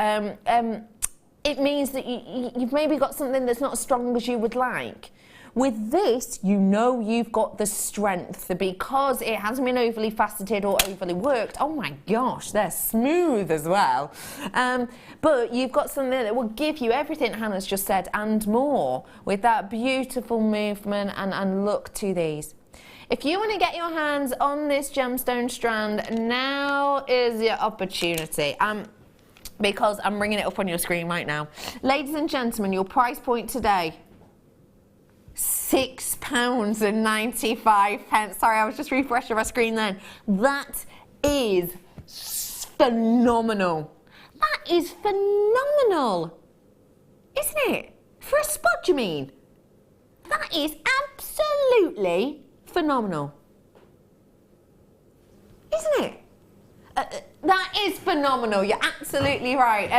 it means that you've maybe got something that's not as strong as you would like. With this, you've got the strength, because it hasn't been overly faceted or overly worked. Oh my gosh, they're smooth as well. But you've got something that will give you everything Hannah's just said and more, with that beautiful movement and look to these. If you want to get your hands on this gemstone strand, now is your opportunity. Because I'm bringing it up on your screen right now. Ladies and gentlemen, your price point today, £6.95. Sorry, I was just refreshing my screen then. That is phenomenal. That is phenomenal. Isn't it? For a spot, you mean? That is absolutely phenomenal. Isn't it? That is phenomenal. You're absolutely right.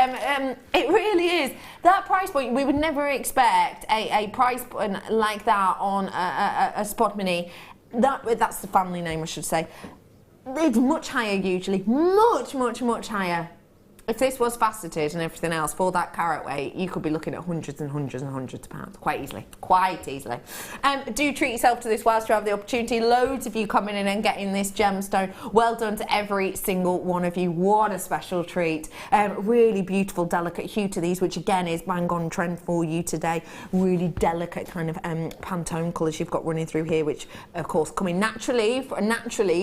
It really is. That price point, we would never expect a price point like that on a spot mini. That's the family name, I should say. It's much higher usually. Much, much, much higher. if this was faceted and everything else for that carat weight, you could be looking at hundreds and hundreds and hundreds of pounds quite easily. Do treat yourself to this whilst you have the opportunity. Loads of you coming in and getting this gemstone. Well done to every single one of you. What a special treat. Really beautiful, delicate hue to these, which again is bang on trend for you today. Really delicate kind of Pantone colours you've got running through here, which of course coming naturally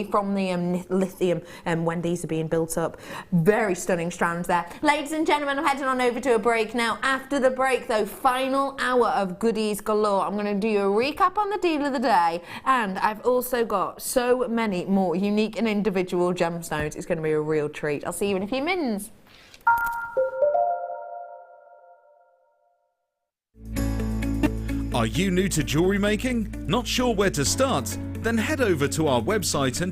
from the lithium when these are being built up. Very stunning strands there. Ladies and gentlemen, I'm heading on over to a break now. After the break though, final hour of goodies galore. I'm going to do a recap on the deal of the day, and I've also got so many more unique and individual gemstones. It's going to be a real treat. I'll see you in a few minutes. Are you new to jewellery making? Not sure where to start? Then head over to our website and